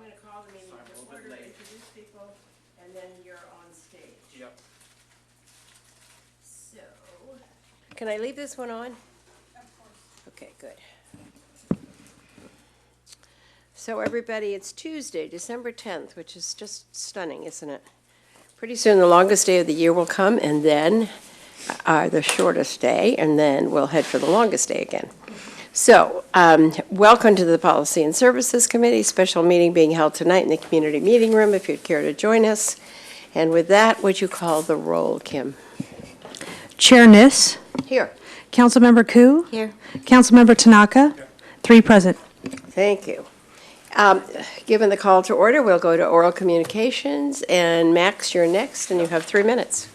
going to call the meeting to order, introduce people, and then you're on stage. Yep. So, can I leave this one on? Of course. Okay, good. So everybody, it's Tuesday, December 10th, which is just stunning, isn't it? Pretty soon the longest day of the year will come, and then the shortest day, and then we'll head for the longest day again. So, welcome to the Policy and Services Committee, special meeting being held tonight in the community meeting room, if you'd care to join us. And with that, would you call the roll, Kim? Chair Niss. Here. Councilmember Koo. Here. Councilmember Tanaka. Here. 3 present. Thank you. Given the call to order, we'll go to oral communications, and Max, you're next, and you have 3 minutes.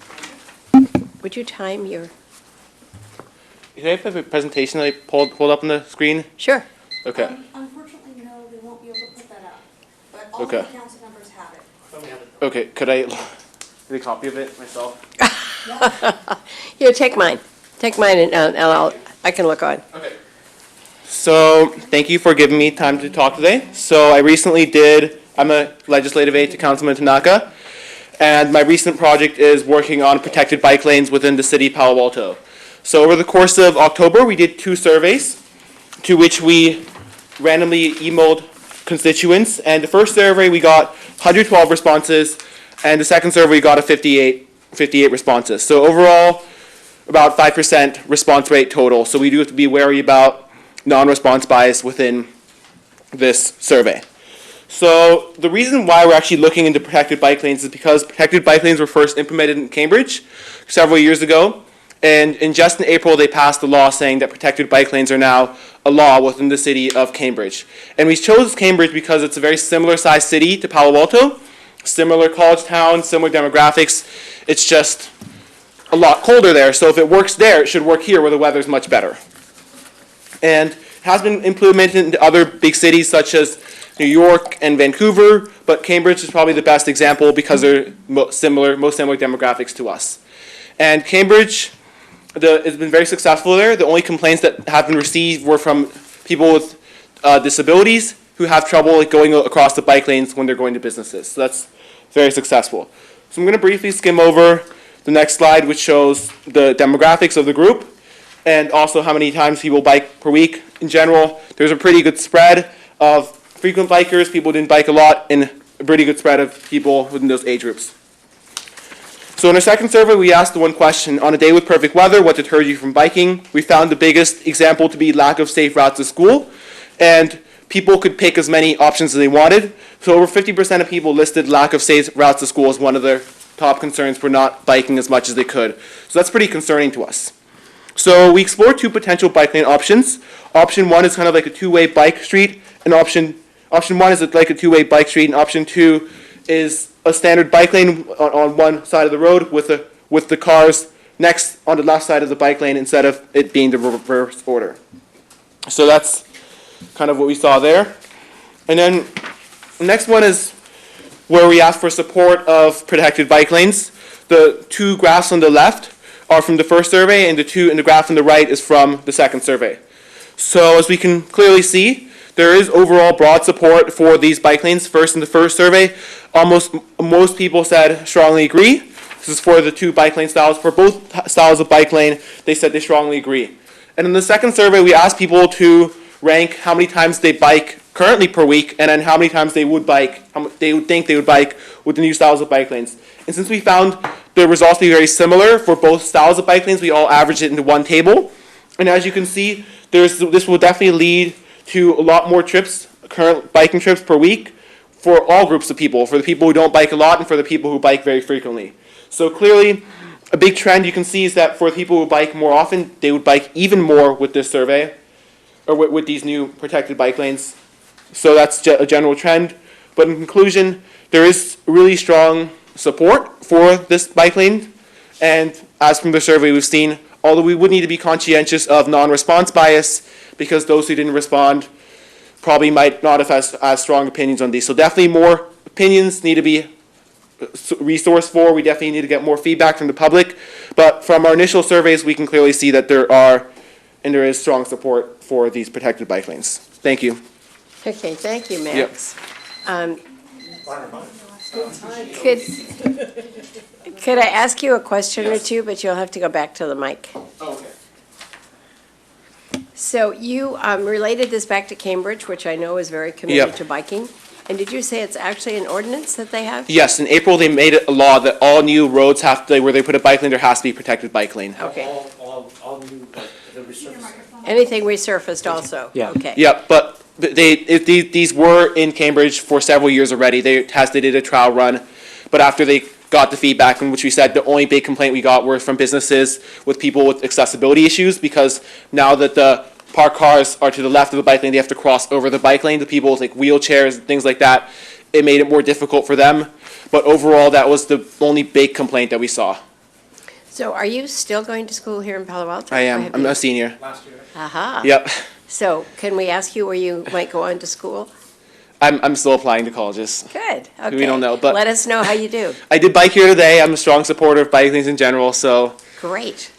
Would you time your... Can I have a presentation that I pulled up on the screen? Sure. Okay. Unfortunately, no, they won't be able to put that up, but all Okay. the council members have it. Okay, could I get a copy of it myself? Here, take mine. Take mine, and I can look on. Okay. So, thank you for giving me time to talk today. So, I'm a legislative aide to Councilman Tanaka, and my recent project is working on protected bike lanes within the city of Palo Alto. So, over the course of October, we did 2 surveys to which we randomly emailed constituents, and the first survey we got 112 responses, and the second survey we got a 58 responses. So, overall, about 5% response rate total. So, we do have to be wary about non-response bias within this survey. So the reason why we're actually looking into protected bike lanes is because protected bike lanes were first implemented in Cambridge several years ago, and in April they passed a law saying that protected bike lanes are now a law within the city of Cambridge. And we chose Cambridge because it's a very similar sized city to Palo Alto, similar college town, similar demographics. It's just a lot colder there, so if it works there, it should work here where the weather's much better. And has been implemented into other big cities such as New York and Vancouver, but Cambridge is probably the best example because they're most similar demographics to us. And Cambridge has been very successful there. The only complaints that have been received were from people with disabilities who have trouble going across the bike lanes when they're going to businesses. So that's very successful. So I'm going to briefly skim over the next slide, which shows the demographics of the group, and also how many times people bike per week. In general, there's a pretty good spread of frequent bikers, people who didn't bike a lot, and a pretty good spread of people within those age groups. So in our second survey, we asked the one question: on a day with perfect weather, what deterred you from biking? We found the biggest example to be lack of safe routes to school, and people could pick as many options as they wanted. So over 50% of people listed lack of safe routes to school as one of their top concerns for not biking as much as they could. So that's pretty concerning to us. So we explored 2 potential bike lane options. Option 1 is kind of like a 2-way bike street, and option 1 is like a 2-way bike street, and option 2 is a standard bike lane on one side of the road with the cars next on the left side of the bike lane instead of it being the reverse order. So that's kind of what we saw there. And then the next one is where we asked for support of protected bike lanes. The 2 graphs on the left are from the first survey, and the graph on the right is from the second survey. So as we can clearly see, there is overall broad support for these bike lanes. First, in the first survey, most people said strongly agree. This is for the 2 bike lane styles. For both styles of bike lane, they said they strongly agree. And in the second survey, we asked people to rank how many times they bike currently per week, and then how many times they would bike, they would think they would bike with the new styles of bike lanes. And since we found the results to be very similar for both styles of bike lanes, we all averaged it into one table. And as you can see, this will definitely lead to a lot more trips, current biking trips per week for all groups of people, for the people who don't bike a lot and for the people who bike very frequently. So clearly, a big trend you can see is that for people who bike more often, they would bike even more with this survey, or with these new protected bike lanes. So that's a general trend. But in conclusion, there is really strong support for this bike lane, and as from the survey we've seen, although we would need to be conscientious of non-response bias, because those who didn't respond probably might not have as strong opinions on these. So definitely more opinions need to be resourced for. We definitely need to get more feedback from the public. But from our initial surveys, we can clearly see that there is strong support for these protected bike lanes. Thank you. Okay, thank you, Max. Yep. Could, could I ask you a question or two, but you'll have to go back to the mic? Okay. So you related this back to Cambridge, which I know is very committed Yep. to biking. And did you say it's actually an ordinance that they have? Yes, in April, they made it a law that all new roads have to, where they put a bike lane, there has to be a protected bike lane. Okay. All new, the resurfacing. Anything resurfaced also? Yeah. Okay. Yeah, but these were in Cambridge for several years already. They did a trial run, but after they got the feedback, in which we said the only big complaint we got were from businesses with people with accessibility issues, because now that the parked cars are to the left of the bike lane, they have to cross over the bike lane. The people with like wheelchairs and things like that, it made it more difficult for them. But overall, that was the only big complaint that we saw. So are you still going to school here in Palo Alto? I Or am. have I'm you- a senior. Last year. Aha. Yep. So can we ask you where you might go on to school? I'm still applying to colleges. Good, okay. don't know, but- Let us know how you do. I did bike here today. I'm a strong supporter of bike lanes in general, so Great.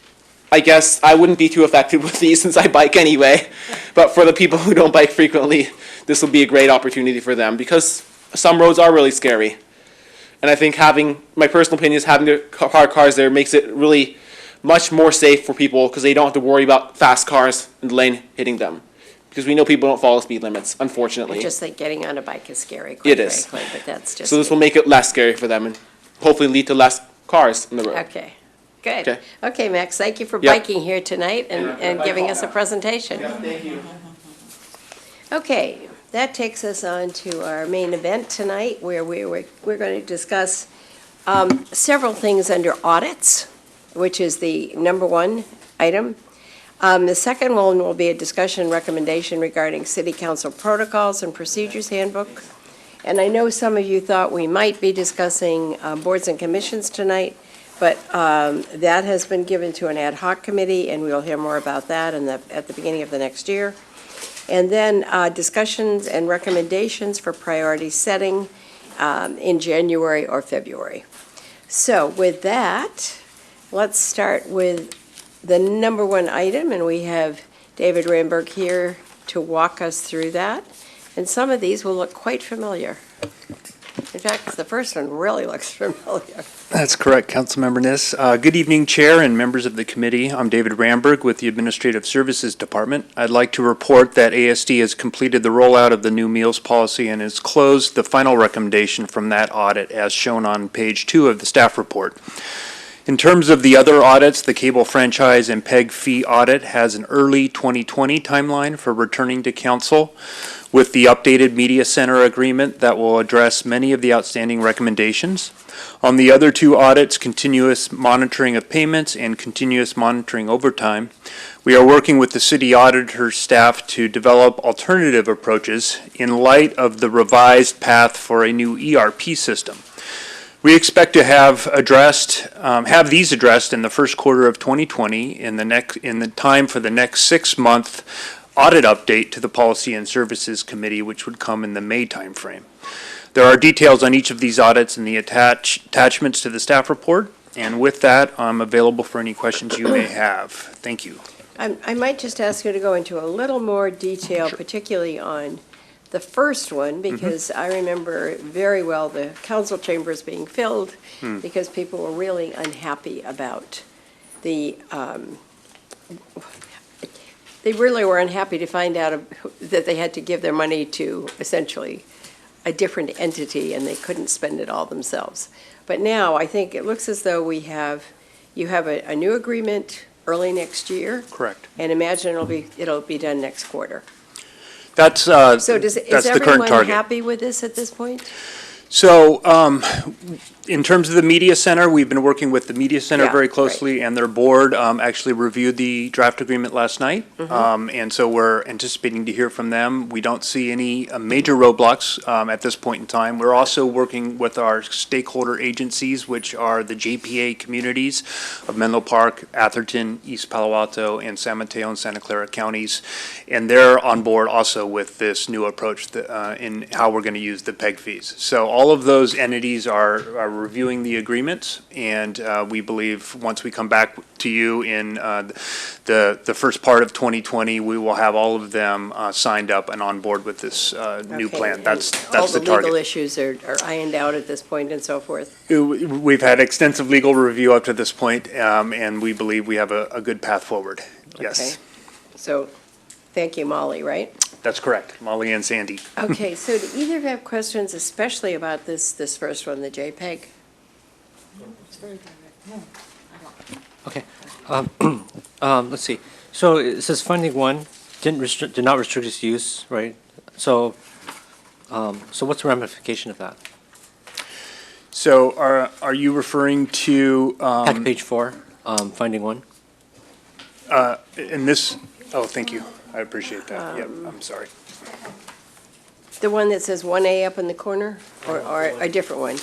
I guess I wouldn't be too affected with these since I bike anyway. But for the people who don't bike frequently, this will be a great opportunity for them, because some roads are really scary. And I think my personal opinion is having the parked cars there makes it really much more safe for people, because they don't have to worry about fast cars in the lane hitting them. Because we know people don't follow speed limits, I unfortunately. just think getting on a bike is scary, It quite is. frankly, but that's just. So this me. will make it less scary for them and hopefully lead to less cars on the road. Okay, good. Okay. Okay, Max, thank you for Yep. biking here tonight and giving us a presentation. Thank you. Okay, that takes us on to our main event tonight, where we're going to discuss several things under audits, which is the number one item. The second one will be a discussion recommendation regarding city council protocols and procedures handbook. And I know some of you thought we might be discussing boards and commissions tonight, but that has been given to an ad hoc committee, and we'll hear more about that at the beginning of the next year. And then discussions and recommendations for priority setting in January or February. So with that, let's start with the number one item, and we have David Ramberg here to walk us through that. And some of these will look quite familiar. In fact, the first one really looks familiar. That's correct, Councilmember Niss. Good evening, Chair and members of the committee. I'm David Ramberg with the Administrative Services Department. I'd like to report that ASD has completed the rollout of the new meals policy and has closed the final recommendation from that audit as shown on page 2 of the staff report. In terms of the other audits, the cable franchise and PEG fee audit has an early 2020 timeline for returning to council, with the updated media center agreement that will address many of the outstanding recommendations. On the other two audits, continuous monitoring of payments and continuous monitoring overtime, we are working with the city auditor staff to develop alternative approaches in light of the revised path for a new ERP system. We expect to have these addressed in the first quarter of 2020 in the time for the next 6-month audit update to the Policy and Services Committee, which would come in the May timeframe. There are details on each of these audits in the attachments to the staff report, and with that, I'm available for any questions you may have. Thank you. I might just ask you to go into a little more detail, particularly on the first one, because I remember very well the council chambers being filled because people were really unhappy about they really were unhappy to find out that they had to give their money to essentially a different entity and they couldn't spend it all themselves. But now I think it looks as though you have a new agreement early next year. Correct. And imagine it'll be done next quarter. That's So is the current everyone target. happy with this at this point? So, in terms of the media center, we've been working with the media center Yeah, very right. closely, and their board actually reviewed the draft agreement last night. And so we're anticipating to hear from them. We don't see any major roadblocks at this point in time. We're also working with our stakeholder agencies, which are the JPA communities of Menlo Park, Atherton, East Palo Alto, and San Mateo and Santa Clara counties. And they're on board also with this new approach in how we're going to use the PEG fees. So all all of those entities are reviewing the agreements, and we believe once we come back to you in the first part of 2020, we will have all of them signed up and on board with this new Okay, plan. and That's the all the legal target. issues are ironed out at this point and so forth. We've had extensive legal review up to this point, and we believe we have a good path forward. Yes, Okay. So, thank you, Molly, right? that's correct. Molly and Sandy. Okay, so do either of you have questions, especially about this first one, the JPEG? Okay. Let's see. So it says funding one, did not restrict its use, right? So, so what's the ramification of that? So are you referring to, Back page 4, funding one. in this, oh, thank you. I appreciate that. Yep, I'm sorry. The one that says 1A up in the corner, or a different one?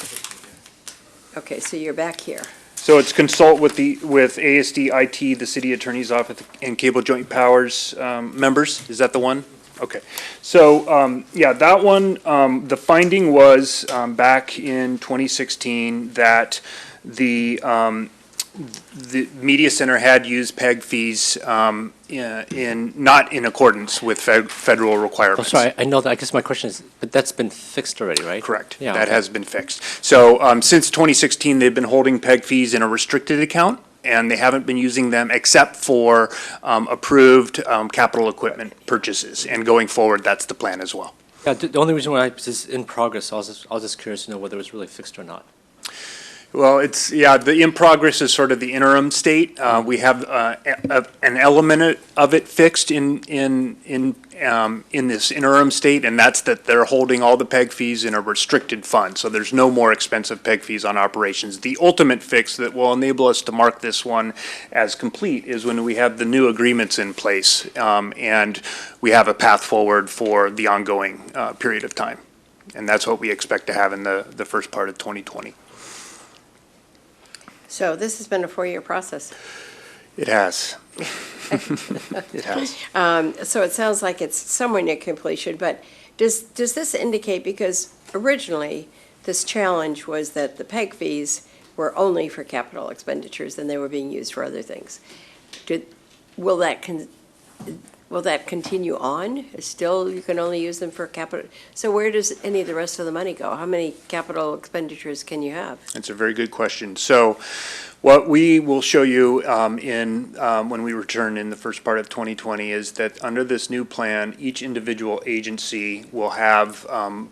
Okay, so you're back here. So it's consult with ASD IT, the city attorney's office, and Cable Joint Powers members. Is that the one? Okay. So, yeah, that one, the finding was back in 2016 that the media center had used PEG fees not in accordance with federal Oh, requirements. sorry, I know that. I guess my question is, but that's been fixed already, right? Correct. Yeah. That okay. has been fixed. So since 2016, they've been holding PEG fees in a restricted account, and they haven't been using them except for approved capital equipment purchases. And going forward, that's the plan as well. Yeah, the only reason why this is in progress, I was just curious to know whether it was really fixed or not. Well, the in progress is sort of the interim state. We have an element of it fixed in this interim state, and that's that they're holding all the PEG fees in a restricted fund. So there's no more expensive PEG fees on operations. The ultimate fix that will enable us to mark this one as complete is when we have the new agreements in place, and we have a path forward for the ongoing period of time. And that's what we expect to have in the first part of 2020. So this has been a 4-year process. It has. It has. So it sounds like it's somewhere near completion, but does this indicate, because originally, this challenge was that the PEG fees were only for capital expenditures and they were being used for other things. Will that continue on? Still, you can only use them for capital? So where does any of the rest of the money go? How many capital expenditures can you have? That's a very good question. So what we will show you when we return in the first part of 2020 is that under this new plan, each individual agency will have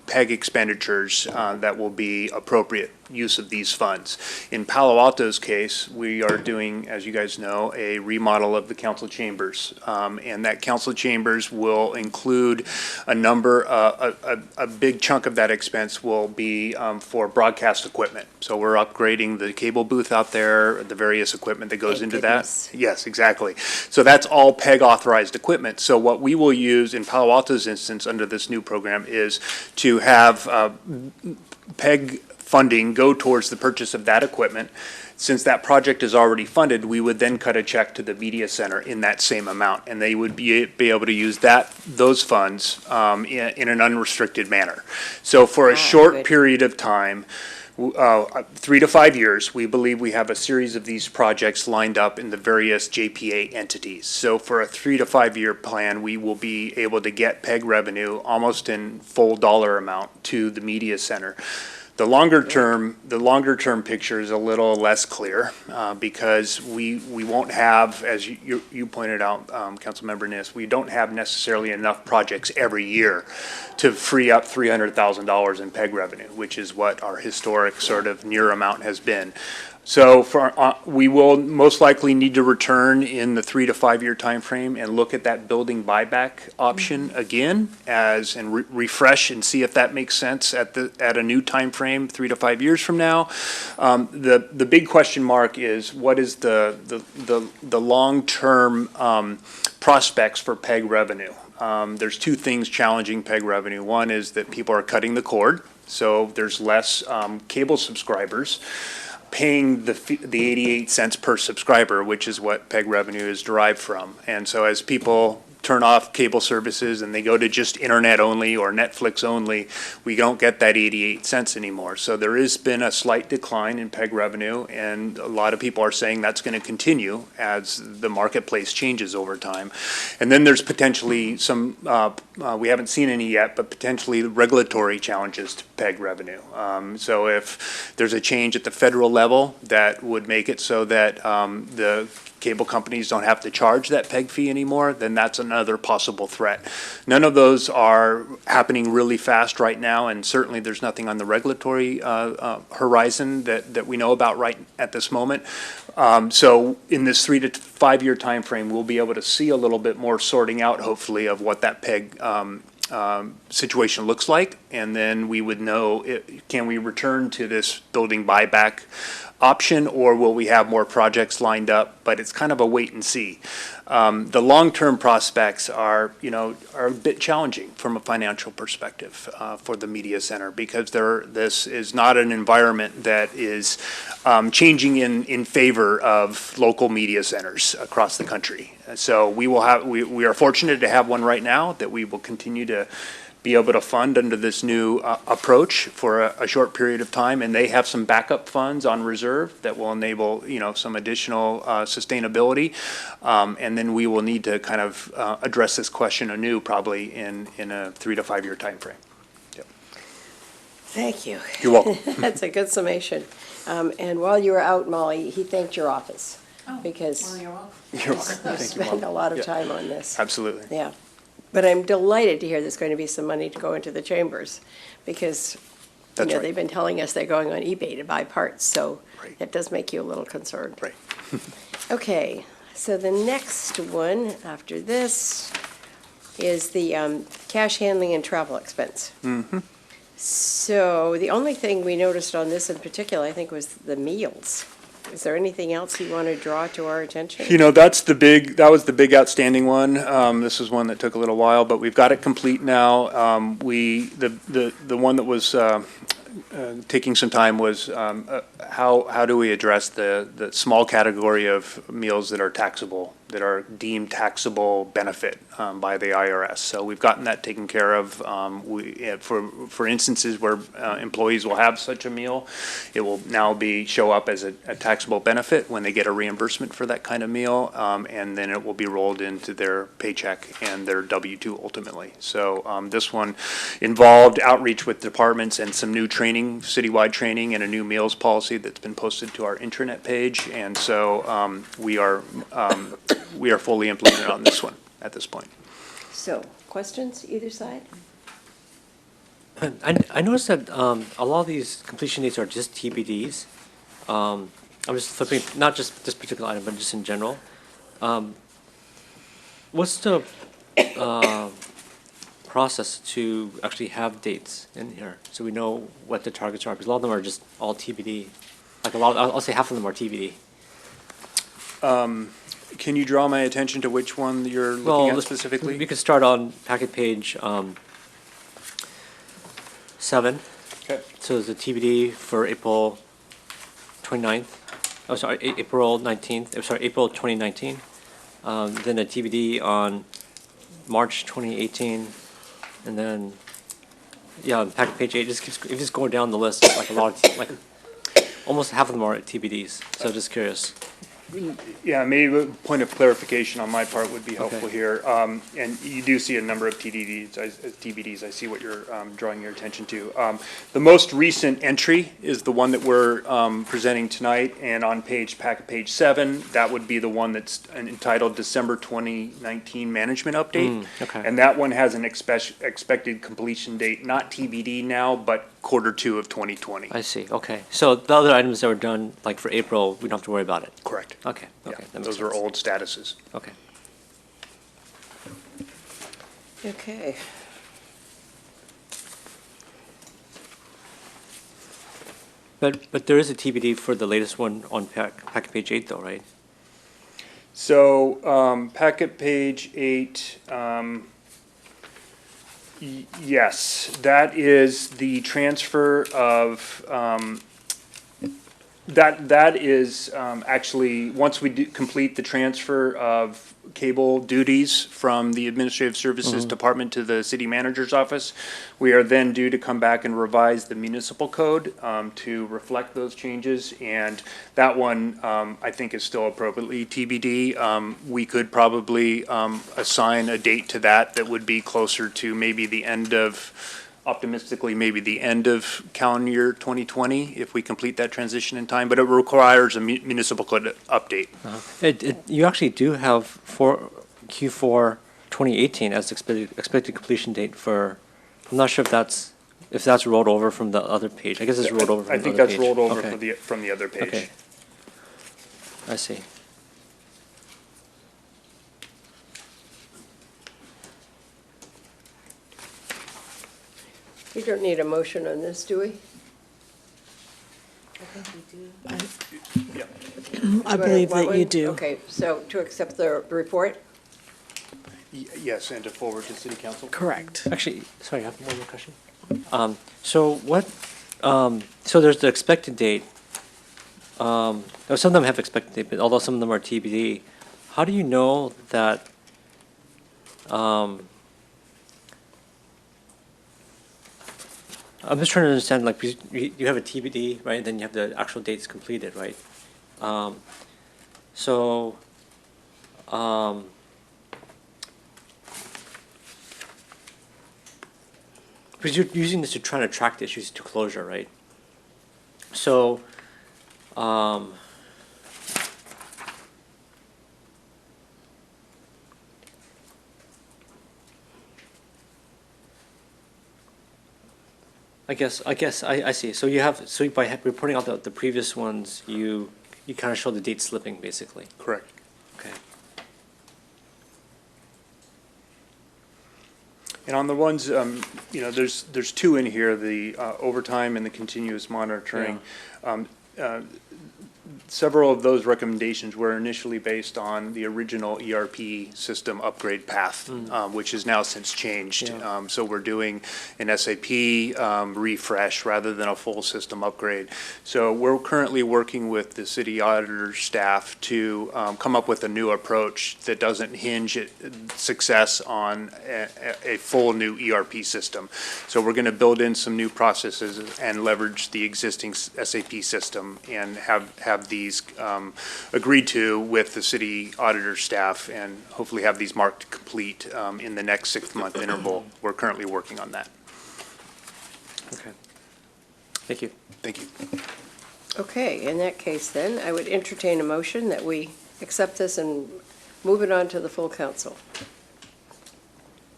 PEG expenditures that will be appropriate use of these funds. In Palo Alto's case, we are doing, as you guys know, a remodel of the council chambers. And that council chambers will include a big chunk of that expense will be for broadcast equipment. So we're upgrading the cable booth out there, the various equipment that goes Thank into goodness. that. Yes, exactly. So that's all PEG authorized equipment. So what we will use in Palo Alto's instance under this new program is to have PEG funding go towards the purchase of that equipment. Since that project is already funded, we would then cut a check to the media center in that same amount, and they would be able to use those funds in an unrestricted manner. So for a short good. period of time, 3 to 5 years, we believe we have a series of these projects lined up in the various JPA entities. So for a 3 to 5 year plan, we will be able to get PEG revenue almost in full dollar amount to the media center. The longer term picture is a little less clear because we won't have, as you pointed out, Councilmember Niss, we don't have necessarily enough projects every year to free up $300,000 in PEG revenue, which is what our historic sort of near amount has been. So we will most likely need to return in the 3 to 5 year time frame and look at that building buyback option again and refresh and see if that makes sense at a new time frame 3 to 5 years from now. The big question mark is what is the long-term prospects for PEG revenue? There's two things challenging PEG revenue. One is that people are cutting the cord, so there's less cable subscribers paying the 88 cents per subscriber, which is what PEG revenue is derived from. And so as people turn off cable services and they go to just internet only or Netflix only, we don't get that 88 cents anymore. So there has been a slight decline in PEG revenue, and a lot of people are saying that's going to continue as the marketplace changes over time. And then there's potentially some, we haven't seen any yet, but potentially regulatory challenges to PEG revenue. So if there's a change at the federal level that would make it so that the cable companies don't have to charge that PEG fee anymore, then that's another possible threat. None of those are happening really fast right now, and certainly there's nothing on the regulatory horizon that we know about right at this moment. So in this 3 to 5 year time frame, we'll be able to see a little bit more sorting out, hopefully, of what that PEG situation looks like, and then we would know, can we return to this building buyback option, or will we have more projects lined up? But it's kind of a wait and see. The long-term prospects are a bit challenging from a financial perspective for the media center, because this is not an environment that is changing in favor of local media centers across the country. So we are fortunate to have one right now that we will continue to be able to fund under this new approach for a short period of time, and they have some backup funds on reserve that will enable some additional sustainability, and then we will need to kind of address this question anew probably in a 3 to 5 year time frame. Yep. Thank you. You're welcome. That's a good summation. And while you were out, Molly, he thanked your office because Well, you're welcome. You're welcome. you Thank you, spent a Mom. lot of Yeah. time on this. Absolutely. Yeah. But I'm delighted to hear there's going to be some money to go into the chambers, because, That's right. they've been telling us they're going on eBay to buy parts, so Right. that does make you a little concerned. Right. Okay, so the next one after this is the cash handling and travel expense. Mm-hmm. So the only thing we noticed on this in particular, I think, was the meals. Is there anything else you want to draw to our attention? That was the big outstanding one. This is one that took a little while, but we've got it complete now. The one that was taking some time was how do we address the small category of meals that are taxable, that are deemed taxable benefit by the IRS. So we've gotten that taken care of. For instances where employees will have such a meal, it will now show up as a taxable benefit when they get a reimbursement for that kind of meal, and then it will be rolled into their paycheck and their W-2 ultimately. So this one involved outreach with departments and some new training, citywide training, and a new meals policy that's been posted to our intranet page. And so we are fully implemented on this one at this point. So, questions, either side? I noticed that a lot of these completion dates are just TBDs. I'm just flipping, not just this particular item, but just in general. What's the process to actually have dates in here, so we know what the targets are? Because a lot of them are just all TBD. Like I'll say half of them are TBD. Can you draw my attention to which one you're looking at specifically? We could start on packet page 7. Okay. So the TBD for April 29th. Oh, sorry, April 19th. I'm sorry, April 2019. Then a TBD on March 2018, and then on packet page 8. Just keeps, if just going down the list, like a lot of like almost half of them are TBDs. So just curious. Yeah, maybe a point of clarification on my part would be helpful Okay. here. And you do see a number of TBDs. I see what you're drawing your attention to. The most recent entry is the one that we're presenting tonight, and on packet page 7, that would be the one that's entitled December 2019 Management Update. Okay. And that one has an expected completion date, not TBD now, but Q2 of 2020. I see. Okay. So the other items that were done, like for April, we don't have to worry about it. Correct. Okay. Yeah, Okay. That makes those are sense. old statuses. Okay. Okay. But there is a TBD for the latest one on packet page 8, though, right? So, packet page 8, yes, that is the transfer of That is actually, once we complete the transfer of cable duties from the Administrative Services Department to the City Manager's Office, we are then due to come back and revise the municipal code to reflect those changes. And that one, I think, is still appropriately TBD. We could probably assign a date to that would be closer to maybe the end of, optimistically, maybe the end of calendar year 2020, if we complete that transition in time, but it requires a municipal code update. You actually do have for Q4 2018 as expected completion date for, I'm not sure if that's rolled over from the other page. I guess it's rolled over from I the think other that's page. rolled over Okay. from the other page. Okay. I see. We don't need a motion on this, do we? I believe Want that you one? do. Okay, so to accept the report? Yes, and to forward to City Council. Correct. Actually, sorry, I have one more question. So what, so there's the expected date. Some of them have expected date, but although some of them are TBD, how do you know that, I'm just trying to understand, like, because you have a TBD, right, and then you have the actual dates completed, right? So, because you're using this to try to track the issues to closure, right? So, I guess I see. So you have, so by reporting out the previous ones, you kind of show the date slipping, basically. Correct. Okay. And on the ones, there's two in here, the overtime and the continuous monitoring. Several of those recommendations were initially based on the original ERP system upgrade path, which has now since changed. Yeah. So we're doing an SAP refresh rather than a full system upgrade. So we're currently working with the city auditor staff to come up with a new approach that doesn't hinge success on a full new ERP system. So we're going to build in some new processes and leverage the existing SAP system and have these agreed to with the city auditor staff and hopefully have these marked complete in the next 6-month interval. We're currently working on that. Okay. Thank you. Thank you. Okay, in that case then, I would entertain a motion that we accept this and move it on to the full council.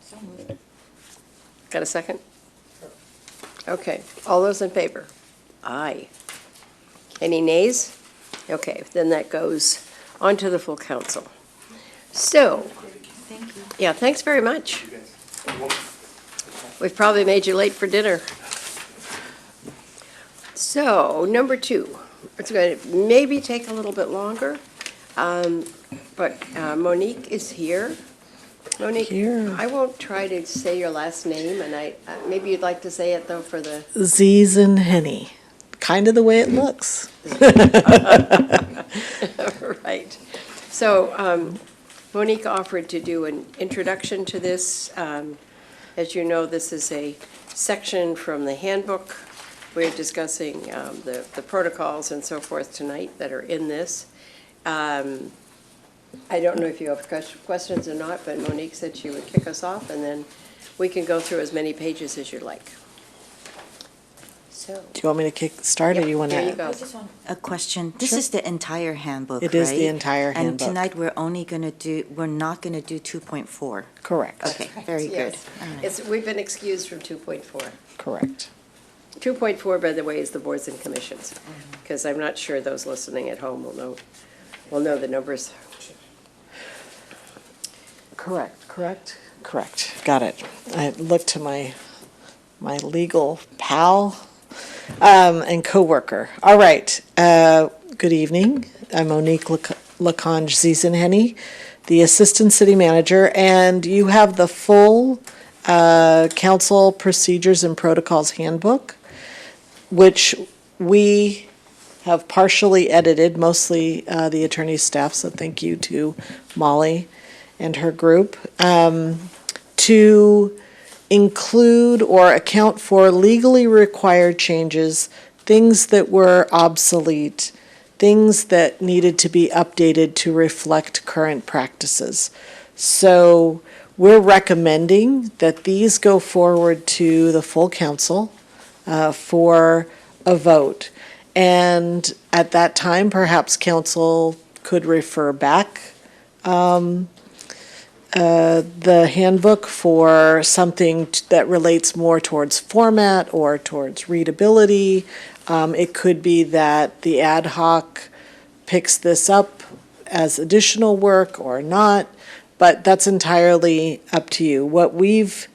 So moved. Got a second? Okay, all those in favor? Aye. Any nays? Okay, then that goes on to the full council. So, Thank you. yeah, thanks very much. We've probably made you late for dinner. So, number 2, it's going to maybe take a little bit longer, but Monique is here. Monique, Here. I won't try to say your last name, and maybe you'd like to say it, though, for the... Zizenhenny, kind of the way it looks. Right. So Monique offered to do an introduction to this. As you know, this is a section from the handbook. We're discussing the protocols and so forth tonight that are in this. I don't know if you have questions or not, but Monique said she would kick us off, and then we can go through as many pages as you like. So, Do you want me to kick start or you want there you to? go. I just want a question. This Sure. is the entire handbook, right? It is the entire handbook. And tonight, we're not going to do 2.4. Correct, Okay, very good. Yes. All right. We've been excused from 2.4. correct. 2.4, by the way, is the boards and commissions, because I'm not sure those listening at home will know the numbers. Correct. Got it. I looked to my legal pal and coworker. All right. Good evening. I'm Monique Laconge Zizenhenny, the Assistant City Manager, and you have the full Council Procedures and Protocols Handbook, which we have partially edited, mostly the attorney's staff, so thank you to Molly and her group, to include or account for legally required changes, things that were obsolete, things that needed to be updated to reflect current practices. So we're recommending that these go forward to the full council for a vote. And at that time, perhaps council could refer back the handbook for something that relates more towards format or towards readability. It could be that the ad hoc picks this up as additional work or not, but that's entirely up to you. What we've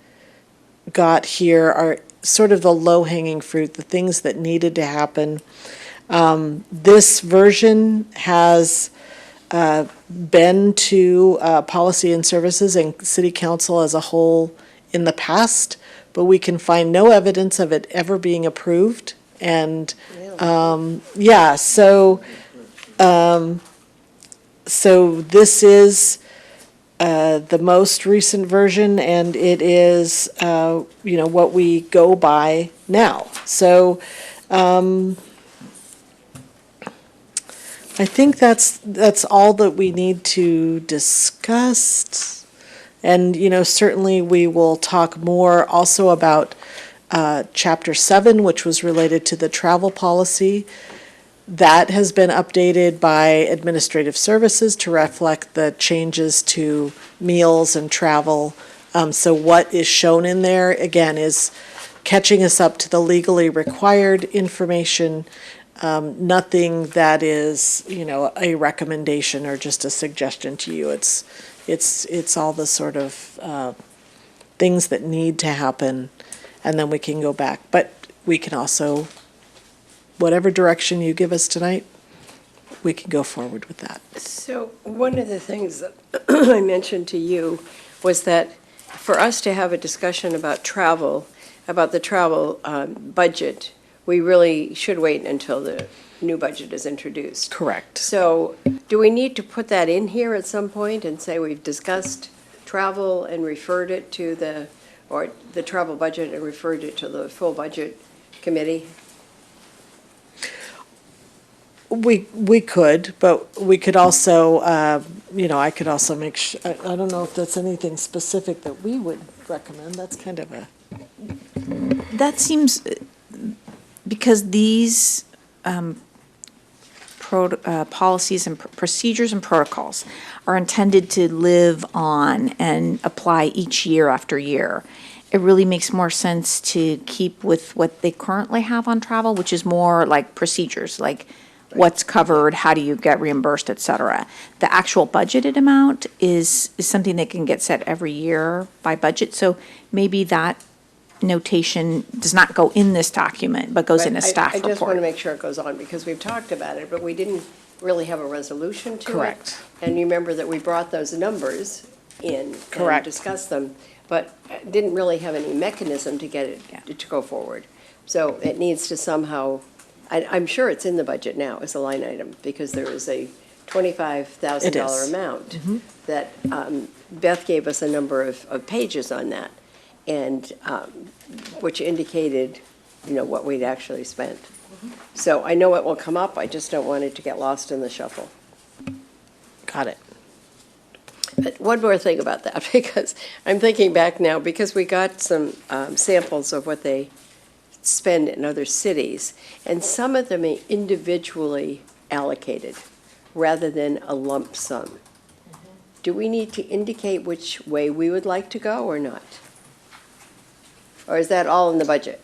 got here are sort of the low-hanging fruit, the things that needed to happen. This version has been to Policy and Services and City Council as a whole in the past, but we can find no evidence of it ever being approved. And, yeah, so this is the most recent version, and it is, what we go by now. So, I think that's all that we need to discuss. And, certainly we will talk more also about Chapter 7, which was related to the travel policy. That has been updated by Administrative Services to reflect the changes to meals and travel. So what is shown in there, again, is catching us up to the legally required information. Nothing that is, a recommendation or just a suggestion to you. It's all the sort of things that need to happen, and then we can go back. But we can also, whatever direction you give us tonight, we can go forward with that. So one of the things that I mentioned to you was that for us to have a discussion about the travel budget, we really should wait until the new budget is introduced. Correct. So do we need to put that in here at some point and say we've discussed travel and referred it to the travel budget and referred it to the full budget committee? We could, but we could also, I could also make sure, I don't know if that's anything specific that we would recommend. That's kind of a. That seems, because these policies and procedures and protocols are intended to live on and apply each year after year, it really makes more sense to keep with what they currently have on travel, which is more like procedures, like what's covered, how do you get reimbursed, et cetera. The actual budgeted amount is something that can get set every year by budget, so maybe that notation does not go in this document, but goes in a staff report. I just want to make sure it goes on, because we've talked about it, but we didn't really have a resolution to it. Correct. And you remember that we brought those numbers in and Correct. discussed them, but didn't really have any mechanism to get it to go forward. So it needs to somehow, I'm sure it's in the budget now as a line item, because there is a $25,000 amount that Beth gave us a number of pages on that, and which indicated, what we'd actually spent. So I know it will come up, I just don't want it to get lost in the shuffle. Got it. But one more thing about that, because I'm thinking back now, because we got some samples of what they spend in other cities, and some of them are individually allocated rather than a lump sum. Do we need to indicate which way we would like to go or not? Or is that all in the budget?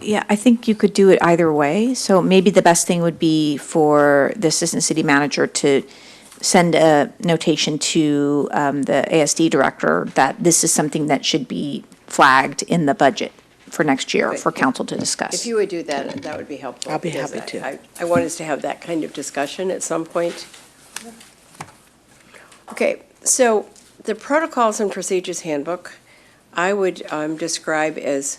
Yeah, I think you could do it either way. So maybe the best thing would be for the assistant city manager to send a notation to the ASD director that this is something that should be flagged in the budget for next year for council to discuss. If you would do that, that would be helpful. I'll be because happy to. I want us to have that kind of discussion at some point. Okay, so the Protocols and Procedures Handbook, I would describe as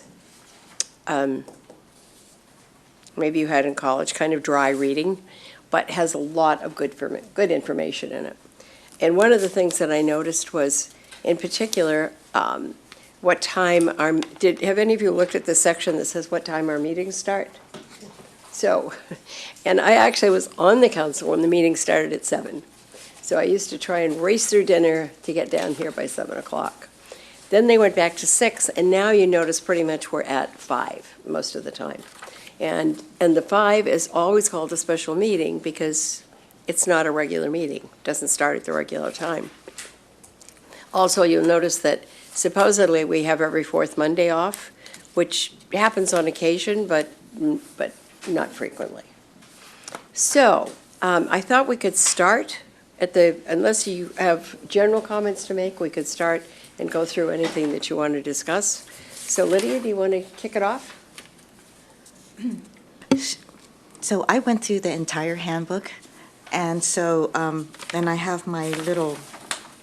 maybe you had in college, kind of dry reading, but has a lot of good information in it. And one of the things that I noticed was, in particular, what time have any of you looked at the section that says what time our meetings start? So, and I actually was on the council when the meeting started at 7. So I used to try and race through dinner to get down here by 7 o'clock. Then they went back to 6, and now you notice pretty much we're at 5 most of the time. And the 5 is always called a special meeting because it's not a regular meeting, doesn't start at the regular time. Also, you'll notice that supposedly we have every fourth Monday off, which happens on occasion, but not frequently. So, I thought we could start unless you have general comments to make, we could start and go through anything that you want to discuss. So Lydia, do you want to kick it off? So I went through the entire handbook, and so, and I have my little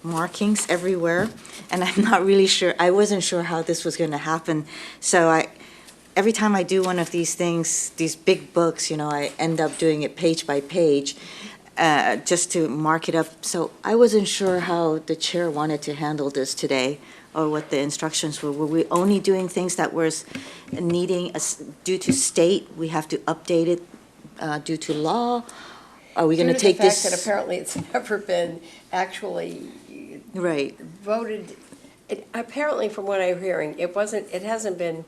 markings everywhere, and I'm not really sure, I wasn't sure how this was going to happen. So every time I do one of these things, these big books, I end up doing it page by page, just to mark it up. So I wasn't sure how the chair wanted to handle this today, or what the instructions were. Were we only doing things that was needing, due to state, we have to update it due to law? Are we going to take this? Due to the fact that apparently it's never been actually Right. voted, apparently from what I'm hearing, it hasn't been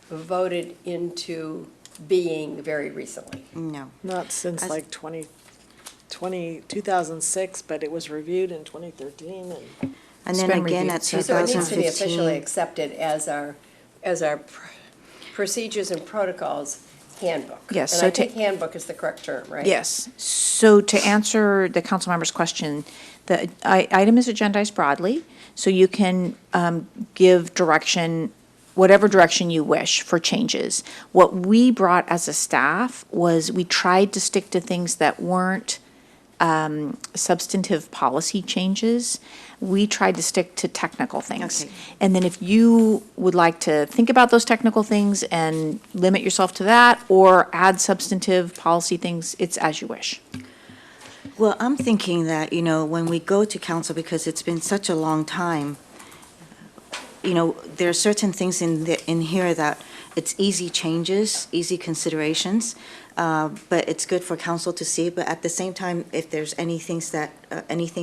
voted into being very recently. No. Not since As- like 2006, but it was reviewed in 2013 and. And then been again reviewed, at so- So it needs to be officially 2015. accepted as our procedures and protocols handbook. Yes, And so I to- think handbook is the correct term, right? Yes. So to answer the council member's question, the item is agendized broadly, so you can give direction, whatever direction you wish for changes. What we brought as a staff was we tried to stick to things that weren't substantive policy changes. We tried to stick to technical things. Okay. And then if you would like to think about those technical things and limit yourself to that, or add substantive policy things, it's as you wish. Well, I'm thinking that, when we go to council, because it's been such a long time, there are certain things in here that it's easy changes, easy considerations, but it's good for council to see. But at the same time, if there's anything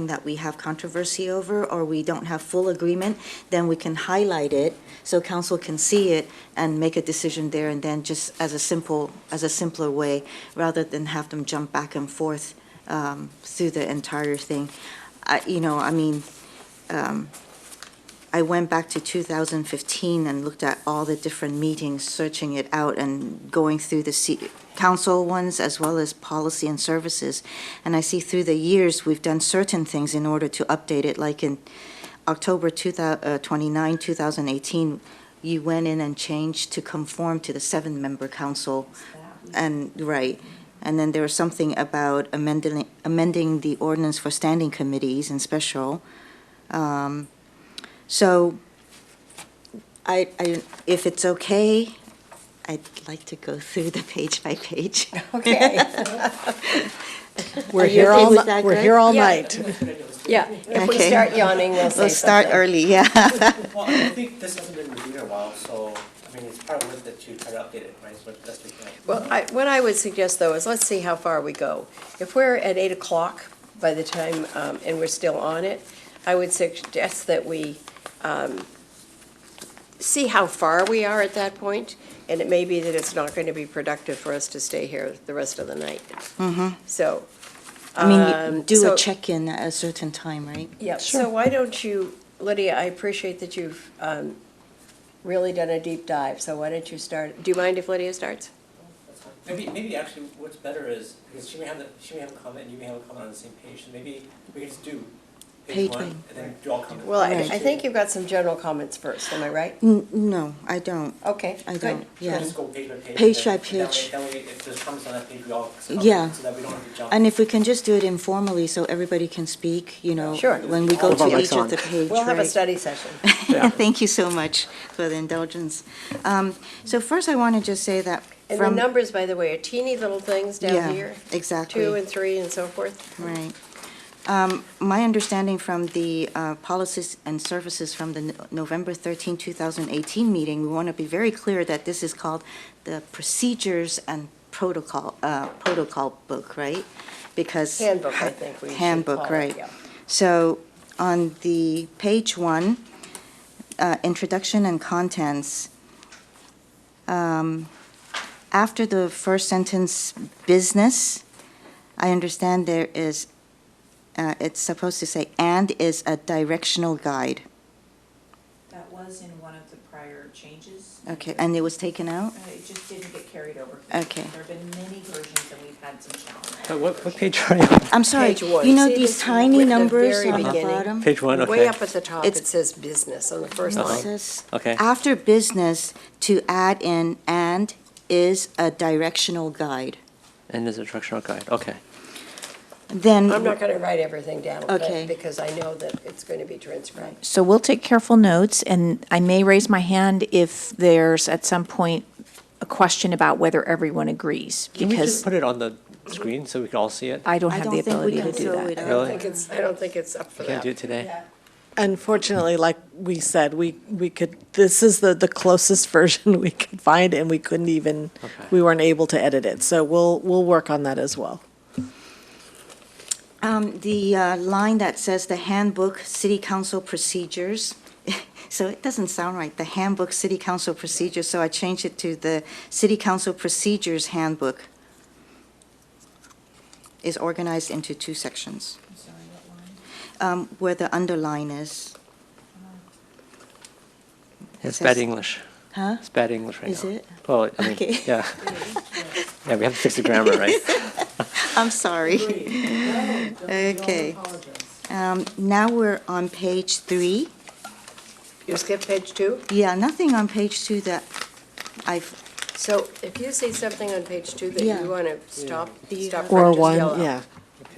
that we have controversy over, or we don't have full agreement, then we can highlight it so council can see it and make a decision there, and then just as a simpler way, rather than have them jump back and forth through the entire thing. I went back to 2015 and looked at all the different meetings, searching it out and going through the council ones as well as policy and services. And I see through the years, we've done certain things in order to update it, like in October 29, 2018, you went in and changed to conform to the 7-member council. And, right. And then there was something about amending the ordinance for standing committees and special. So, if it's okay, I'd like to go through the page by page. Okay. We're Are you here okay all, with that, we're Greg? here all Yeah. night. Yeah, if we Okay. start yawning, we'll say We'll start something. early, yeah. Well, I think this hasn't been reviewed in a while, so, it's part of it to try to update it, right, so that's the thing. Well, what I would suggest, though, is let's see how far we go. If we're at 8 o'clock by the time, and we're still on it, I would suggest that we see how far we are at that point, and it may be that it's not going to be productive for us to stay here the rest of the night. So, You do so- a check-in at a certain time, right? yeah, so why don't you, Lydia, I appreciate that you've really done a deep dive, so why don't you start? Do you mind if Lydia starts? That's fine. Maybe actually what's better is, because she may have a comment and you may have a comment on the same page, so maybe we can just do page Page one one. and then do all comments. Well, I Right. think you've got some general comments first, am I right? No, I don't. Okay, I good. don't, yeah. Just go page by page. Page and by then- page. Then we, if there's comments on that page, we all comment, Yeah. so that we don't have to jump. And if we can just do it informally so everybody can speak, Sure. when we go All of our to mics each on. of the pages. We'll have a study session. Thank you so much for the indulgence. So first, I want to just say that And the From- numbers, by the way, are teeny little things Yeah, down here. exactly. 2 and 3 and so forth. Right. My understanding from the policies and services from the November 13, 2018 meeting, we want to be very clear that this is called the procedures and protocol book, right? Because. Handbook, I think we should Handbook, call it, right. yeah. So on the page 1, introduction and contents, after the first sentence, business, I understand there is, it's supposed to say, and is a directional guide. That was in one of the prior changes. Okay, and it was taken out? It just didn't get carried over. Okay. There have been many versions and we've had some challenges. But what page are you on? I'm sorry, Page 1. you know See these this tiny with the numbers very on the beginning? bottom? Page 1, Way okay. up at the top, It's- it says business on the first It line. says, Okay. after business, to add in and is a directional guide. And there's a directional guide, okay. Then. I'm not going to write everything down, but- Okay. because I know that it's going to be transcribed. So we'll take careful notes, and I may raise my hand if there's at some point a question about whether everyone agrees, Can we just because put it on the screen so we can all see it? I don't I have don't the think we ability to can do throw that. it I out. don't Really? think I don't think it's up for We can't that. do it today? Unfortunately, like we said, we could, this is the closest version we could find, and we couldn't even, Okay. we weren't able to edit it. So we'll work on that as well. The line that says the handbook, city council procedures, so it doesn't sound right, the handbook, city council procedures, so I changed it to the city council procedures handbook is organized into 2 sections. Where the underline is. It's says- bad English. Huh? It's bad English right now. Is it? Well, I mean, Okay. yeah. Yeah, we have to fix the grammar, right? I'm sorry. Okay. Now we're on page 3. You skip page 2? Yeah, nothing on page 2 that I've, So if you see something on page 2 that Yeah. you want to stop, Do you stop. have- Or just one, yell out. yeah.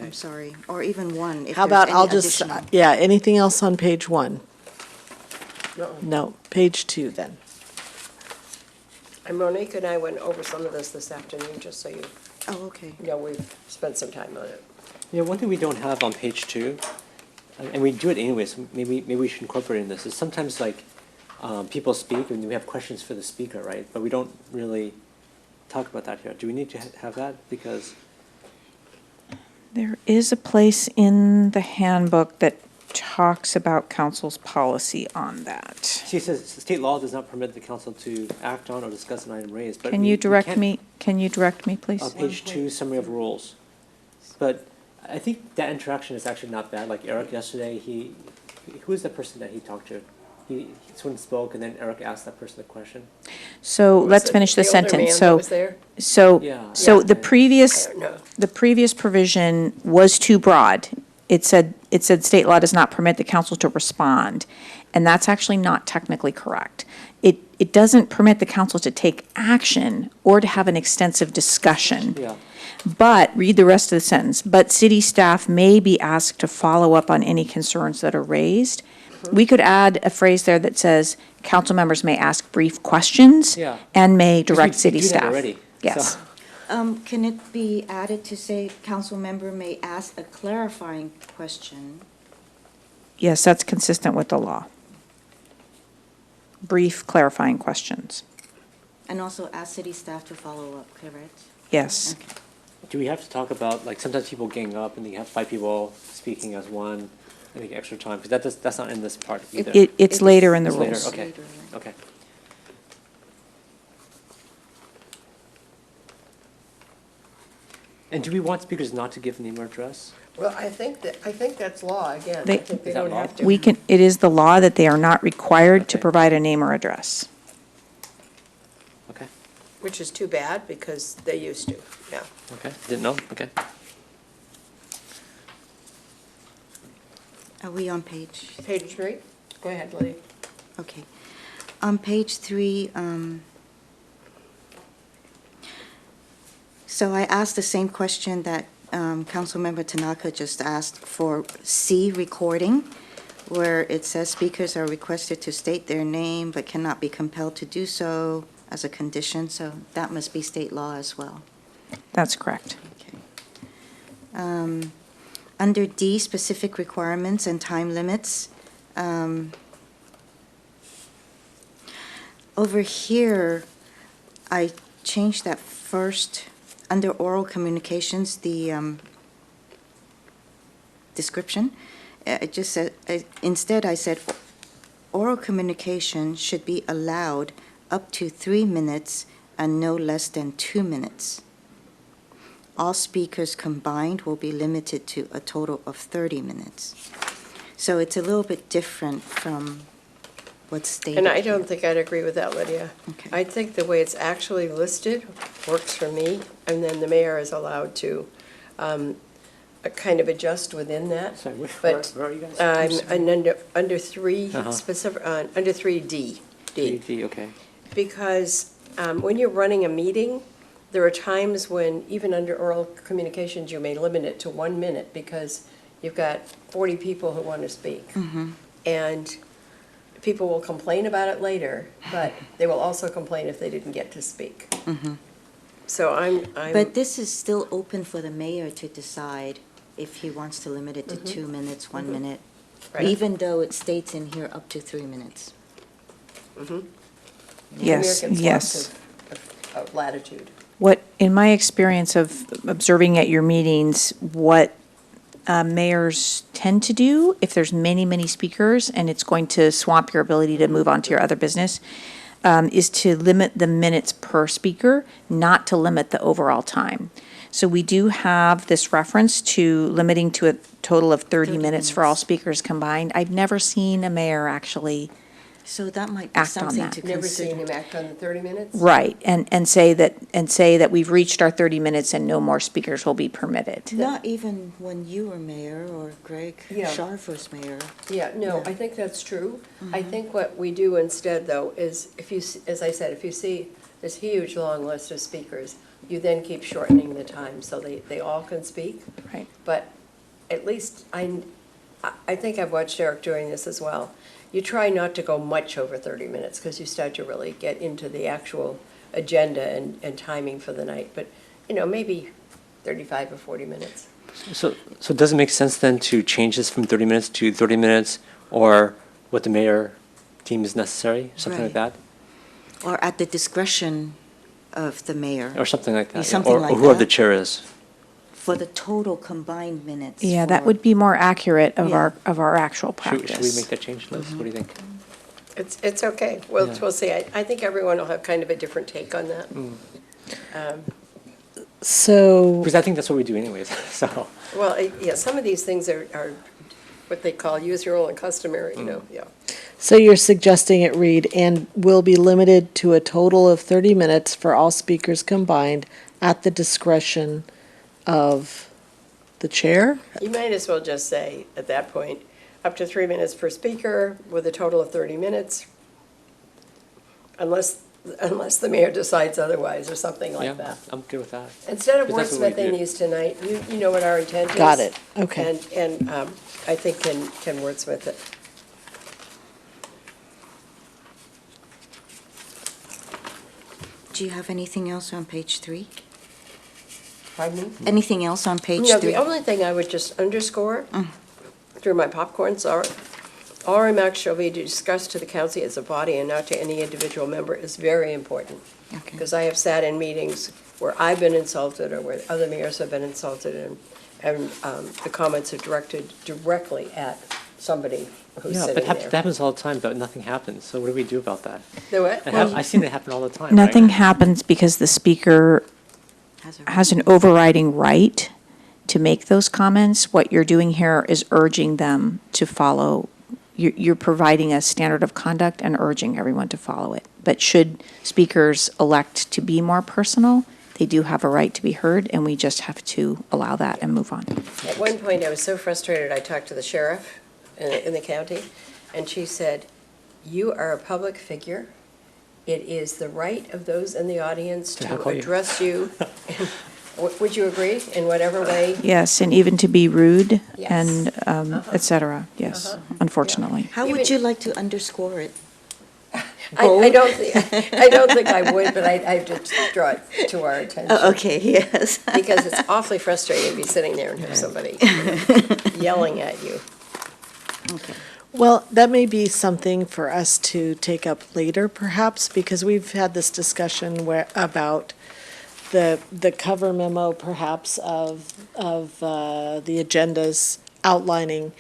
I'm sorry, or even 1. if How there's about any I'll just, additional. yeah, anything else on page 1? No. No, page 2 then. And Monique and I went over some of this afternoon, just so you Oh, okay. know we've spent some time on it. Yeah, one thing we don't have on page 2, and we do it anyway, so maybe we should incorporate in this, is sometimes like people speak and we have questions for the speaker, right? But we don't really talk about that here. Do we need to have that? Because, There is a place in the handbook that talks about council's policy on that. see, it says state law does not permit the council to act on or discuss an item raised, but Can we- you we direct can't- me, please? Page 2, summary of rules. But I think that interaction is actually not bad. Like Eric yesterday, who is the person that he talked to? Someone spoke and then Eric asked that person a question. So Was let's it finish the older sentence. man that So, was there? Yeah. so Yeah. the previous, I don't know. the previous provision was too broad. It said state law does not permit the council to respond, and that's actually not technically correct. It doesn't permit the council to take action or to have an extensive discussion. Yeah. But, read the rest of the sentence, but city staff may be asked to follow up on any concerns that are raised. We could add a phrase there that says, council members may ask brief questions Yeah. and may Because direct we city do that staff. already, Yes. so- Can it be added to say, council member may ask a clarifying question? Yes, that's consistent with the law. Brief clarifying questions. And also ask city staff to follow up, correct? Yes. Do we have to talk about, like, sometimes people gang up and you have 5 people speaking as one, and take extra time, because that's not in this part either. It's later in the It's later, rules. okay, Later, right. okay. And do we want speakers not to give name or address? Well, I think that's law, again. They- I think they Is that don't law? have to. It is the law that they are not required to Okay. provide a name or address. Okay, Which is too bad, because they used to, yeah. okay, didn't know, okay. Are we on page? Page 3? Go ahead, Lydia. Okay. On page 3, so I asked the same question that Councilmember Tanaka just asked for C, recording, where it says speakers are requested to state their name but cannot be compelled to do so as a condition, so that must be state law as well. That's correct. Under D, specific requirements and time limits, over here, I changed that first, under oral communications, the description. It just said, instead I said, oral communication should be allowed up to 3 minutes and no less than 2 minutes. All speakers combined will be limited to a total of 30 minutes. So it's a little bit different from what's stated And I here. don't think I'd agree with that, Lydia. Okay. I think the way it's actually listed works for me, and then the mayor is allowed to kind of adjust within that. Sorry, But where are you guys? I'm under three Uh-huh. specific, under 3D. D. Okay. Because when you're running a meeting, there are times when, even under oral communications, you may limit it to 1 minute because you've got 40 people who want to speak. And people will complain about it later, but they will also complain if they didn't get to speak. So I'm, But this is still open for the mayor to decide if he wants to limit it to Mm-hmm. 2 minutes, 1 minute, Right. even though it states in here up to 3 minutes. Yes, Americans yes. of latitude. What, in my experience of observing at your meetings, what mayors tend to do, if there's many, many speakers and it's going to swamp your ability to move on to your other business, is to limit the minutes per speaker, not to limit the overall time. So we do have this reference to limiting to a total of 30 minutes for all speakers combined. I've never seen a mayor actually, So that might be Act on something that. to Never seen consider. him act on the 30 minutes? right, and say that we've reached our 30 minutes and no more speakers will be permitted. Not even when you were mayor or Greg Yeah. Scharf was mayor. Yeah, no, I think that's true. I think what we do instead, though, is if you, as I said, if you see this huge, long list of speakers, you then keep shortening the time so they all can speak. Right. But at least I think I've watched Eric doing this as well. You try not to go much over 30 minutes because you start to really get into the actual agenda and timing for the night. But, maybe 35 or 40 minutes. So does it make sense then to change this from 30 minutes to 30 minutes, or what the mayor deems necessary, something like Right. that? Or at the discretion of the mayor, Or something like that? yeah. Something Or like whoever the that. chair is. for the total combined minutes. Yeah, that for- would be more accurate of Yeah. our actual Should practice. we make that change, Liz? What do you think? It's okay. We'll Yeah. see. I think everyone will have kind of a different take on that. So, Because I think that's what we do anyways, so. Well, yeah, some of these things are what they call use your own and customary, yeah. so you're suggesting it read, and will be limited to a total of 30 minutes for all speakers combined at the discretion of the chair? You might as well just say, at that point, up to 3 minutes per speaker with a total of 30 minutes, unless the mayor decides otherwise, or something Yeah, like that. I'm good with that. Instead of Because that's what we wordsmithing do. these tonight, you know what our intent is. Got it. Okay. And I think can wordsmith it. Do you have anything else on page 3? Pardon me? Anything else on page No, 3? the only thing I would just underscore through my popcorn, sorry, all remarks shall be discussed to the council as a body and not to any individual member is very important. Okay. Because I have sat in meetings where I've been insulted or where other mayors have been insulted and the comments are directed directly at somebody who's Yeah, sitting but there. that happens all the time, but nothing happens. So what do we do about that? The what? I've seen it happen all the time, right? Nothing happens because the speaker has an overriding right to make those comments. What you're doing here is urging them to follow. You're providing a standard of conduct and urging everyone to follow it. But should speakers elect to be more personal, they do have a right to be heard, and we just have to allow that and move on. At one point, I was so frustrated, I talked to the sheriff in the county, and she said, "You are a public figure. It is the right of those in the audience To to heckle you." address you." Would you agree, in whatever way? Yes, and even to be rude Yes. and et cetera, yes, unfortunately. How would you like to underscore it? I don't think, I don't think I would, but I just draw it to our attention. Oh, okay, yes. Because it's awfully frustrating to be sitting there and have somebody yelling at you. Well, that may be something for us to take up later, perhaps, because we've had this discussion about the cover memo, perhaps, of the agendas outlining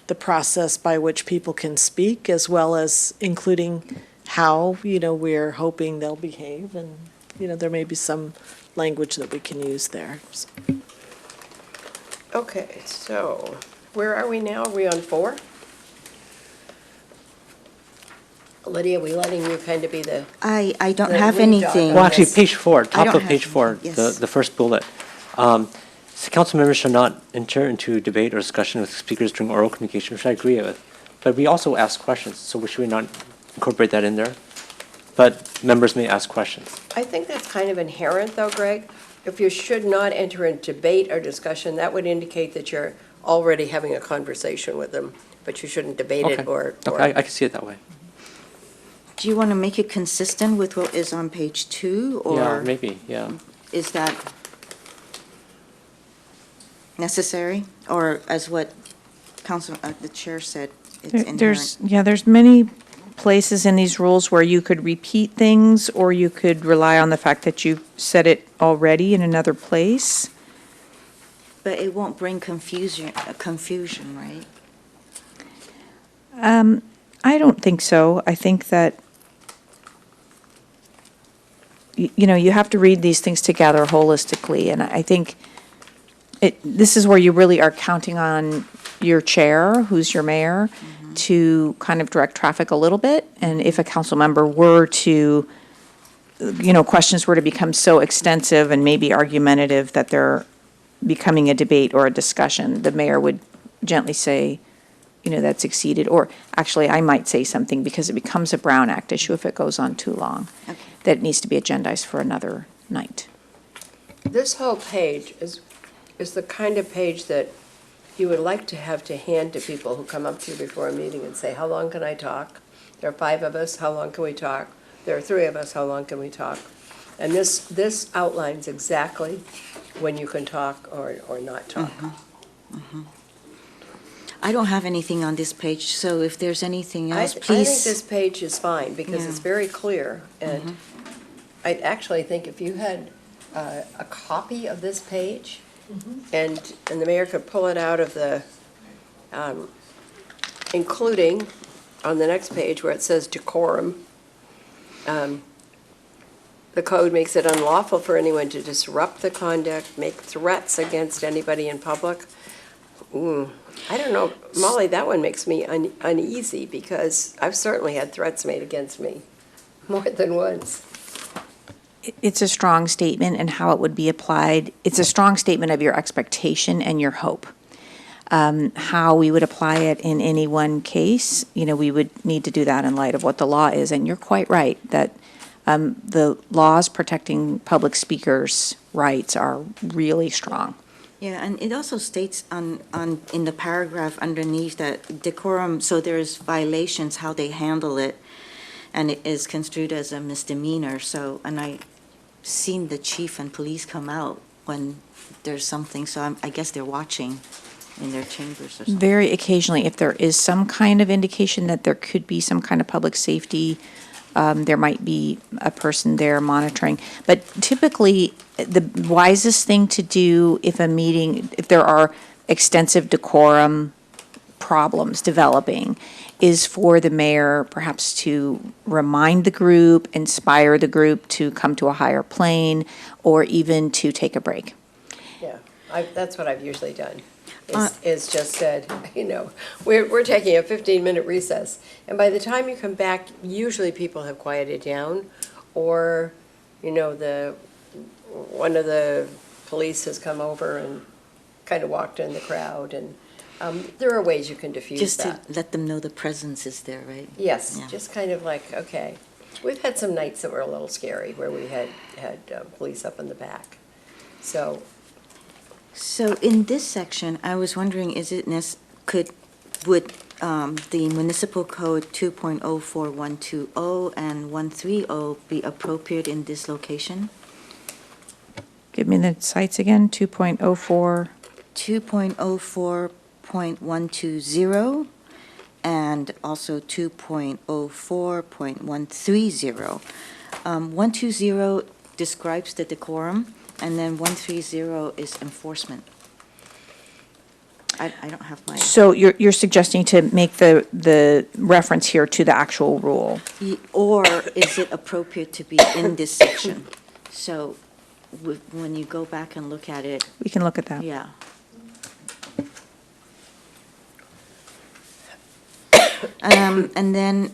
the process by which people can speak, as well as including how, we're hoping they'll behave, and, there may be some language that we can use there. So, Okay, so where are we now? Are we on 4? Lydia, are we letting you kind of be the, I don't The have lead dog anything. on Well, actually, Yes. page 4, top don't of have page 4, anything, yes. the first bullet. So council members shall not enter into debate or discussion with speakers during oral communication, which I agree with. But we also ask questions, so should we not incorporate that in there? But members may ask questions. I think that's kind of inherent though, Greg. If you should not enter into debate or discussion, that would indicate that you're already having a conversation with them, but you shouldn't debate Okay. it or. Okay, I can see it that way. Do you want to make it consistent with what is on page 2, Yeah, or maybe, yeah. is that necessary? Or as what the chair said, it's inherent? There's many places in these rules where you could repeat things, or you could rely on the fact that you said it already in another place. But it won't bring confusion, right? I don't think so. I think that, you have to read these things together holistically, and I think this is where you really are counting on your chair, who's your mayor, to kind of direct traffic a little bit. And if a council member were to, questions were to become so extensive and maybe argumentative that they're becoming a debate or a discussion, the mayor would gently say, that's exceeded. Or actually, I might say something because it becomes a Brown Act issue if it goes on too long, Okay. that it needs to be agendized for another night. This whole page is the kind of page that you would like to have to hand to people who come up to you before a meeting and say, how long can I talk? There are 5 of us, how long can we talk? There are 3 of us, how long can we talk? And this outlines exactly when you can talk or not talk. I don't have anything on this page, so if there's anything I else, think please. this page is fine because it's Yeah. very clear. And I actually think if you had a copy of this page and the mayor could pull it out of the, including on the next page where it says decorum, the code makes it unlawful for anyone to disrupt the conduct, make threats against anybody in public. I don't know, Molly, that one makes me uneasy because I've certainly had threats made against me more than once. It's a strong statement and how it would be applied. It's a strong statement of your expectation and your hope. How we would apply it in any one case, we would need to do that in light of what the law is. And you're quite right that the laws protecting public speakers' rights are really strong. Yeah, and it also states in the paragraph underneath that decorum, so there's violations, how they handle it, and it is construed as a misdemeanor, and I've seen the chief and police come out when there's something, so I guess they're watching in their chambers or something. Very occasionally, if there is some kind of indication that there could be some kind of public safety, there might be a person there monitoring. But typically, the wisest thing to do if there are extensive decorum problems developing, is for the mayor perhaps to remind the group, inspire the group to come to a higher plane, or even to take a break. Yeah, that's what I've usually done, is just said, we're taking a 15-minute recess. And by the time you come back, usually people have quieted down, or, one of the police has come over and kind of walked in the crowd, and there are ways you can diffuse Just to that. let them know the presence is there, right? Yes, Yeah. just kind of like, okay. We've had some nights that were a little scary, where we had police up in the back. So, So in this section, I was wondering, would the municipal code 2.04120 and 130 be appropriate in this location? Give me the sites again, 2.04. 2.04.120 and also 2.04.130. 120 describes the decorum, and then 130 is enforcement. I don't have my, So you're suggesting to make the reference here to the actual rule? or is it appropriate to be in this section? So when you go back and look at it, We can look at that. yeah. And then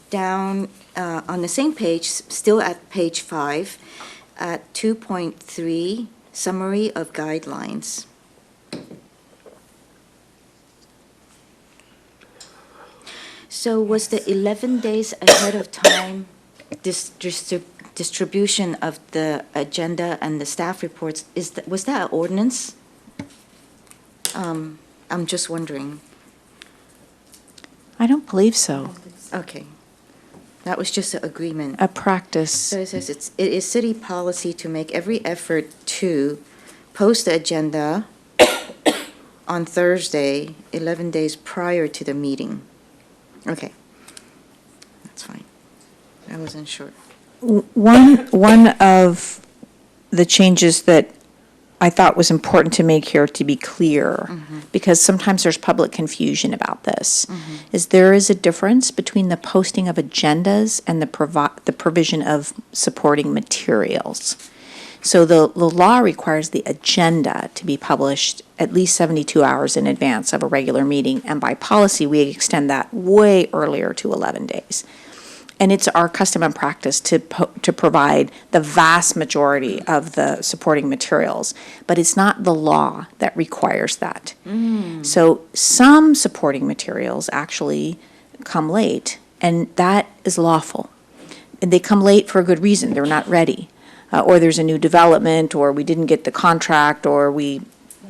down on the same page, still at page 5, at 2.3, summary of guidelines. So was the 11 days ahead of time distribution of the agenda and the staff reports, was that an ordinance? I'm just wondering. I don't believe so. Okay. That was just an agreement. A practice. So it says it is city policy to make every effort to post the agenda on Thursday, 11 days prior to the meeting. Okay. That's fine. I wasn't sure. One of the changes that I thought was important to make here to be clear, because sometimes there's public confusion about this, is there is a difference between the posting of agendas and the provision of supporting materials. So the law requires the agenda to be published at least 72 hours in advance of a regular meeting, and by policy, we extend that way earlier to 11 days. And it's our custom and practice to provide the vast majority of the supporting materials, but it's not the law that requires that. So some supporting materials actually come late, and that is lawful. And they come late for a good reason, they're not ready. Or there's a new development, or we didn't get the contract, or we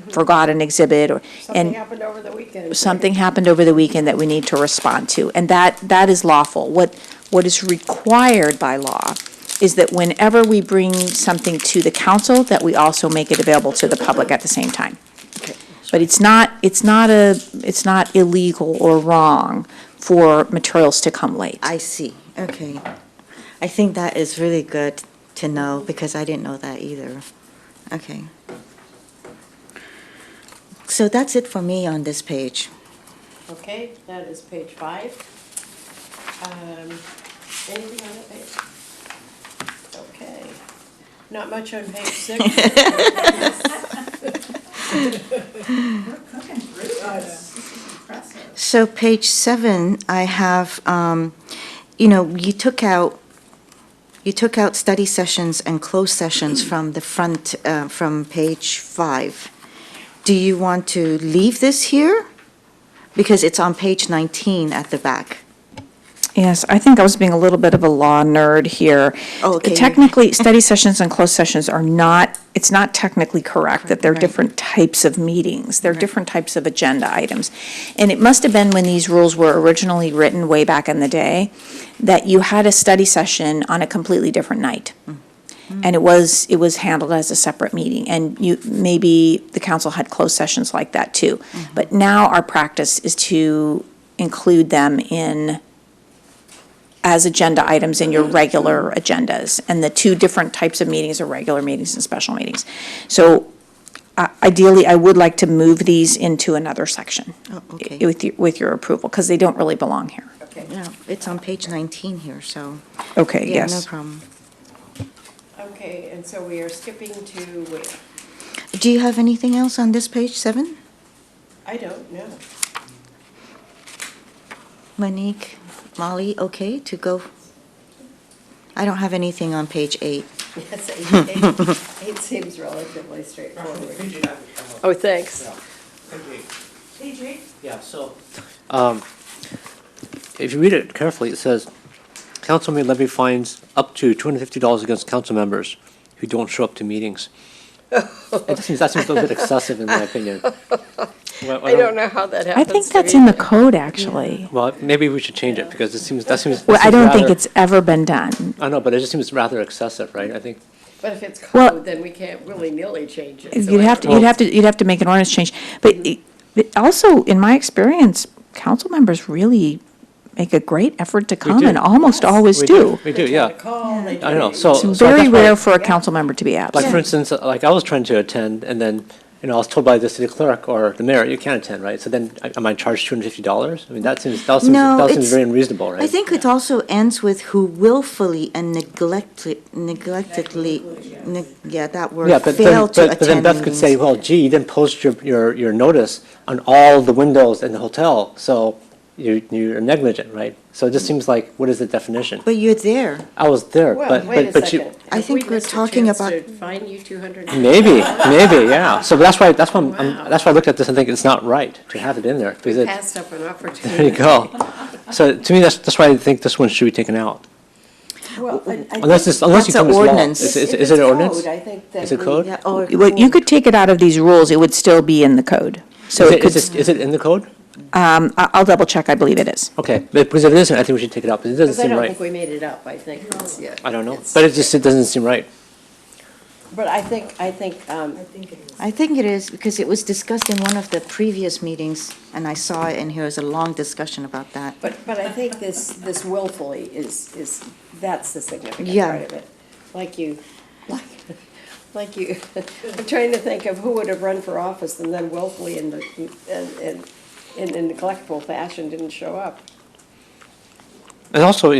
forgot an exhibit, or. Something happened over the weekend. Something happened over the weekend that we need to respond to, and that is lawful. What is required by law is that whenever we bring something to the council, that we also make it available to the public at the same time. But it's not illegal or wrong for materials to come late. I see. Okay. I think that is really good to know, because I didn't know that either. Okay. So that's it for me on this page. Okay, that is page 5. Anything on that page? Okay. Not much on page 6. So page 7, I have, you took out study sessions and closed sessions from the front, from page 5. Do you want to leave this here? Because it's on page 19 at the back. Yes, I think I was being a little bit of a law nerd here. Oh, okay. Technically, study sessions and closed sessions are not, it's not technically correct that they're Right. different types of meetings. They're Right. different types of agenda items. And it must have been when these rules were originally written way back in the day, that you had a study session on a completely different night. And it was handled as a separate meeting, and maybe the council had closed sessions like that too. But now our practice is to include them as agenda items in your regular agendas. And the two different types of meetings are regular meetings and special meetings. So ideally, I would like to move these into another section. Oh, okay. With your approval, because they don't really belong here. Okay. Yeah, it's on page 19 here, so. Okay, Yeah, no yes. problem. Okay, and so we are skipping to where? Do you have anything else on this page 7? I don't know. Monique, Molly, okay to go? I don't have anything on page 8. Yes, 8 seems relatively straightforward. Oh, thanks. Yeah, so, if you read it carefully, it says, council may levy fines up to $250 against council members who don't show up to meetings. That seems a little bit excessive in my opinion. I don't know how that I happens think to that's be. in the code, actually. Well, maybe we should change it because that seems. Well, that I seems don't think rather- it's ever been done. I know, but it just seems rather excessive, right? I think, But if it's Well- code, then we can't willy-nilly change it. so You'd I have to, don't know. you'd have to make an ordinance change. But also, in my experience, council members really make a great effort to come do. and almost always we do. We do, yeah. Call, they I know, do- so. It's so very that's why- rare for a council member to be Like, absent. for instance, like I was trying to attend and then, I was told by the city clerk or the mayor, you can't attend, right? So then am I charged $250? I mean, that seems No, that seems it's- very unreasonable, right? I think it also ends with who willfully and neglectedly, yeah, that word, Yeah, but fail then, to but then attend Beth could say, meetings. well, gee, you didn't post your notice on all the windows in the hotel, so you're negligent, right? So it just seems like, what is the definition? But you're there. I was there, Well, but, wait a but you, second. I Have think we we're missed a talking chance about- to fine you $200? maybe, yeah. So that's why I looked at this and think it's not right to have it in there, because it, Passed up an opportunity. there you go. So to me, that's why I think this one should be taken out. Well, Unless you That's an come as law. ordinance. Is it an ordinance? I think that Is it we- code? Yeah, or Well, you could take it out of these rules, it would still be in the code. So it could, Is it in the code? I'll double check, I believe it is. Okay, but because if it isn't, I think we should take it out, because it doesn't Because I seem don't right. think we made it up, I think it's, yeah. I don't know, it's- but it doesn't seem right. But I think, I think it is, because it was discussed in one of the previous meetings, and I saw it, and here was a long discussion about that. but I think this willfully is, that's the significant Yeah. part of it. Like you, I'm trying to think of who would have run for office and then willfully in a neglectful fashion didn't show up. And also,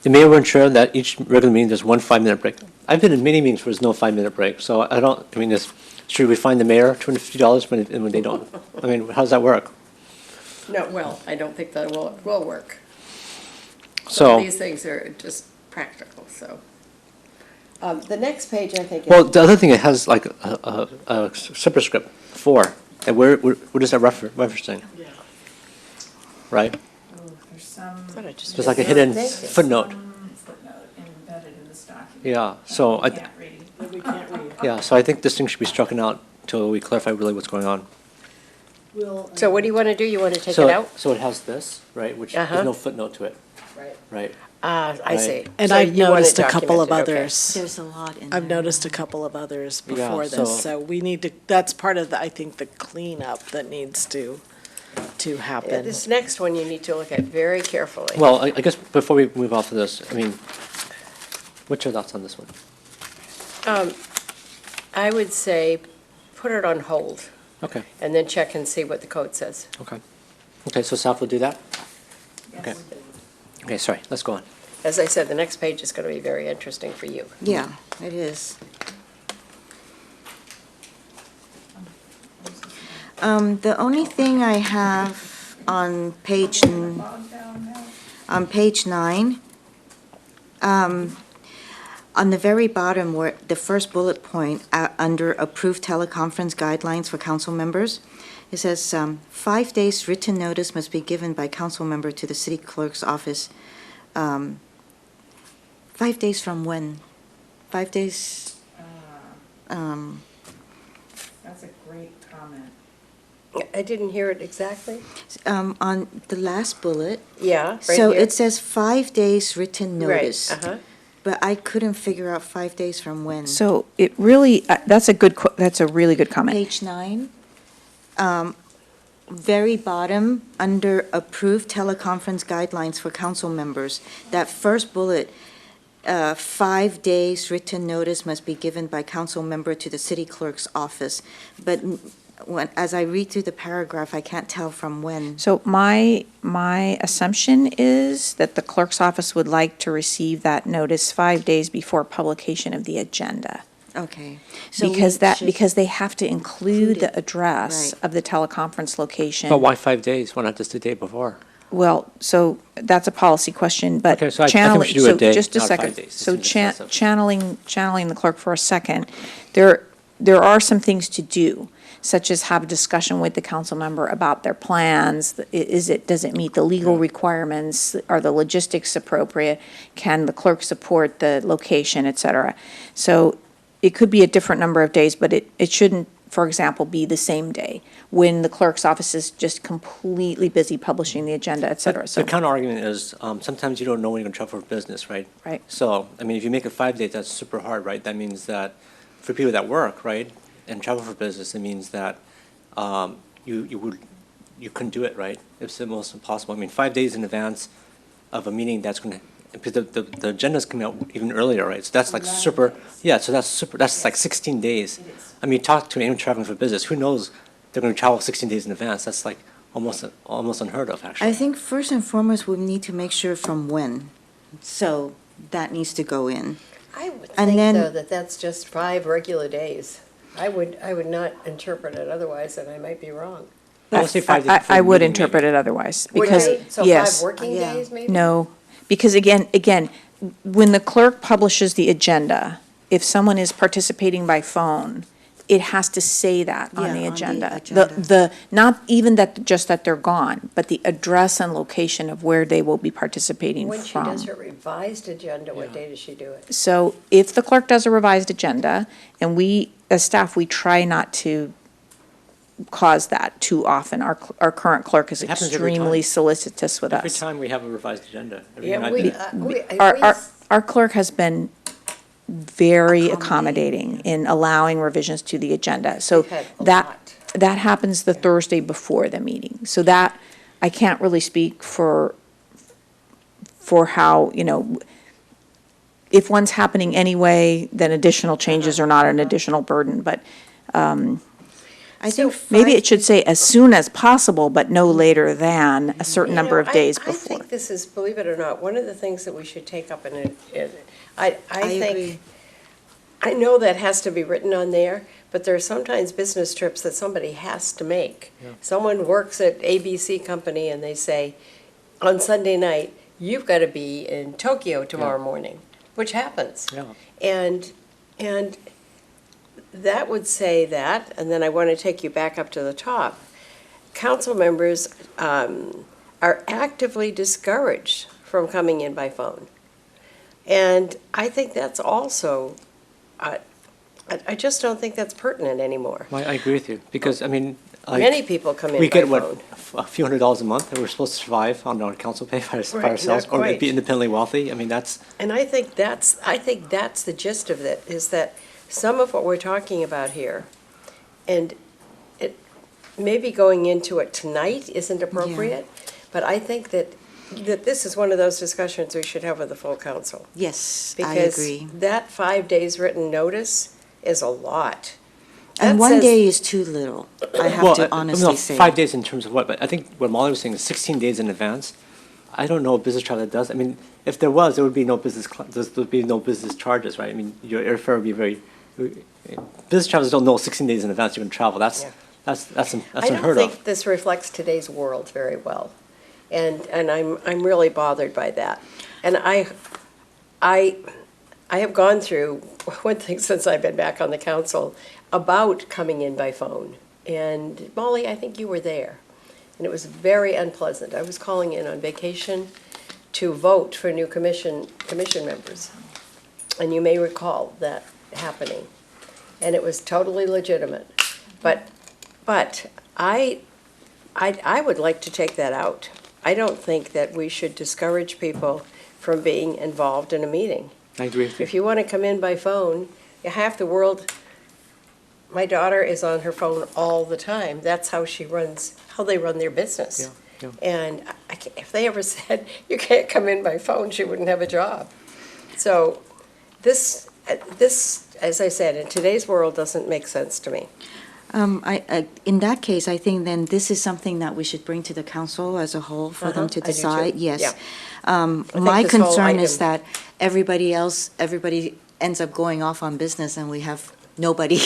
the mayor will ensure that each regular meeting, there's one 5-minute break. I've been in many meetings where there's no 5-minute break, so should we fine the mayor $250 when they don't? I mean, how does that work? No, well, I don't think that will work. So, These things are just practical, so. The next page, I think. well, the other thing, it has like a superscript 4, and where is that referencing? Right? Thought I just There's like a missed hidden it. Thank you. footnote. embedded in this document. Yeah, so I, Can't read. yeah, so I think this thing should be struck out until we clarify really what's going on. So what do you want to do? You want to take So it out? So it has this, right, which Uh-huh. there's no footnote to it, Right. right? I Right. see. And So I've you want it noticed a couple of documented, okay. others. There's a lot in there. I've noticed a couple of others Yeah, before so- this, so we need to, that's part of the, I think, the cleanup that needs to Yeah, happen. this next one you need to look at very carefully. Well, I guess before we move off of this, I mean, what's your thoughts on this one? I would say, put it on hold, Okay, and then check and see what the code says. okay. Okay, so staff will do that? Okay. Yes. Okay, sorry, let's go on. As I said, the next page is going to be very interesting for you. Yeah, it is. The only thing I have on page 9, on the very bottom where the first bullet point, under approved teleconference guidelines for council members, it says, 5 days written notice must be given by council member to the city clerk's office. 5 days from when? 5 days, That's a great comment. I didn't hear it exactly. on the last bullet. Yeah, right So here. it says 5 days written Right, notice. uh-huh. But I couldn't figure out 5 days from when. So it really, that's a really good comment. Page 9, very bottom, under approved teleconference guidelines for council members, that first bullet, 5 days written notice must be given by council member to the city clerk's office. But as I read through the paragraph, I can't tell from when. So my assumption is that the clerk's office would like to receive that notice 5 days before publication of the agenda. Okay. So we should- Because they have to include the it, address right. of the teleconference location. But why 5 days? Why not just the day before? Well, so that's a policy question, but Okay, so I think we should do a day, just a not 5 second. days. It So seems excessive. channeling the clerk for a second, there are some things to do, such as have a discussion with the council member about their plans. Does it meet the legal requirements? Are the logistics appropriate? Can the clerk support the location, et cetera? So It could be a different number of days, but it shouldn't, for example, be the same day when the clerk's office is just completely busy publishing the agenda, et cetera. The So, counter argument is, sometimes you don't know when you're gonna travel for business, right? Right. So, I mean, if you make it 5 days, that's super hard, right? That means that for people that work, right, and travel for business, it means that, you couldn't do it, right? It's almost impossible. I mean, 5 days in advance of a meeting, that's gonna, because the agenda's coming out even earlier, right? So that's like super, yeah, so that's like 16 days. I mean, talk to anyone traveling for business, who knows they're gonna travel 16 days in advance? That's like almost unheard of, actually. I think first and foremost, we need to make sure from when. So that needs to go in. I would And think, then- though, that that's just 5 regular days. I would not interpret it otherwise, and I might be wrong. Let's say 5 days I before I the would meeting, interpret maybe. it otherwise, Would because, you? So yes. 5 working Yeah. days, maybe? No, because again, when the clerk publishes the agenda, if someone is participating by phone, it has to say that on Yeah, the on the agenda. agenda. Not even that, just that they're gone, but the address and location of where they will be participating When she does from. her revised agenda, what day does she do it? So if the clerk does a revised agenda, and we, as staff, we try not to cause that too often. Our current clerk is It happens every extremely time. solicitous with Every us. time we have a revised agenda. every Yeah, night we, that- Our clerk has been very Accommodating, accommodating in allowing revisions to the agenda. So We've had a that, lot. that happens the Thursday before the meeting. So that, I can't really speak for how, if one's happening anyway, then additional changes are not an additional burden. But I think maybe 5 it should say as soon as possible, but no later than a certain number of days I before. think this is, believe it or not, one of the things that we should take up in it. I I think, agree. I know that has to be written on there, but there are sometimes business trips that somebody has to make. Someone works at ABC Company and they say, on Sunday night, you've got to be in Tokyo tomorrow morning, which happens. Yeah. And that would say that, and then I want to take you back up to the top. Council members are actively discouraged from coming in by phone. And I think that's also, I just don't think that's pertinent anymore. I agree with you, because, I mean, like, Many people come in we by get, what, phone. a few $100s a month, and we're supposed to survive on our council pay by Right, ourselves, not or quite. be independently wealthy? I mean, that's, And I think that's the gist of it, is that some of what we're talking about here, and it, maybe going into it tonight isn't appropriate, but I think that this is one of those discussions we should have with the full council. Yes, I agree. Because that 5 days written notice is a lot. And That 1 says- day is too little, I have well, to no, honestly say. 5 days in terms of what, but I think what Molly was saying is 16 days in advance. I don't know a business travel that does. I mean, if there was, there would be no business, there'd be no business charges, right? I mean, your airfare would be very, business travelers don't know 16 days in advance you're going to travel. That's Yeah. that's I don't unheard think of. this reflects today's world very well. And I'm really bothered by that. And I have gone through one thing since I've been back on the council about coming in by phone. And Molly, I think you were there. And it was very unpleasant. I was calling in on vacation to vote for new commission members. And you may recall that happening. And it was totally legitimate. But I would like to take that out. I don't think that we should discourage people from being involved in a meeting. I agree with you. If you want to come in by phone, half the world, my daughter is on her phone all the time. That's how they run their business. Yeah, And if they ever said, you can't come in by phone, she wouldn't have a job. So this, as I said, in today's world, doesn't make sense to me. In that case, I think then this is something that we should bring to the council as a whole for them to I do too. decide, yes. Yeah. My this whole concern is item- that everybody ends up going off on business and we have nobody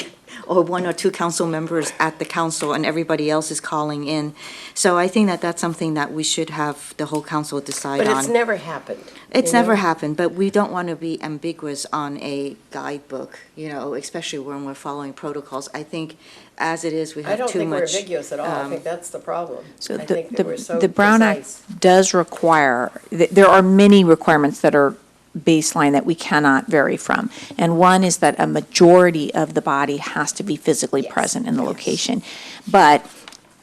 or 1 or 2 council members at the council and everybody else is calling in. So I think that that's something that we should have the whole council decide on. But it's never happened. It's you never know? happened, but we don't want to be ambiguous on a guidebook, especially when we're following protocols. I think as it is, we I have don't too think we're much. ambiguous at all. I think that's the problem. So I think that we're so the Brown precise. Act does require, there are many requirements that are baseline that we cannot vary from. And one is that a majority of the body has to be physically present in the location. But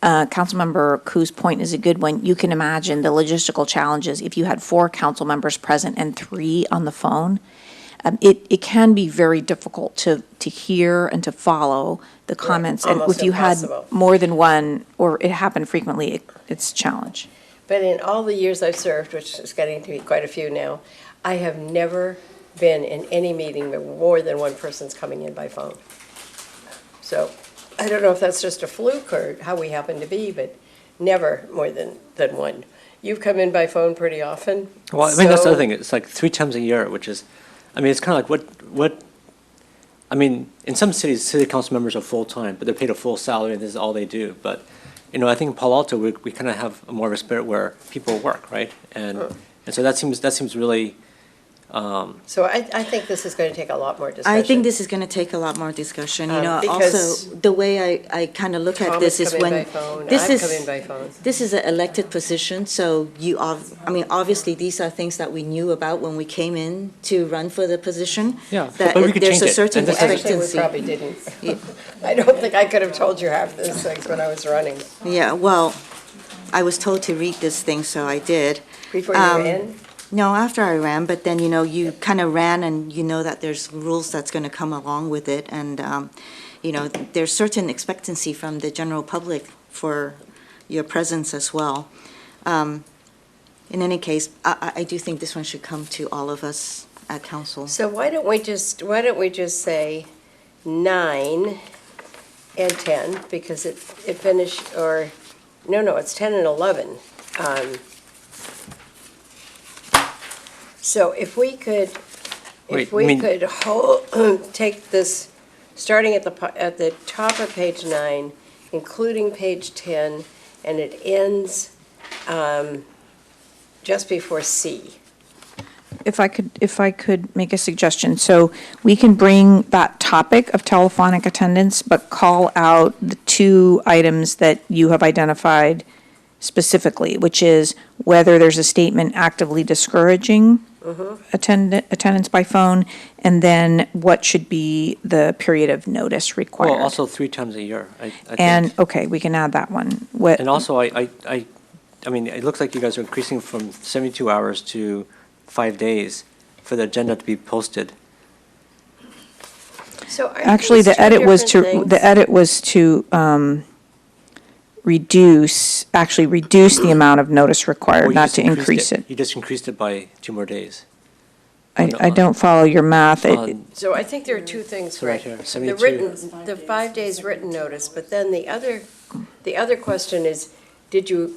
Councilmember Ku's point is a good one. You can imagine the logistical challenges if you had 4 council members present and 3 on the phone. It can be very difficult to hear and to follow the comments. And almost if you had impossible. more than one, or it happened frequently, it's a challenge. But in all the years I've served, which is getting to be quite a few now, I have never been in any meeting where more than one person's coming in by phone. So I don't know if that's just a fluke or how we happen to be, but never more than one. You've come in by phone pretty often. Well, I mean, that's the so- other thing. It's like 3 times a year, which is, I mean, it's kind of like what, I mean, in some cities, city council members are full-time, but they're paid a full salary and this is all they do. But, you know, I think in Palo Alto, we kind of have more of a spirit where people work, right? And so that seems really, So I think this is going to take a lot more discussion. I think this is going to take a lot more discussion, you know, because also, the way I kind of look at Tom this has is come in by when, phone, this I've come in is, by phone. this is an elected position, so I mean, obviously, these are things that we knew about when we came in to run for the position. Yeah, That but we could there's change a it, certain and this is- Actually, we expectancy. probably didn't. I don't think I could have told you half these things when I was running. Yeah, well, I was told to read this thing, so I did. Before you ran? No, after I ran, but then, you know, you kind of ran and you know that there's rules that's going to come along with it. And, you know, there's certain expectancy from the general public for your presence as well. In any case, I do think this one should come to all of us at council. So why don't we just say 9 and 10, because it finished, or, no, it's 10 and 11. So if we could, Wait, I mean- take this, starting at the top of page 9, including page 10, and it ends just before C. If I could make a suggestion, so we can bring that topic of telephonic attendance, but call out the 2 items that you have identified specifically, which is whether there's a statement actively discouraging attendance by phone, and then what should be the period of notice required. well, also 3 times a year, I think. And, okay, we can add that one. And also, I mean, it looks like you guys are increasing from 72 hours to 5 days for the agenda to be posted. So are Actually, these the two edit was different the things? edit was to reduce the amount of notice Or required, you not just to increase it. You just increased it by 2 more days. I don't follow your math. On- So I think there are 2 things, So right Rick. here, The 72. written, the 5 days written notice, but then the other question is, did you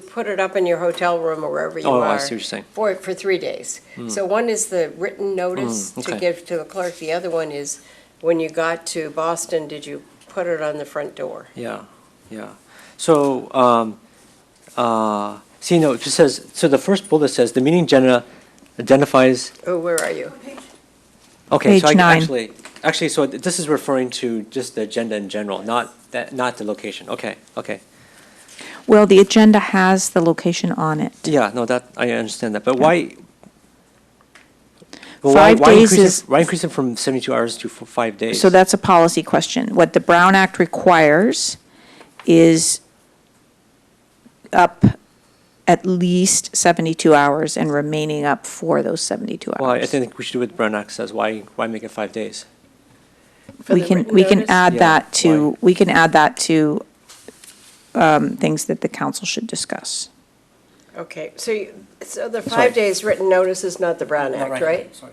put it up in your hotel room or wherever you Oh, are? I see what you're saying. For 3 days. So one is the written notice to okay. give to the clerk. The other one is, when you got to Boston, did you put it on the front door? Yeah. So, see, no, it just says, so the first bullet says, the meeting agenda identifies, Oh, where are you? okay, so Page 9. actually, so this is referring to just the agenda in general, not the location. Okay. Well, the agenda has the location on it. Yeah, no, I understand that, but why? Well, why 5 days increase is, why increase it from 72 hours to 5 days? so that's a policy question. What the Brown Act requires is up at least 72 hours and remaining up for those 72 hours. Well, I think we should do what Brown Act says. Why make it 5 days? For We the can, written we can notice? add Yeah, that to, why? we can add that to things that the council should discuss. Okay, so the 5 days written notice is not the Brown Act, right? Sorry.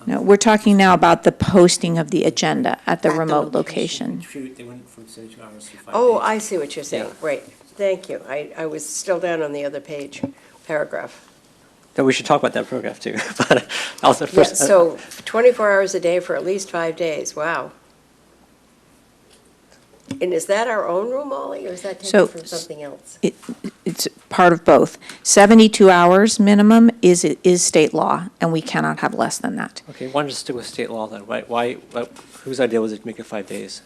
No, we're talking now about the posting of the agenda at the At the remote location. location. They went from 72 hours to 5 days. Oh, I see what you're saying. Yeah. Right, thank you. I was still down on the other page, paragraph. Then we should talk about that paragraph too. But also Yeah, first, so 24 hours a day for at least 5 days, wow. And is that our own rule, Molly, or is that So- taken from something else? It's part of both. 72 hours minimum is state law, and we cannot have less than that. okay, why don't you stick with state law then? Why, whose idea was it to make it 5 days?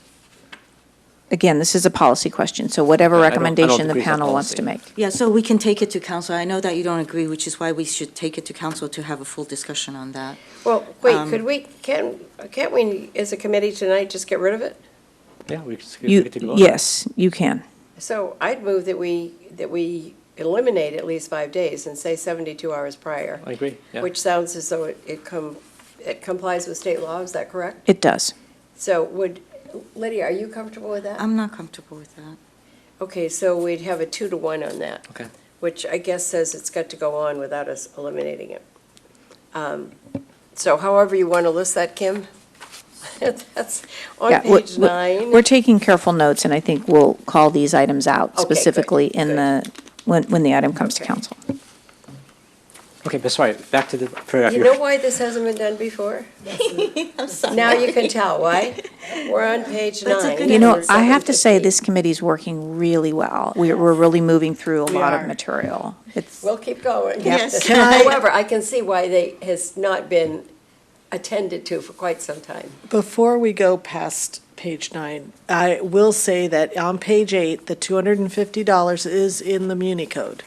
again, this is a policy question, so whatever I don't recommendation the agree it's a panel wants to policy. make. Yeah, so we can take it to council. I know that you don't agree, which is why we should take it to council to have a full discussion on that. Well, wait, Um, can't we, as a committee tonight, just get rid of it? Yeah, we can You, take a vote on it. yes, you can. So I'd move that we eliminate at least 5 days and say 72 hours prior, I agree, yeah. which sounds as though it complies with state law, is that correct? It does. So Lydia, are you comfortable with that? I'm not comfortable with that. Okay, so we'd have a 2-to-1 on that. Okay. Which I guess says it's got to go on without us eliminating it. So however you want to list that, Kim, that's on Yeah, page 9. We're taking careful notes, and I think we'll call these items out Okay, good, specifically in good. when the item comes to Okay. council. Okay, but sorry, back to the paragraph. You know why this hasn't been done before? I'm sorry. Now you can tell, why? We're on page 9. That's a good You know, and I have to say, 7:15. this committee's working really well. We're really moving through a We lot of are. material. It's, We'll keep going. Yes. Can I- However, I can see why they has not been attended to for quite some time. Before we go past page 9, I will say that on page 8, the $250 is in the Muni code.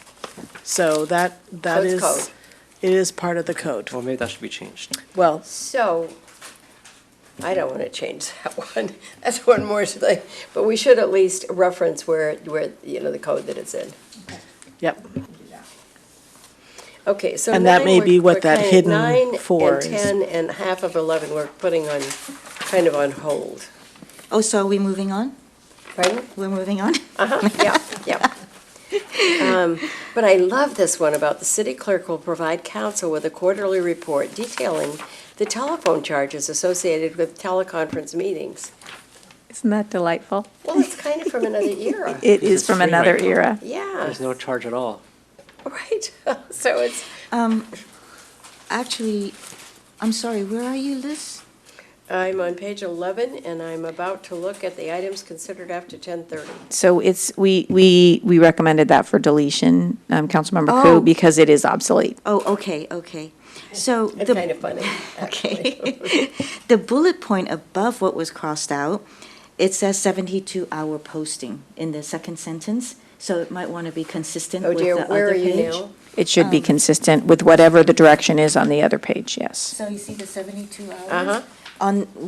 So that it's is, code. it is part of the code. Well, maybe that should be changed. Well, So, I don't want to change that one. That's one more thing. But we should at least reference where, the code that it's in. yep. Okay, so And that 9 may be what we're that kind of- hidden 9 4 and is. 10 and half of 11, we're putting on, kind of on hold. Oh, so are we moving on? Pardon? We're moving on? Uh-huh, yeah, yeah. But I love this one about the city clerk will provide council with a quarterly report detailing the telephone charges associated with teleconference meetings. isn't that delightful? Well, it's kind of from another era. It is It's from free another right now. era. Yeah, There's no charge at all. right. So it's, Actually, I'm sorry, where are you, Liz? I'm on page 11, and I'm about to look at the items considered after 10:30. So we recommended that for deletion, Councilmember Oh. Ku, because it is obsolete. Oh, okay. So It's kind of funny, actually. Okay. The bullet point above what was crossed out, it says 72-hour posting in the second sentence, so it might want to be consistent Oh with the dear, other page. where are you now? It should be consistent with whatever the direction is on the other page, yes. So you see the 72 hours? Uh-huh.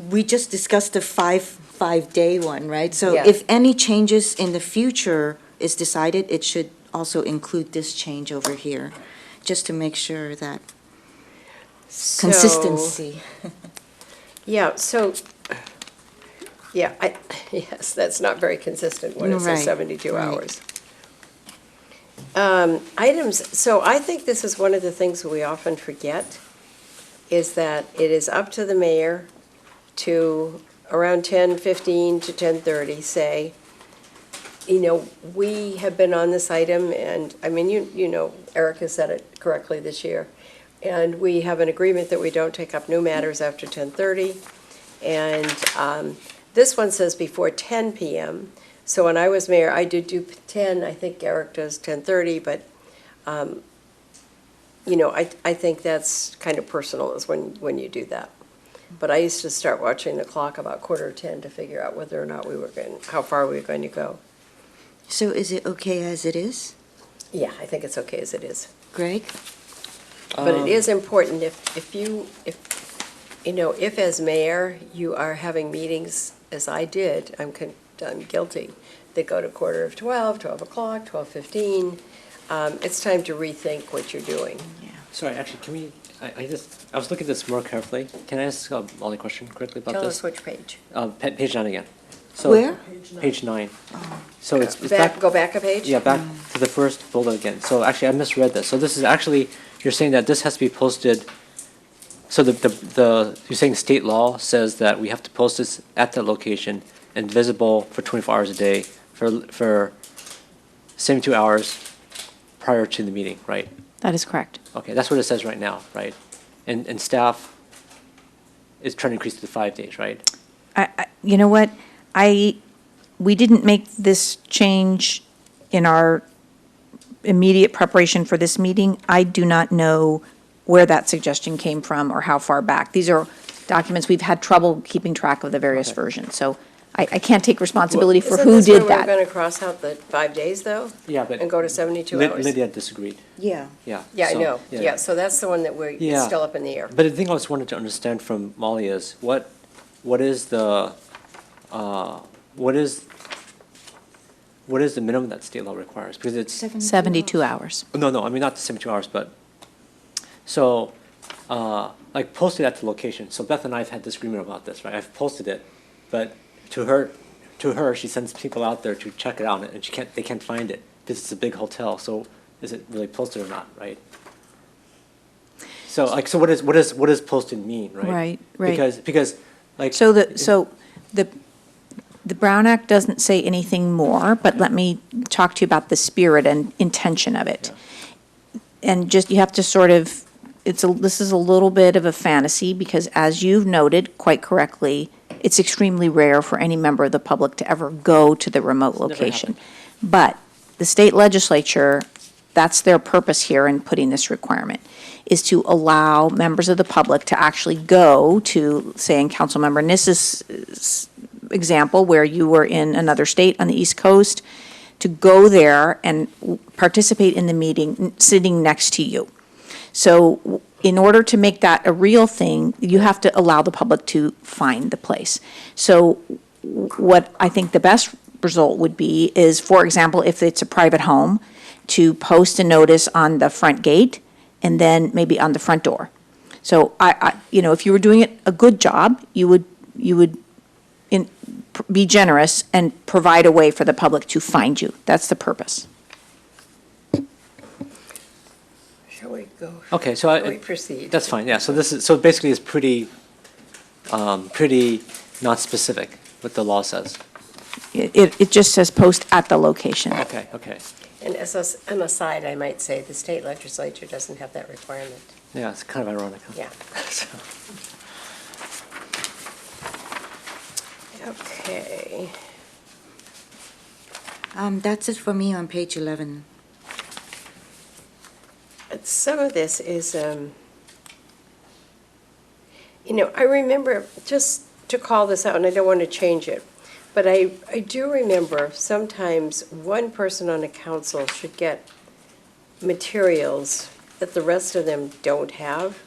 We just discussed the five-day one, right? So Yeah. if any changes in the future is decided, it should also include this change over here, just to make sure that So- consistency. Yeah, so, yeah, yes, that's not very consistent when it says Right, 72 right. hours. Items, so I think this is one of the things that we often forget, is that it is up to the mayor to, around 10:15 to 10:30, say, we have been on this item, and, I mean, Erica said it correctly this year, and we have an agreement that we don't take up new matters after 10:30, and this one says before 10 PM. So when I was mayor, I did do 10, I think Eric does 10:30, but, I think that's kind of personal is when you do that. But I used to start watching the clock about 9:45 to figure out whether or not how far we were going to go. So is it okay as it is, Yeah, I think it's okay as it is. Greg? But it is important if as mayor, you are having meetings, as I did, I'm guilty, that go to 11:45, 12 o'clock, 12:15, it's time to rethink what you're doing. Sorry, actually, can we, I was looking at this more carefully. Can I ask Molly a question quickly about Tell this? us which page. Page 9 again. So- Where? Page 9. So it's back. Go back a page? Yeah, back to the first bullet again. So actually, I misread this. So this is actually, you're saying that this has to be posted, so you're saying state law says that we have to post this at that location and visible for 24 hours a day for 72 hours prior to the meeting, right? That is correct. Okay, that's what it says right now, right? And staff is trying to increase it to 5 days, right? You know what? We didn't make this change in our immediate preparation for this meeting. I do not know where that suggestion came from or how far back. These are documents, we've had trouble keeping track of the various Okay. versions. So I can't take responsibility for Isn't who this did where we're that. going to cross out the 5 days, though? Yeah, but. And go to 72 Lyd- hours? Lydia disagreed, Yeah. yeah. Yeah, I so- know. Yeah, so that's the one that we're, it's Yeah. still up in the air. But the thing I was wanted to understand from Molly is, what is the minimum that state law requires? Because it's, 72 hours. no, I mean, not the 72 hours, but, so, like posting at the location. So Beth and I have had disagreement about this, right? I've posted it, but to her, she sends people out there to check it out, and they can't find it because it's a big hotel. So is it really posted or not, right? So like, so what does posted mean, right? Right. Because like. So the Brown Act doesn't say anything more, but let me talk to you about the spirit and intention of it. And just, you have to sort of, this is a little bit of a fantasy, because as you've noted quite correctly, it's extremely rare for any member of the public to ever go to the remote never location. But the state legislature, that's their purpose here in putting this requirement, is to allow members of the public to actually go to, say, in Councilmember Niss's example, where you were in another state on the East Coast, to go there and participate in the meeting sitting next to you. So in order to make that a real thing, you have to allow the public to find the place. So what I think the best result would be is, for example, if it's a private home, to post a notice on the front gate and then maybe on the front door. So if you were doing it a good job, you would be generous and provide a way for the public to find you. That's the purpose. Shall we go? Okay, so Shall we proceed? That's fine, yeah. So basically it's pretty not specific what the law says. It just says post at the location. Okay. And as an aside, I might say, the state legislature doesn't have that requirement. Yeah, it's kind of ironic. Huh? Yeah. So- Okay. That's it for me on page 11. Some of this is, I remember, just to call this out, and I don't want to change it, but I do remember sometimes one person on a council should get materials that the rest of them don't have.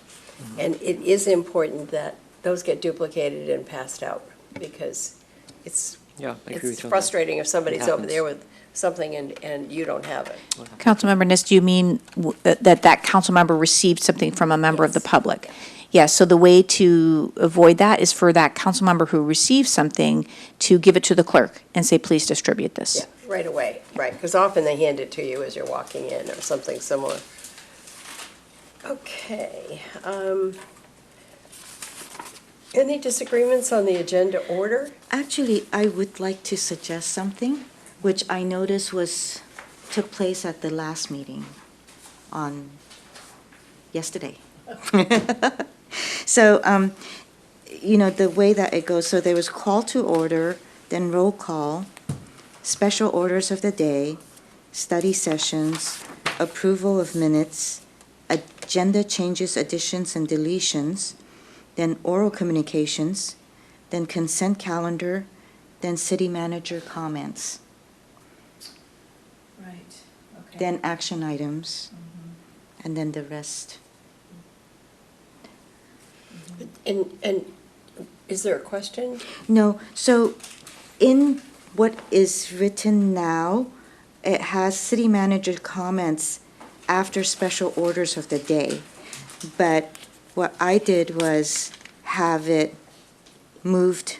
And it is important that those get duplicated and passed out, because it's Yeah, I agree with you on that. frustrating if somebody's over happens. there with something and you don't have it. Councilmember Niss, do you mean that council member received something from a member of the public? Yes, so the way to avoid that is for that council member who receives something to give it to the clerk and say, please distribute this. Yeah, right away, right, because often they hand it to you as you're walking in or something similar. Okay. Any disagreements on the agenda order? Actually, I would like to suggest something, which I noticed took place at the last meeting on yesterday. So, the way that it goes, so there was call to order, then roll call, special orders of the day, study sessions, approval of minutes, agenda changes, additions, and deletions, then oral communications, then consent calendar, then city manager comments, Right, okay. then action items, and then the rest. And is there a question? No, so in what is written now, it has city manager comments after special orders of the day. But what I did was have it moved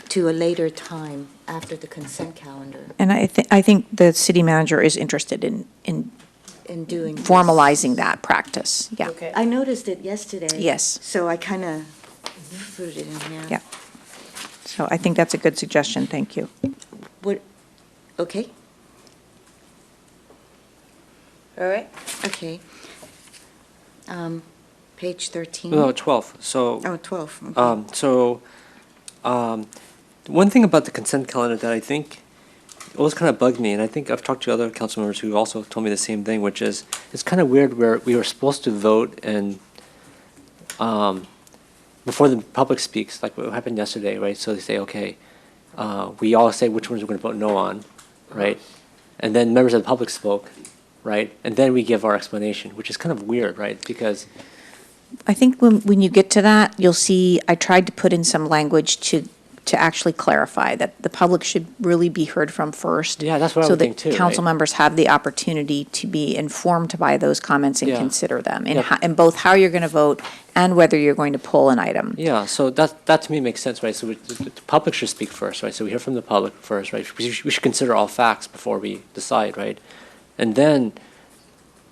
to a later time after the consent calendar And I think the city manager is interested in in doing this. formalizing that practice, yeah. Okay. I noticed it yesterday. Yes. So I kind of put it in here. Yeah. So I think that's a good suggestion, thank you. What, okay, All right. okay. Page 13. No, 12. So. Oh, 12, okay. One thing about the consent calendar that I think always kind of bugged me, and I think I've talked to other council members who also told me the same thing, which is it's kind of weird where we were supposed to vote and before the public speaks, like what happened yesterday, right? So they say, okay, we all say which ones we're going to vote no on, right? And then members of the public spoke, right? And then we give our explanation, which is kind of weird, right? Because, I think when you get to that, you'll see, I tried to put in some language to actually clarify that the public should really be heard from first. yeah, that's what I would think too, So that right? council members have the opportunity to be informed by those comments and Yeah. consider them, in Yeah. in both how you're going to vote and whether you're going to pull an item. Yeah, so that to me makes sense, right? So the public should speak first, right? So we hear from the public first, right? We should consider all facts before we decide, right? And then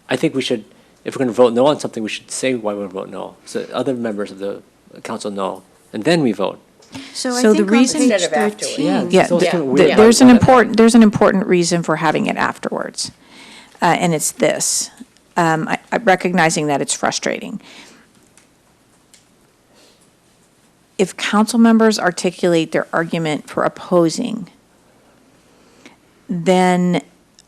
I think we should, if we're going to vote no on something, we should say why we're going to vote no. So other members of the council know, and then we vote. So I So the think on reason- page Instead of afterwards. 13. Yeah, So it's th- kind of th- weird. there's an important reason for having it afterwards, and it's this. Recognizing that it's frustrating. If council members articulate their argument for opposing, then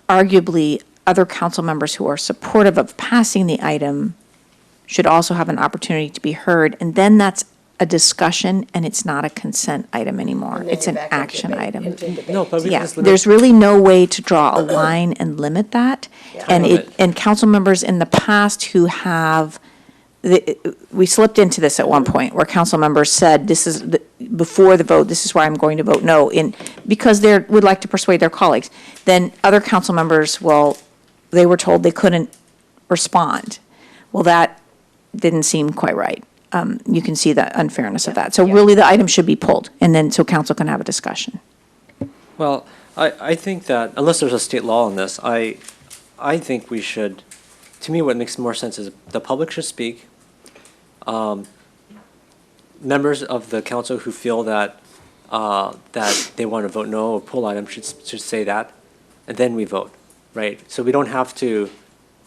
arguably other council members who are supportive of passing the item should also have an opportunity to be heard, and then that's a discussion, and it's not a consent item anymore. And then It's you're an back into action debate- item. into debate. No, but we can Yeah, just limit. there's really no way to draw a line and limit that. And Time limit. and council members in the past who have, we slipped into this at one point, where council members said, this is, before the vote, this is why I'm going to vote no, because they would like to persuade their colleagues. Then other council members, well, they were told they couldn't respond. Well, that didn't seem quite right. You can see the unfairness of that. So Yeah. really, the item should be pulled, and then, so council can have a discussion. Well, I think that unless there's a state law on this, I think we should, to me, what makes more sense is the public should speak. Members of the council who feel that, that they want to vote no or pull item should say that, and then we vote, right? So we don't have to,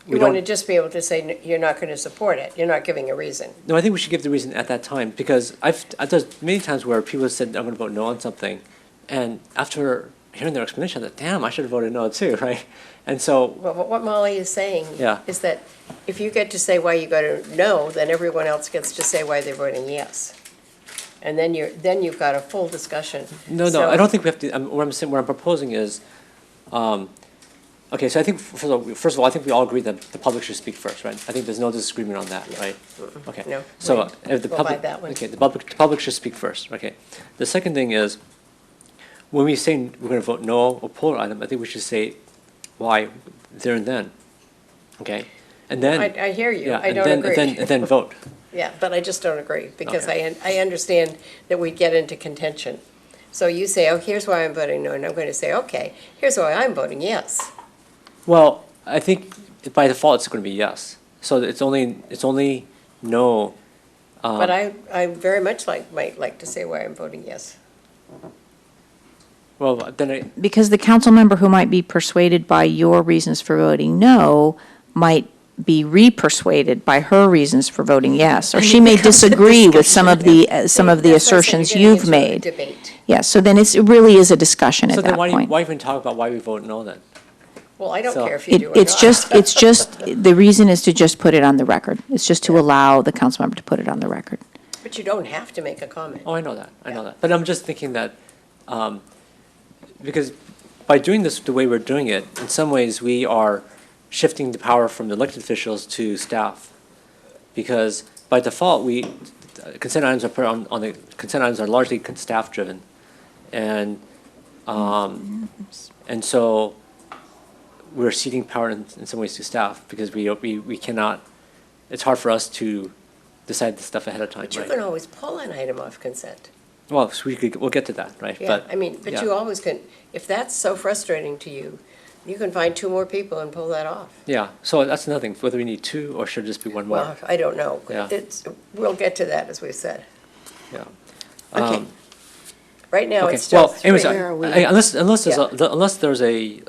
we You want to don't, just be able to say you're not going to support it. You're not giving a reason. no, I think we should give the reason at that time, because there's many times where people said, I'm going to vote no on something, and after hearing their explanation, I thought, damn, I should have voted no too, right? And so, Well, what Molly is saying Yeah. is that if you get to say why you got to no, then everyone else gets to say why they're voting yes. And then you've got a full discussion. no, So- I don't think we have to, what I'm proposing is, okay, so I think, first of all, I think we all agree that the public should speak first, right? I think there's no disagreement on that, right? Okay. No, So right. if the We'll buy public, that one. okay, the public should speak first, okay. The second thing is, when we say we're gonna vote no or pull an item, I think we should say why there and then, okay? And then. I hear you. Yeah, I and don't then- agree. And then vote. Yeah, but I just don't agree, because Okay. I understand that we get into contention. So you say, oh, here's why I'm voting no, and I'm going to say, okay, here's why I'm voting yes. Well, I think by default, it's gonna be yes. So it's only no. But I very much might like to say why I'm voting yes. Well, then Because the council member who might be persuaded by your reasons for voting no might be re-persuaded by her reasons for voting yes, or she may disagree with some of the That's why I say assertions you're getting you've into a made. Debate. Yeah, so then it really is a discussion So at then that why point. even talk about why we vote no then? Well, I don't So- care if you do or not. It's just, the reason is to just put it on the record. It's just to allow the council member to put it on the record. But you don't have to make a comment. Oh, I know that, I know Yeah. that. But I'm just thinking that, because by doing this the way we're doing it, in some ways, we are shifting the power from the elected officials to staff. Because by default, consent items are put on the, consent items are largely staff-driven. And so we're ceding power in some ways to staff, because we cannot, it's hard for us to decide this stuff ahead of time, But you right? can always pull an item off consent. Well, so we'll get to that, right? Yeah, But I mean, but yeah. you always can, if that's so frustrating to you, you can find two more people and pull that off. Yeah, so that's another thing, whether we need two or should it just be one more, Well, I don't know. Yeah. We'll get to that, as we said. yeah. Okay. Um, Right now, Okay, it's still well, three. anyways, Where are we? unless there's Yeah. unless there's a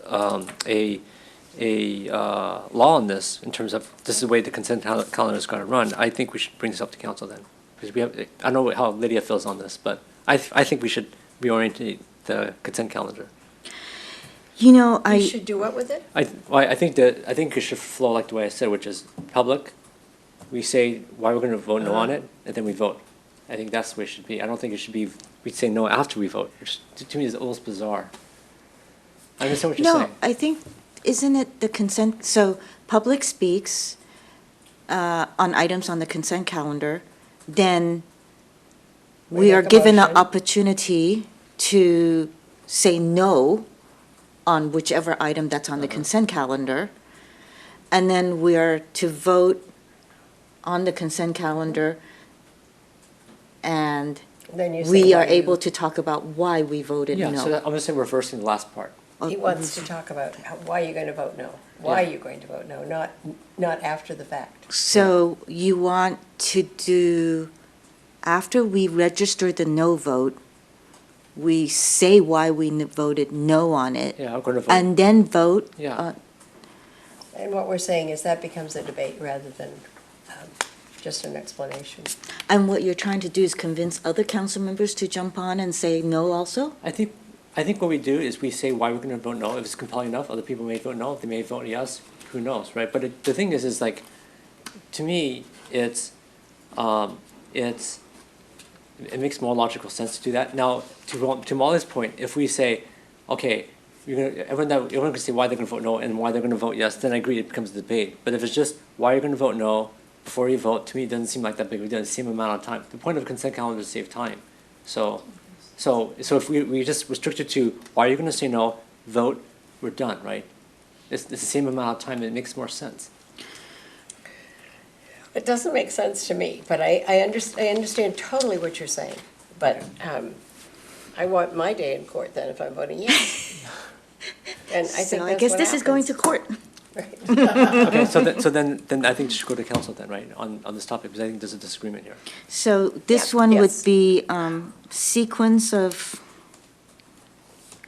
law on this in terms of this is the way the consent calendar is gonna run, I think we should bring this up to council then. Because we have, I don't know how Lydia feels on this, but I think we should reorientate the consent calendar. You know, You I, should do what with it? I think it should flow like the way I said, which is public, we say why we're gonna vote no on it, and then we vote. I think that's the way it should be. I don't think it should be, we say no after we vote, which to me is almost bizarre. I understand what you're No, saying. I think, isn't it the consent, so public speaks on items on the consent calendar, then we are make a given an motion. opportunity to say no on whichever item that's on the consent calendar, and then we are to vote on the consent calendar, and Then you say we are why you- able to talk about why we voted Yeah, so no. that, I'm gonna say reversing the last part. He wants to talk about why you're going to vote no. Why Yeah. you're going to vote no, not after the fact. So you want to do, after we register the no vote, we say why we voted no on it, Yeah, I'm gonna vote. and then vote? Yeah. And what we're saying is that becomes a debate rather than just an explanation. And what you're trying to do is convince other council members to jump on and say no also? I think what we do is we say why we're gonna vote no. If it's compelling enough, other people may vote no, they may vote yes, who knows, right? But the thing is like, to me, it makes more logical sense to do that. Now, to Molly's point, if we say, okay, everyone can say why they're gonna vote no and why they're gonna vote yes, then I agree, it becomes a debate. But if it's just why you're gonna vote no before you vote, to me, it doesn't seem like that big of a deal, the same amount of time. The point of a consent calendar is to save time. So if we just restrict it to why you're gonna say no, vote, we're done, right? It's the same amount of time, it makes more sense. It doesn't make sense to me, but I understand totally what you're saying. But I want my day in court then if I'm voting yes. And I think So that's I guess what this is going to happens. court. Right. Okay, so then I think you should go to council then, right, on this topic, because I think there's a disagreement here. So this Yeah, one would yes. be sequence of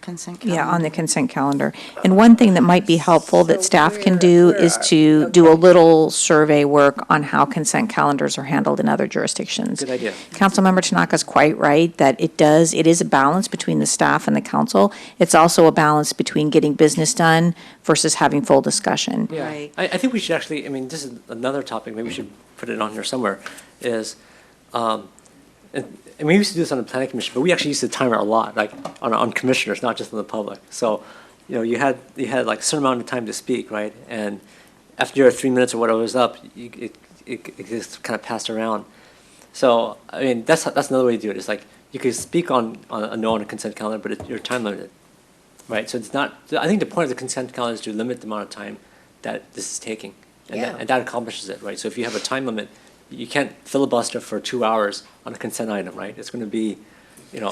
consent calendar? Yeah, on the consent calendar. And one thing that might be helpful that So staff can where- do where is are- to do a okay. little survey work on how consent calendars are handled in other jurisdictions. Good idea. Councilmember Tanaka's quite right that it is a balance between the staff and the council. It's also a balance between getting business done versus having full discussion. Yeah, Right. I think we should actually, I mean, this is another topic, maybe we should put it on here somewhere, is, and we used to do this on the planning commission, but we actually used to time it a lot, like, on commissioners, not just on the public. So, you had like a certain amount of time to speak, right? And after your 3 minutes or whatever was up, it just kind of passed around. So, I mean, that's another way to do it, it's like, you could speak on a no on a consent calendar, but you're time limited, right? So it's not, I think the point of the consent calendar is to limit the amount of time that this is taking. Yeah. And that accomplishes it, right? So if you have a time limit, you can't filibuster for 2 hours on a consent item, right? It's going to be,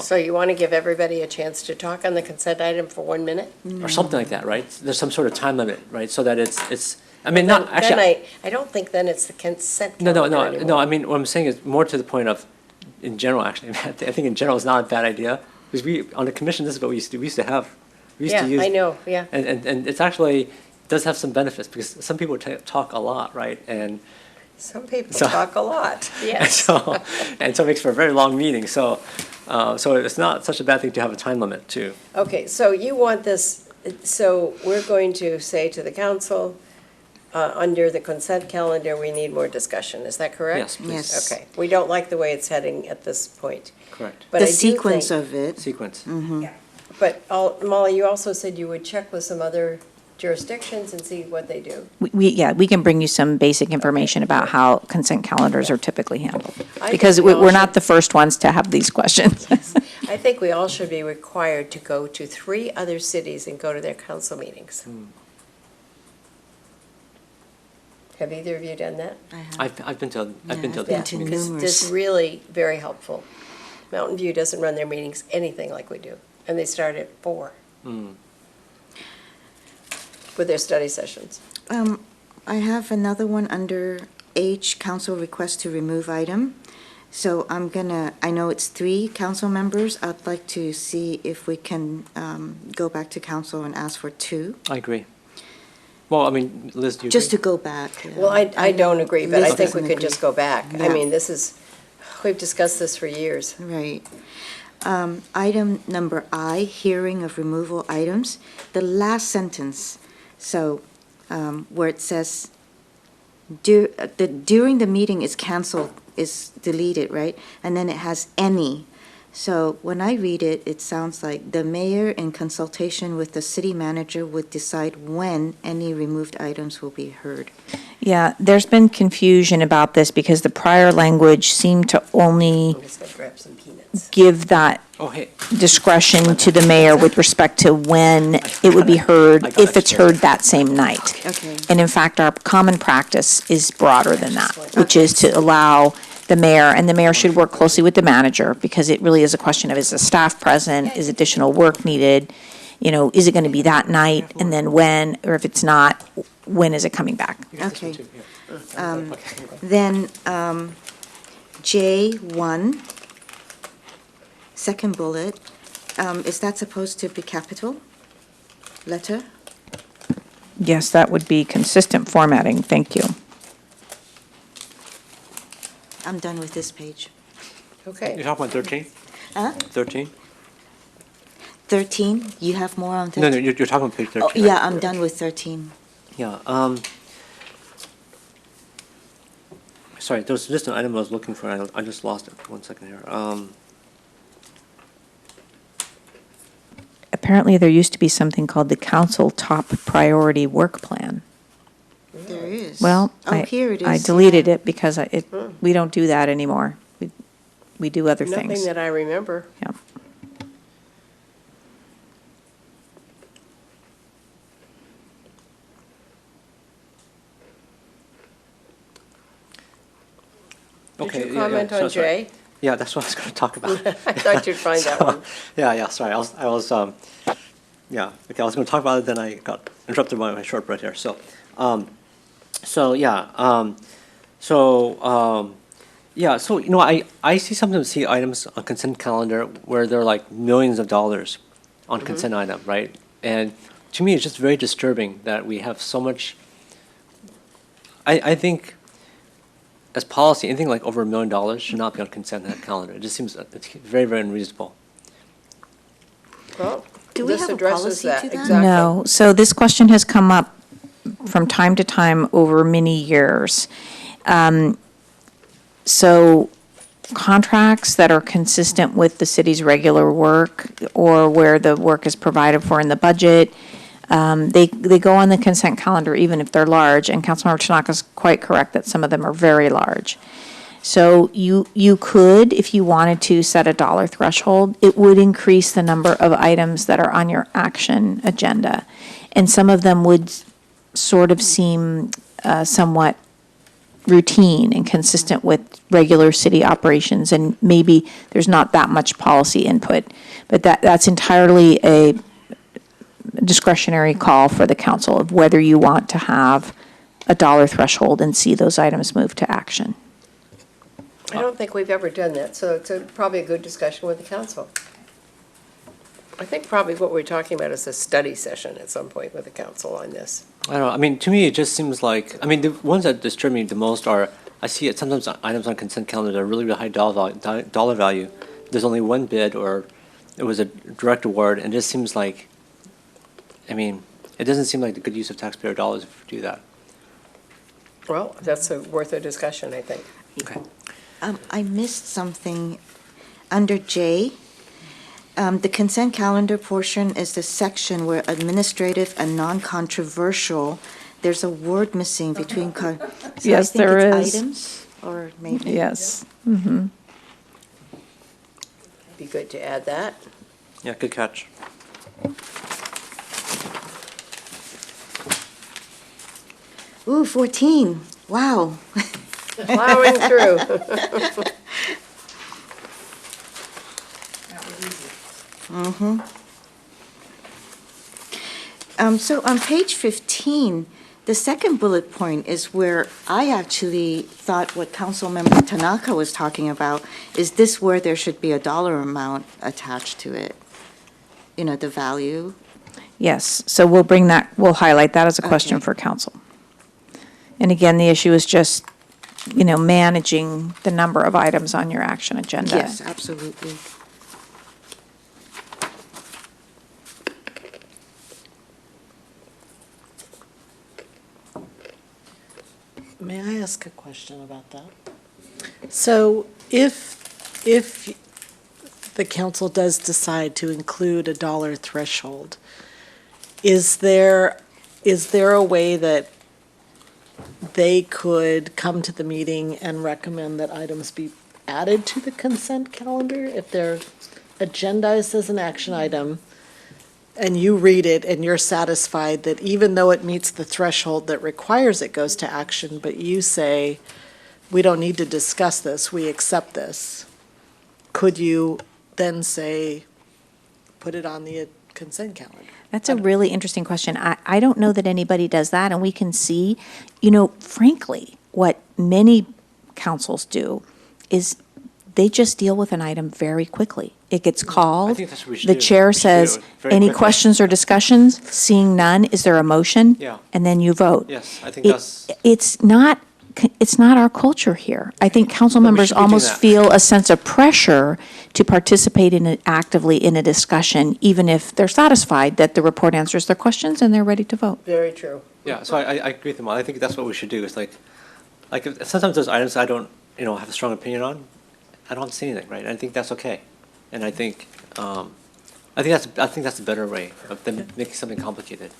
So you want to give everybody a chance to talk on the consent item for 1 minute? or something like that, right? There's some sort of time limit, right? So that it's, I mean, not, Then actually. I don't think then it's the consent No, calendar no, anymore. no, I mean, what I'm saying is more to the point of, in general, actually, I think in general it's not a bad idea. Because on the commission, this is what we used to do. We used to Yeah, use. I know, yeah. And it's actually, does have some benefits, because some people talk a lot, right? And Some people So- talk a lot, and yes. so it makes for a very long meeting. So it's not such a bad thing to have a time limit, too. Okay, so you want this, so we're going to say to the council, under the consent calendar, we need more discussion, is that correct? Yes, please. Yes. Okay, we don't like the way it's heading at this point. Correct. But The I do sequence think- of it. Sequence. But Molly, you also said you would check with some other jurisdictions and see what they do. We can bring you some basic information about how consent calendars are typically handled. I Because think we all we're not should- the first ones to have these questions. I think we all should be required to go to 3 other cities and go to their council meetings. Have either of you done that? I have. I've been to, I've been to. I've been other to meetings. It's numerous. just really very helpful. Mountain View doesn't run their meetings anything like we do, and they start at 4 with their study sessions. I have another one under H, council request to remove item. So I know it's 3 council members. I'd like to see if we can go back to council and ask for 2, I agree. Well, I mean, Liz, do you just to agree? go back. Well, I don't agree, but I Liz think we doesn't could agree. just go back. I Yeah. mean, we've discussed this for years. Right. Item number I, hearing of removal items, the last sentence, so where it says, during the meeting is canceled is deleted, right? And then it has any. So when I read it, it sounds like the mayor in consultation with the city manager would decide when any removed items will be heard. Yeah, there's been confusion about this because the prior language seemed to only I'm just gonna grab some peanuts. give that Oh, hey, discretion to the mayor with respect to when it would be heard, I got if it's it. heard that same night. Okay. And in fact, our common practice is broader than that, which is to allow the mayor, and the mayor should work closely with the manager, because it really is a question of, is the staff present, is additional work needed? You know, is it gonna be that night, and then when, or if it's not, when is it coming back? Okay. Then J1, second bullet, is that supposed to be capital letter? Yes, that would be consistent formatting, thank you. I'm done with this page. you're Okay. talking about 13? Huh? 13? 13, you have more on 13? No, you're talking about page 13. Oh, right? yeah, I'm done with 13. Yeah, sorry, there was just an item I was looking for, I just lost it. 1 second here. Apparently, there used to be something called the council top priority work plan. There is. Well, Oh, here it is. I deleted yeah. it because we don't do that anymore. We do other Nothing things. that I remember. Yeah. Okay, Did you yeah, comment so on sorry. J? Yeah, that's what I was gonna talk about. I thought you'd find that one. Yeah, sorry, yeah, okay, I was gonna talk about it, then I got interrupted by my short breath here, so, you know, I see items on consent calendar where there are like millions of dollars on consent item, right? And to me, it's just very disturbing that we have so much, I think, as policy, anything like over $1 million should not be on consent calendar. It just seems, it's very, very unreasonable. Well, Do we this have a addresses policy that, to that? exactly. No, so this question has come up from time to time over many years. So contracts that are consistent with the city's regular work, or where the work is provided for in the budget, they go on the consent calendar even if they're large, and Councilmember Tanaka's quite correct that some of them are very large. So you could, if you wanted to, set a dollar threshold. It would increase the number of items that are on your action agenda. And some of them would sort of seem somewhat routine and consistent with regular city operations, and maybe there's not that much policy input. But that's entirely a discretionary call for the council of whether you want to have a dollar threshold and see those items move to action. I don't think we've ever done that, so it's probably a good discussion with the council. I think probably what we're talking about is a study session at some point with the council on this. I don't know, I mean, to me, it just seems like, I mean, the ones that disturb me the most are, I see it sometimes items on consent calendar that are really, really high dollar value. There's only one bid, or it was a direct award, and it just seems like, I mean, it doesn't seem like the good use of taxpayer dollars if we do that. Well, that's worth a discussion, I think. Okay. I missed something under J. The consent calendar portion is the section where administrative and non-controversial, there's a word missing between. So Yes, there I think is. it's items, or maybe. Yes. Be good to add that. Yeah, good catch. Ooh, 14, wow. Plowing through. That was easy. So on page 15, the second bullet point is where I actually thought what Councilmember Tanaka was talking about. Is this where there should be a dollar amount attached to it? You know, the value? Yes, so we'll highlight that as a question Okay. for council. And again, the issue is just, managing the number of items on your action agenda. Yes, absolutely. May I ask a question about that? So if the council does decide to include a dollar threshold, is there a way that they could come to the meeting and recommend that items be added to the consent calendar if they're agendized as an action item, and you read it and you're satisfied that even though it meets the threshold that requires it goes to action, but you say, we don't need to discuss this, we accept this, could you then say, put it on the consent calendar? That's a really interesting question. I don't know that anybody does that, and we can see, frankly, what many councils do is they just deal with an item very quickly. It gets called. think that's what we should The do. chair We should do says, it very any quickly." questions or discussions? Seeing none, is there a motion? Yeah. And then you vote. Yes, I think It- that's, It's not our culture here. I think council But we members should be doing almost that. feel a sense of pressure to participate actively in a discussion, even if they're satisfied that the report answers their questions and they're ready to vote. Very true. yeah, so I agree with them. I think that's what we should do, is like sometimes those items I don't, have a strong opinion on, I don't have to say anything, right? I think that's okay. And I think that's a better way of them making something complicated.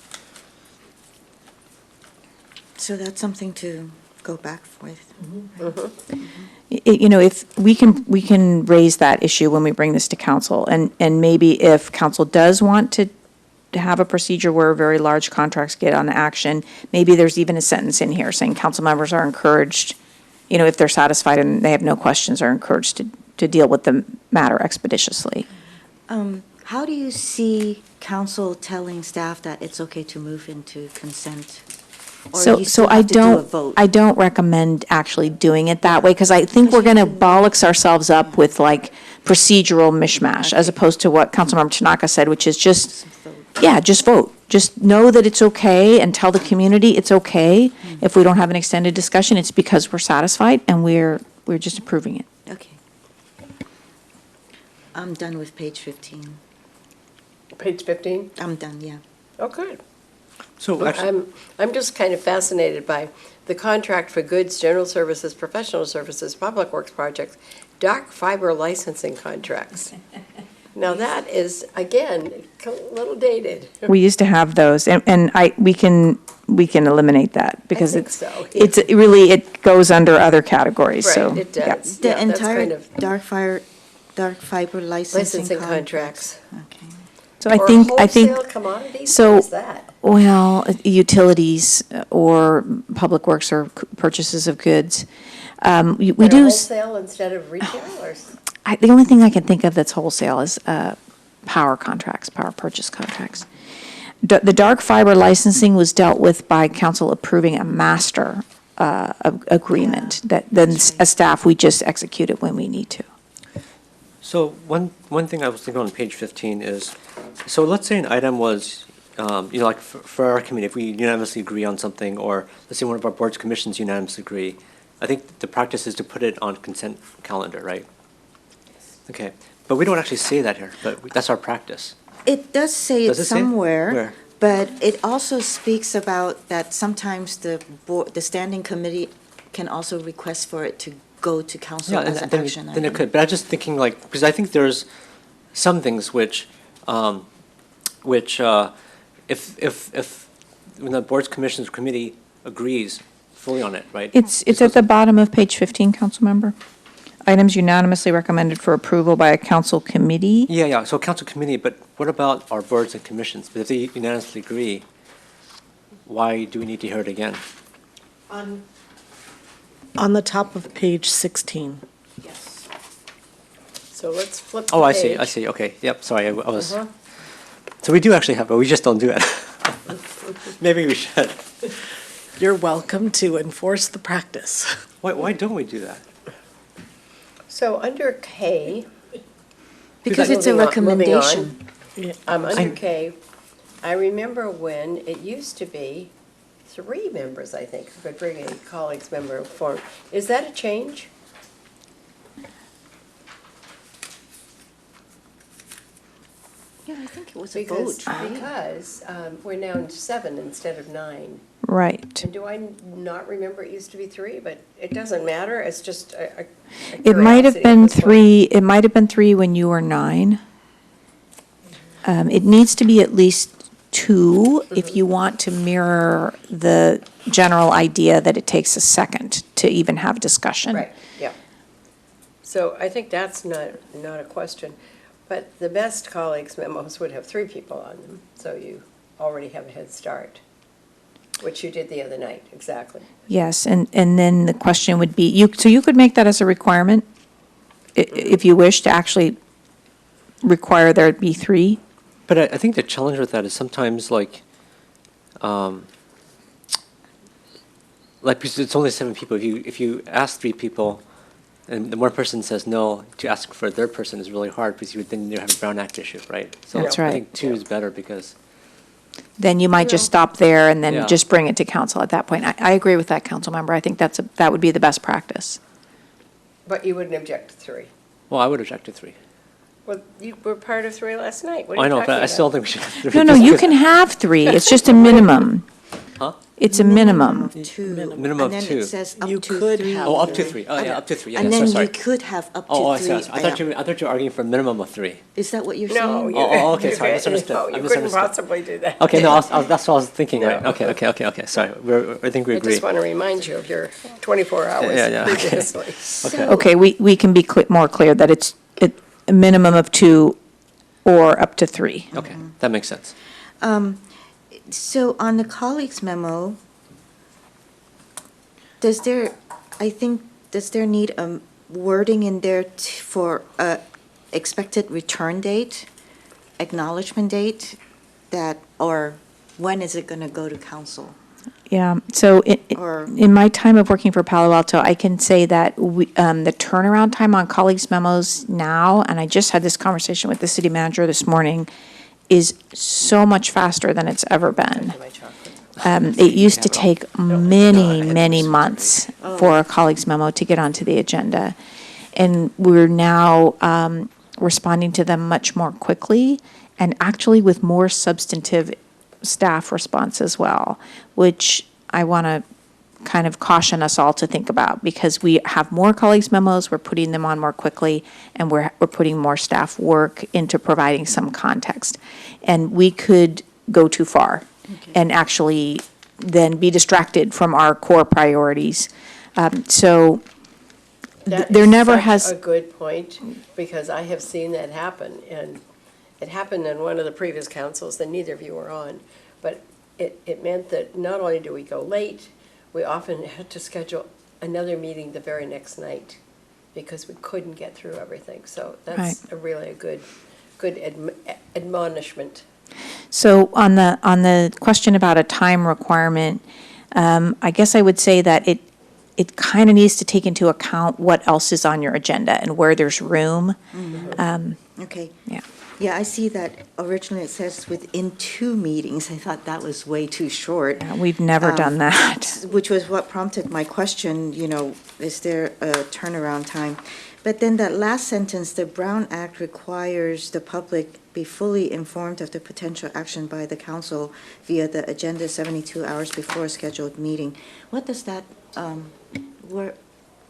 So that's something to go back with. If we can raise that issue when we bring this to council, and maybe if council does want to have a procedure where very large contracts get on action, maybe there's even a sentence in here saying council members are encouraged, if they're satisfied and they have no questions, are encouraged to deal with the matter expeditiously. How do you see council telling staff that it's okay to move into consent? Or So, you still I have to do a don't, vote? I don't recommend actually doing it that way, because I think we're going to bollocks ourselves up with like procedural mishmash, as opposed to what Councilmember Tanaka said, which is just, yeah, just vote. Just know that it's okay and tell the community it's okay. If we don't have an extended discussion, it's because we're satisfied and we're just approving it. Okay. I'm done with page 15. Page 15? I'm done, yeah. Oh, good. So actually, I'm just kind of fascinated by the contract for goods, general services, professional services, public works projects, dark fiber licensing contracts. Now that is, again, a little dated. We used to have those, and we can eliminate that, because think it's, so. it goes under other categories, so. Right, it yeah. does. The Yeah, that's entire kind of dark fiber licensing licensing contracts. contracts. Okay. So I Or think, wholesale commodities, so- what is that? well, utilities or public works or purchases of goods. We They're do, wholesale instead of retail, or? the only thing I can think of that's wholesale is power contracts, power purchase contracts. The dark fiber licensing was dealt with by council approving a master agreement that then as staff, we just execute it when we need to. So one thing I was thinking on page 15 is, so let's say an item was, like for our committee, if we unanimously agree on something, or let's say one of our boards, commissions unanimously agree, I think the practice is to put it on consent calendar, right? Okay, but we don't actually say that here, but that's our practice. It does say it Does it say it? somewhere. Where? But it also speaks about that sometimes the standing committee can also request for it to go to council Yeah, as an and then, action then it item. could, but I was just thinking like, because I think there's some things which, if when the board's commissions committee agrees fully on it, right? It's at the bottom of page 15, council member. Items unanimously recommended for approval by a council committee. Yeah, so council committee, but what about our boards and commissions? But if they unanimously agree, why do we need to hear it again? On the top of page 16. Yes. So let's flip the Oh, I page. see, okay, yep, sorry, I was, Uh-huh. so we do actually have, but we just don't do it. Maybe we should. You're welcome to enforce the practice. Why don't we do that? So under K. Because it's a Moving on- moving on. recommendation. Under K, I remember when it used to be 3 members, I think, who could bring a colleagues member forward. Is that a change? Yeah, I think it was a vote, right? Because we're now in 7 instead of 9. Right. And do I not remember it used to be 3, but it doesn't matter, it's just a It might have curiosity at been this point. 3, it might have been 3 when you were 9. It needs to be at least 2 if you want to mirror the general idea that it takes a second to even have discussion. Right, yeah. So I think that's not a question. But the best colleagues memos would have 3 people on them, so you already have a head start, which you did the other night, exactly. Yes, and then the question would be, so you could make that as a requirement, if you wish to actually require there be 3? But I think the challenge with that is sometimes because it's only 7 people. If you ask 3 people, and the one person says no, to ask for a third person is really hard because then you have a Brown Act issue, right? So That's I right. think 2 is better because. Then you might just Yeah. stop there and then Yeah. just bring it to council at that point. I agree with that, council member. I think that would be the best practice. But you wouldn't object to 3. Well, I would object to 3. Well, you were part of 3 last night. What are I you know, talking but I still about? think we should have 3. No, just you because- can have 3. It's just a minimum. Huh? It's a minimum. Of 2. Minimum of 2. And then it says up You to could 3. have Oh, up to 3. Oh, yeah, up to 3. Yeah, And yeah, then sorry. you could have up to 3. Oh, I see. I thought you were arguing for a minimum of 3. Is that what you're No, saying? you. Okay, you sorry, I could- misunderstood. no, I you couldn't misunderstood. possibly do that. Okay, no, that's what I was thinking. No. Right. Okay. Sorry, I think we I agree. just want to remind you of your 24 hours Yeah, okay. previously. Okay. Okay, we can be more clear that it's a minimum of 2 or up to 3. Okay, that makes sense. So on the colleagues memo, does there need a wording in there for a expected return date, acknowledgement date, or when is it going to go to council? Yeah, so Or- in my time of working for Palo Alto, I can say that the turnaround time on colleagues' memos now, and I just had this conversation with the city manager this morning, is so much faster than it's ever been. My chocolate. It used to take many months for a colleagues memo to get onto the agenda. And we're now responding to them much more quickly and actually with more substantive staff response as well, which I want to kind of caution us all to think about because we have more colleagues memos, we're putting them on more quickly, and we're putting more staff work into providing some context. And we could go too far and actually then be distracted from our core priorities. So That there is never such has. a good point, because I have seen that happen, and it happened in one of the previous councils that neither of you were on, but it meant that not only do we go late, we often had to schedule another meeting the very next night, because we couldn't get through everything, so that's really a good admonishment. So on the question about a time requirement, I guess I would say that it kind of needs to take into account what else is on your agenda and where there's room. Okay. Yeah. Yeah, I see that originally it says within 2 meetings. I thought that was way too short. We've never done that. Which was what prompted my question, is there a turnaround time? But then that last sentence, the Brown Act requires the public be fully informed of the potential action by the council via the agenda 72 hours before a scheduled meeting. What does that, where,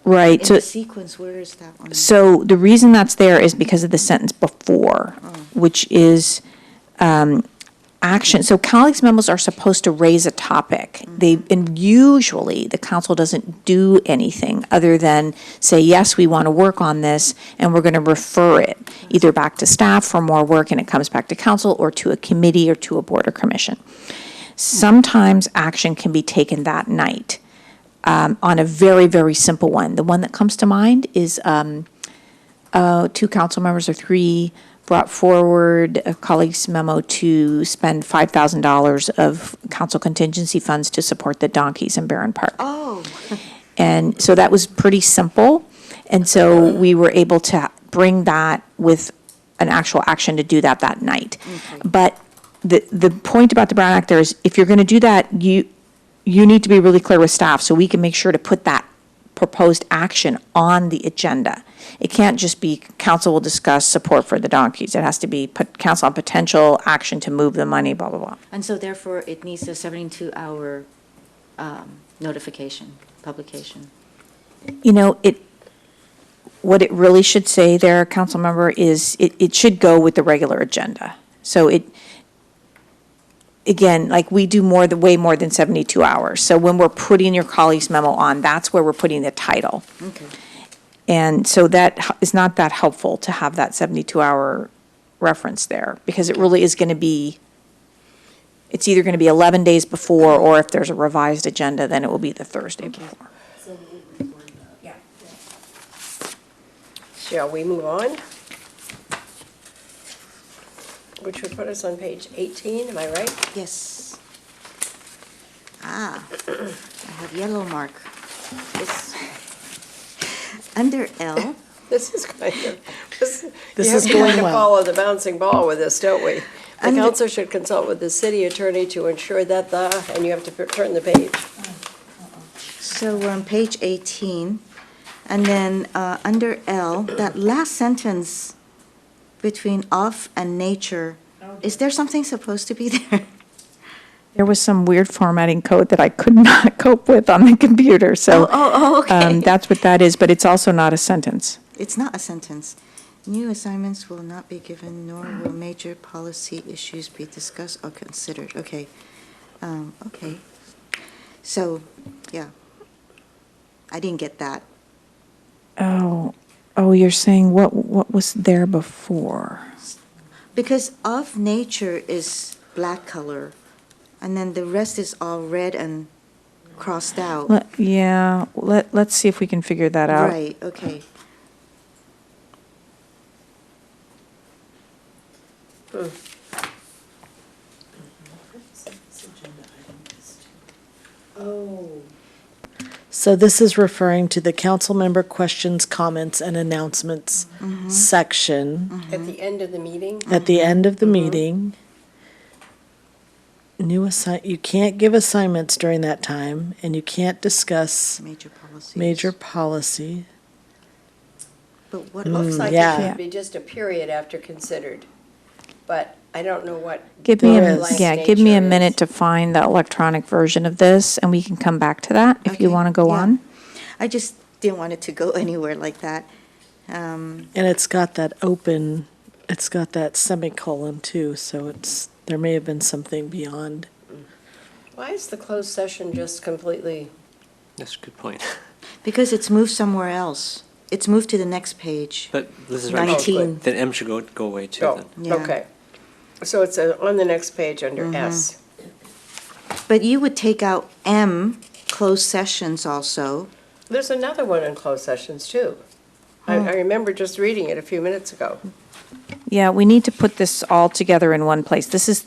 Right. in So the sequence, where is that one? So the reason that's there is because of the sentence before, which is action. So colleagues' memos are supposed to raise a topic. And usually the council doesn't do anything other than say, yes, we want to work on this, and we're going to refer it either back to staff for more work and it comes back to council, or to a committee or to a board or commission. Sometimes action can be taken that night. On a very, very simple one. The one that comes to mind is 2 council members or 3 brought forward a colleague's memo to spend $5,000 of council contingency funds to support the donkeys in Barron Park. Oh, And so that was pretty simple. And so we were able to bring that with an actual action to do that night. But the point about the Brown Act there is if you're going to do that, you need to be really clear with staff so we can make sure to put that proposed action on the agenda. It can't just be council will discuss support for the donkeys. It has to be put council on potential action to move the money, blah, blah, blah. and so therefore it needs a 72-hour notification, publication. You know, what it really should say there, council member, is it should go with the regular agenda. So again, like we do way more than 72 hours. So when we're putting your colleague's memo on, that's where we're putting the title. Okay. And so that is not that helpful to have that 72-hour reference there, because it really is going to be, it's either going to be 11 days before, or if there's a revised agenda, then it will be the Thursday before. Shall we move on? Which would put us on page 18, am I right? Yes. I have yellow mark. This, under L, This is kind of, This you is have to going kind of well. follow the bouncing ball with this, don't we? The Under- council should consult with the city attorney to ensure that and you have to turn the page. so we're on page 18, and then under L, that last sentence between off and nature, is there something supposed to be there? There was some weird formatting code that I could not cope with on the computer, so. Okay. That's what that is, but it's also not a sentence. It's not a sentence. New assignments will not be given, nor will major policy issues be discussed or considered. Okay. Okay. So, yeah. I didn't get that. Oh, you're saying what was there before? Because of nature is black color, and then the rest is all red and crossed out. Let's see if we can figure that out. Right, okay. Oh. So this is referring to the council member questions, comments, and announcements section At the end of the meeting? at the end of the meeting. You can't give assignments during that time, and you can't discuss Major policies. major policy. But what, Looks like yeah. it should be just a period after considered, but I don't know what. Give me There a, is. yeah, give me a nature is. minute to find the electronic version of this, and we can come back to that if you Okay, want to go yeah. on. I just didn't want it to go anywhere like that. And it's got that it's got that semicolon too, so there may have been something beyond. Why is the closed session just completely, That's a good point. Because it's moved somewhere else. It's moved to the next page. But this is right. 19. Then M should go away too oh, then. Yeah. okay. So it's on the next page under S. But you would take out M, closed sessions also. There's another one in closed sessions too. I remember just reading it a few minutes ago. Yeah, we need to put this all together in one place. This is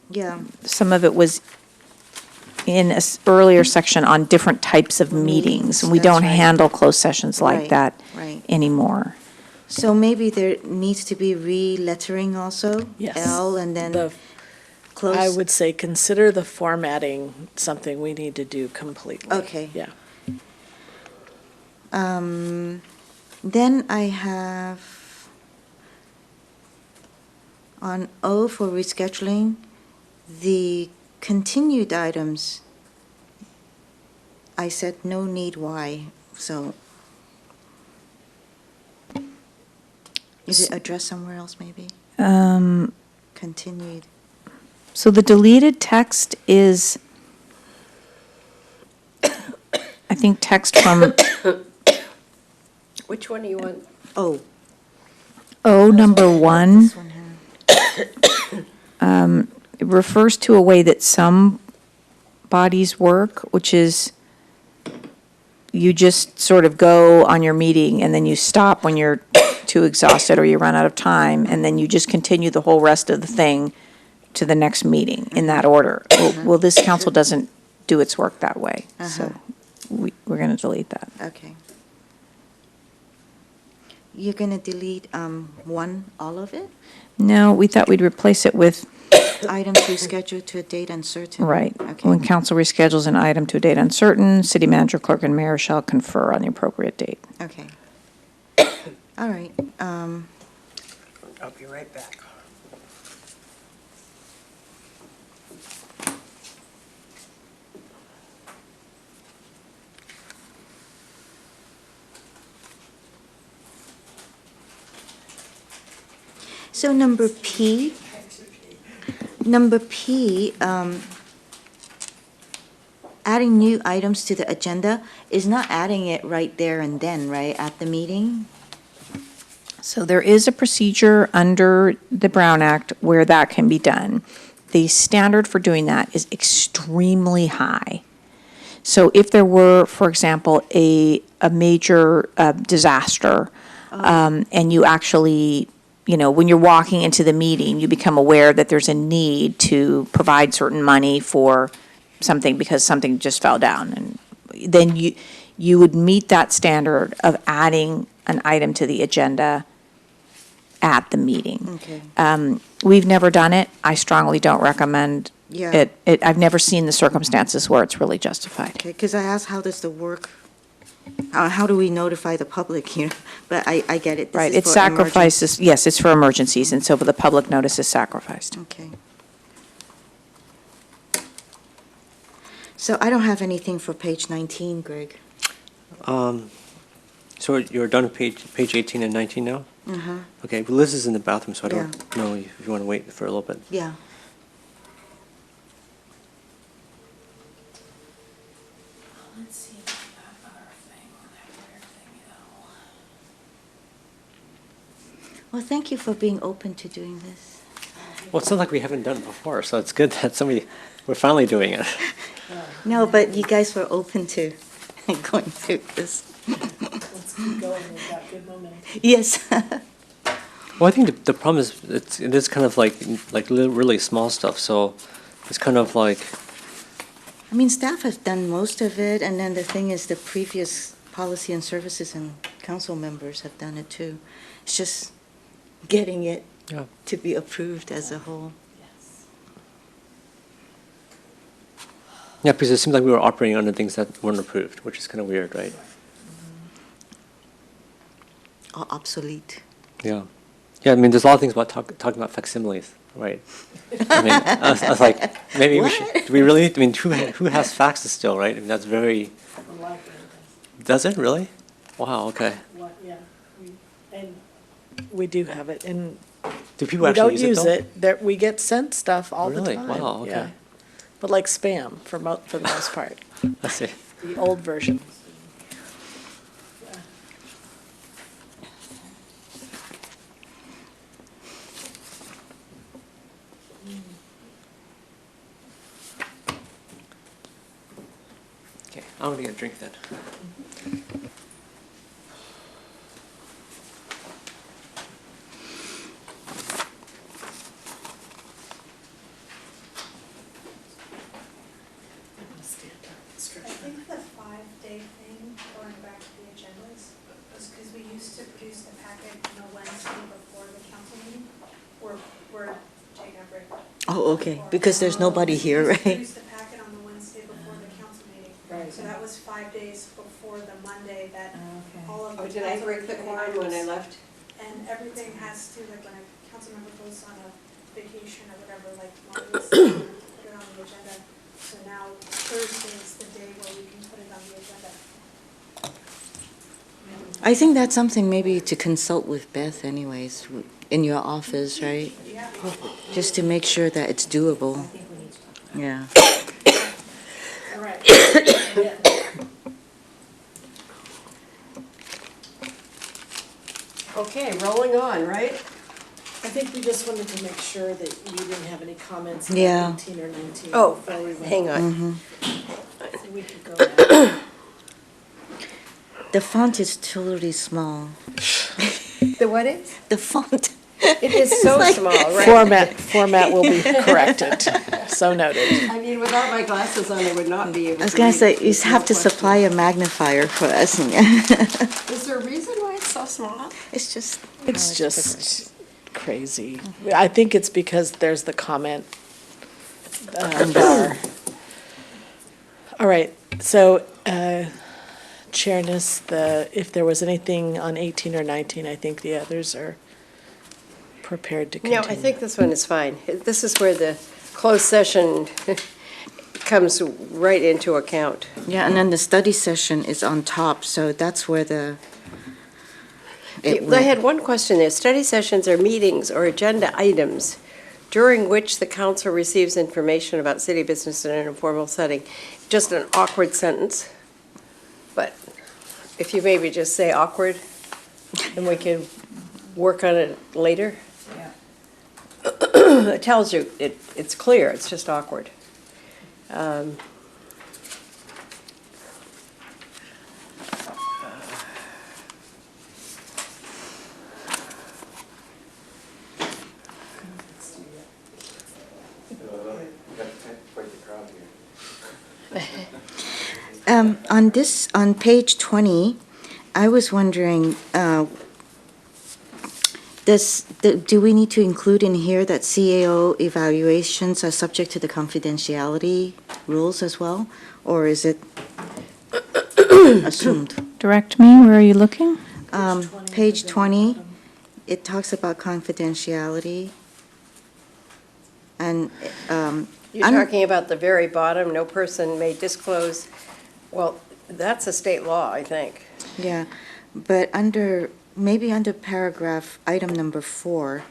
Yeah. some of it was in an earlier section on different types of meetings. We That's don't right. handle closed sessions like Right, that right. anymore. So maybe there needs to be re-lettering also? Yes. L and then The close? I would say consider the formatting something we need to do completely. Okay. Yeah. Then I have on O for rescheduling, the continued items, I said no need why, so. Is it addressed somewhere else maybe? Continued. So the deleted text is, I think, text from Which one do you want? Oh. O number one. This one had- It refers to a way that some bodies work, which is you just sort of go on your meeting and then you stop when you're too exhausted or you run out of time, and then you just continue the whole rest of the thing to the next meeting in that order. Well, this council doesn't do its work that way, so we're going to delete that. Okay. You're gonna delete one, all of it? No, we thought we'd replace it with, Items rescheduled to a date uncertain. right, Okay. when council reschedules an item to a date uncertain, city manager, clerk, and mayor shall confer on the appropriate date. Okay. All right. I'll be right back. So number P, adding new items to the agenda is not adding it right there and then, right, at the meeting? So there is a procedure under the Brown Act where that can be done. The standard for doing that is extremely high. So if there were, for example, a major disaster, and you actually, when you're walking into the meeting, you become aware that there's a need to provide certain money for something because something just fell down, and then you would meet that standard of adding an item to the agenda at the meeting. Okay. We've never done it. I strongly don't recommend Yeah. it. I've never seen the circumstances where it's really justified. Okay, because I asked, how does the work, how do we notify the public here? But I get it. This Right, is it for sacrifices, yes, it's for emergencies, and so the public notice is sacrificed. Okay. So I don't have anything for page 19, Greg. So you're done with page 18 and 19 now? Uh-huh, Okay, well, Liz is in the bathroom, so I Yeah. don't know if you want to wait for a little bit. yeah. Let's see if that other thing, that weird thing, Well, thank you for being open to doing this. Well, it's not like we haven't done it before, so it's good that we're finally doing it. No, but you guys were open to going through this. Let's keep going, we've got good momentum. Yes. Well, I think the problem is it is kind of like really small stuff, so it's kind of like, I mean, staff have done most of it, and then the thing is, the previous policy and services and council members have done it too. It's just getting it yeah. to be approved as a whole. Yeah, because it seems like we were operating under things that weren't approved, which is kind of weird, right? Or obsolete. Yeah. Yeah, I mean, there's a lot of things about talking about facsimiles, right? I mean, I was like, maybe we should, do we really, I mean, who has faxes still, right? I mean, that's very, does it really? Wow, okay. Yeah, and we do have it, and Do people we actually don't use it use though? it. There, we get sent stuff all the Really? time. Wow, okay. Yeah. But like spam for the most part, I see. the old version. Okay, I'm gonna get a drink then. I think the 5-day thing, going back to the agendas, was because we used to produce the packet on the Wednesday before the council meeting. We're taking a break. Oh, okay, because there's nobody here, We used to right? produce the packet on the Wednesday before the council meeting. Right. So that was 5 days before the Monday that Okay. all of the. Oh, did I council break the meeting quorum when I items- left? And everything has to, like, when a council member goes on a vacation or whatever, like, Mondays, put it on the agenda. So now Thursday is the day where we can put it on the agenda. I think that's something maybe to consult with Beth anyways, in your office, right? Yeah. Just to make sure that it's doable. Yeah. All right. Okay, rolling on, right? I think we just wanted to make sure that you didn't have any comments Yeah. about 18 or 19. Oh, before we went. hang on. Mm-hmm. So we could go now. The font is totally small. The what is? The font. It is so like- small, right? Format will be corrected. So noted. I mean, without my glasses on, I would not be able to I was gonna read say, it. you There's have no to question. supply a magnifier for us. Is there a reason why it's so small? It's just. It's just crazy. I think it's because there's the comment bar. All right, so Chairness, if there was anything on 18 or 19, I think the others are prepared to No, continue. I think this one is fine. This is where the closed session comes right into account. Yeah, and then the study session is on top, so that's where I had one question there. Study sessions are meetings or agenda items during which the council receives information about city business in an informal setting. Just an awkward sentence, but if you maybe just say awkward, and we can work on it later. It tells you, it's clear, it's just awkward. On page 20, I was wondering, do we need to include in here that CAO evaluations are subject to the confidentiality rules as well? Or is it assumed? Direct me, where are you looking? Page 20, it talks about confidentiality. And You're talking about the very bottom, no person may disclose, well, that's a state law, I think. yeah, but maybe under paragraph item number 4,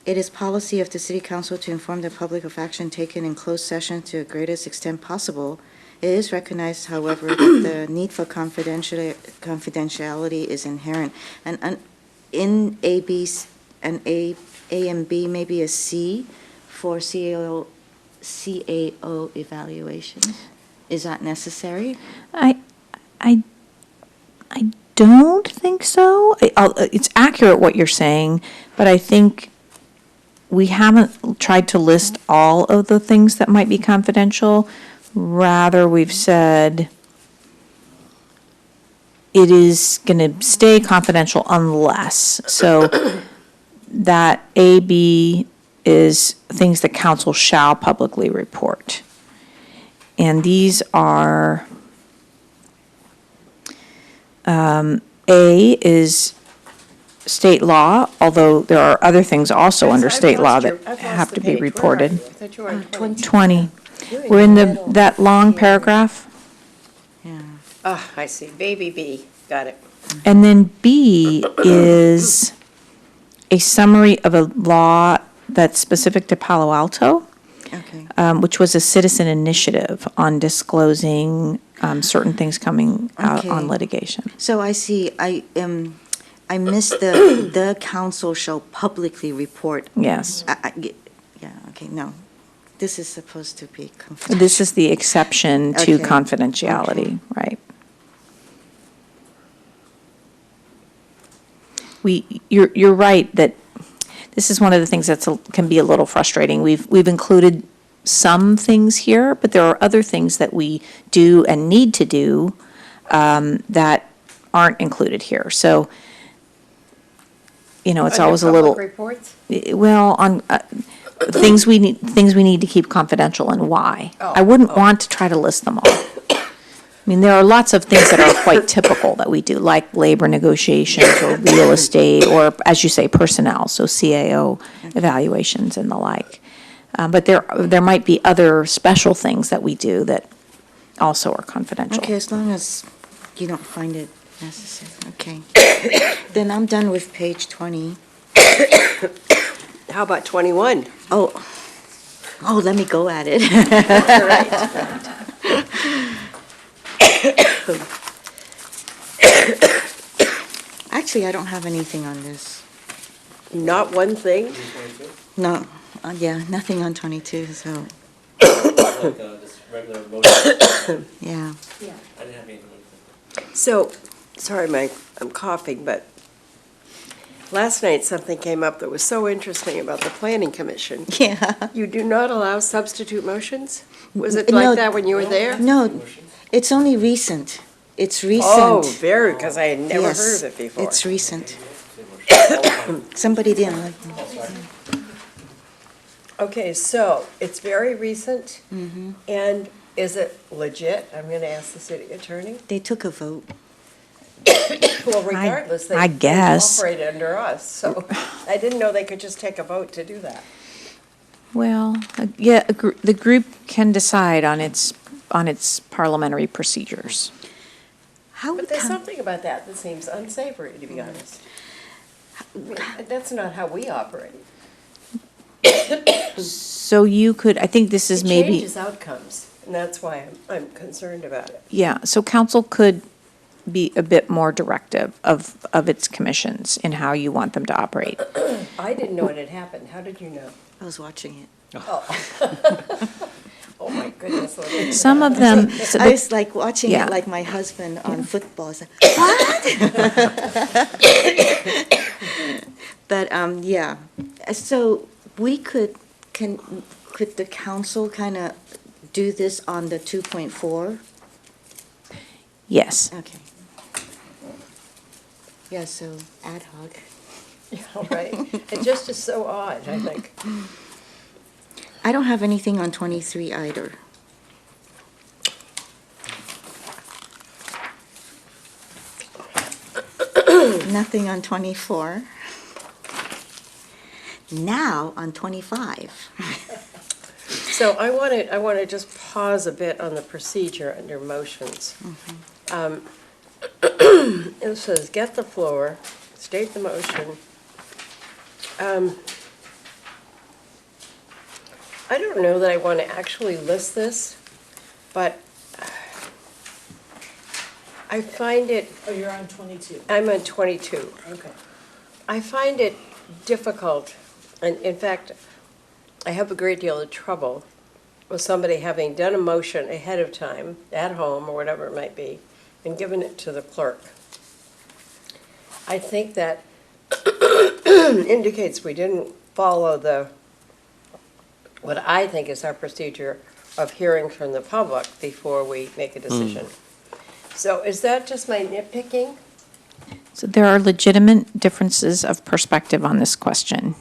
it is policy of the city council to inform the public of action taken in closed session to the greatest extent possible. It is recognized, however, that the need for confidentiality is inherent. And in A, B, and A and B, maybe a C for CAO evaluations. Is that necessary? I don't think so. It's accurate what you're saying, but I think we haven't tried to list all of the things that might be confidential. Rather, we've said it is going to stay confidential unless. So that A, B is things that council shall publicly report. And these are, A is state law, although there are other things also under state law that have to be reported. I thought you were on 20. 20. We're in that long paragraph. Yeah. Ah, I see, baby B, got it. And then B is a summary of a law that's specific to Palo Alto, Okay. which was a citizen initiative on disclosing certain things coming out Okay. on litigation. So I see, I missed the council shall publicly report. Yes. Yeah, okay, no. This is supposed to be confidential. This is the exception to Okay. confidentiality, right? You're right that this is one of the things that can be a little frustrating. We've included some things here, but there are other things that we do and need to do that aren't included here. So, it's always a little. Public reports? Well, on things we need to keep confidential and why. Oh, I wouldn't want to try to list them all. I mean, there are lots of things that are quite typical that we do, like labor negotiations or real estate, or, as you say, personnel, so CAO evaluations and the like. But there might be other special things that we do that also are confidential. Okay, as long as you don't find it necessary, okay. Then I'm done with page 20. How about 21? Oh, let me go at it. Actually, I don't have anything on this. Not one thing? No, yeah, nothing on 22, so, yeah. So, sorry, I'm coughing, but last night something came up that was so interesting about the planning commission. Yeah. You do not allow substitute motions? Was it No. like that when you were there? No, it's only recent. It's recent. Oh, very, because I had never Yes, heard of it before. It's recent. Somebody didn't like them. Okay, so it's very recent, Mm-hmm. and is it legit? I'm going to ask the city attorney. They took a vote. Well, regardless, I they guess. operate under us, so I didn't know they could just take a vote to do that. Well, yeah, the group can decide on its parliamentary procedures. How But would there's coun- something about that that seems unsavory, to be honest. I mean, that's not how we operate. So you could, I think this is It maybe, changes outcomes, and that's why I'm concerned about it. yeah, so council could be a bit more directive of its commissions in how you want them to operate. I didn't know it had happened. How did you know? I was watching it. Oh, my goodness. Lorraine. Some of them, so I was like watching Yeah. it like my husband on football. It's like, But, yeah, so could the council kind of do this on the 2.4? yes. Okay. Yeah, so ad hoc. Yeah, right. It just is so odd, I think. I don't have anything on 23 either. Nothing on 24. Now on 25. So I want to just pause a bit on the procedure under motions. It says, get the floor, state the motion. I don't know that I want to actually list this, but I find it, Oh, you're on 22. I'm on 22. Okay. I find it difficult, and in fact, I have a great deal of trouble with somebody having done a motion ahead of time, at home, or whatever it might be, and given it to the clerk. I think that indicates we didn't follow what I think is our procedure of hearing from the public before we make a decision. So is that just my nitpicking? So there are legitimate differences of perspective on this question.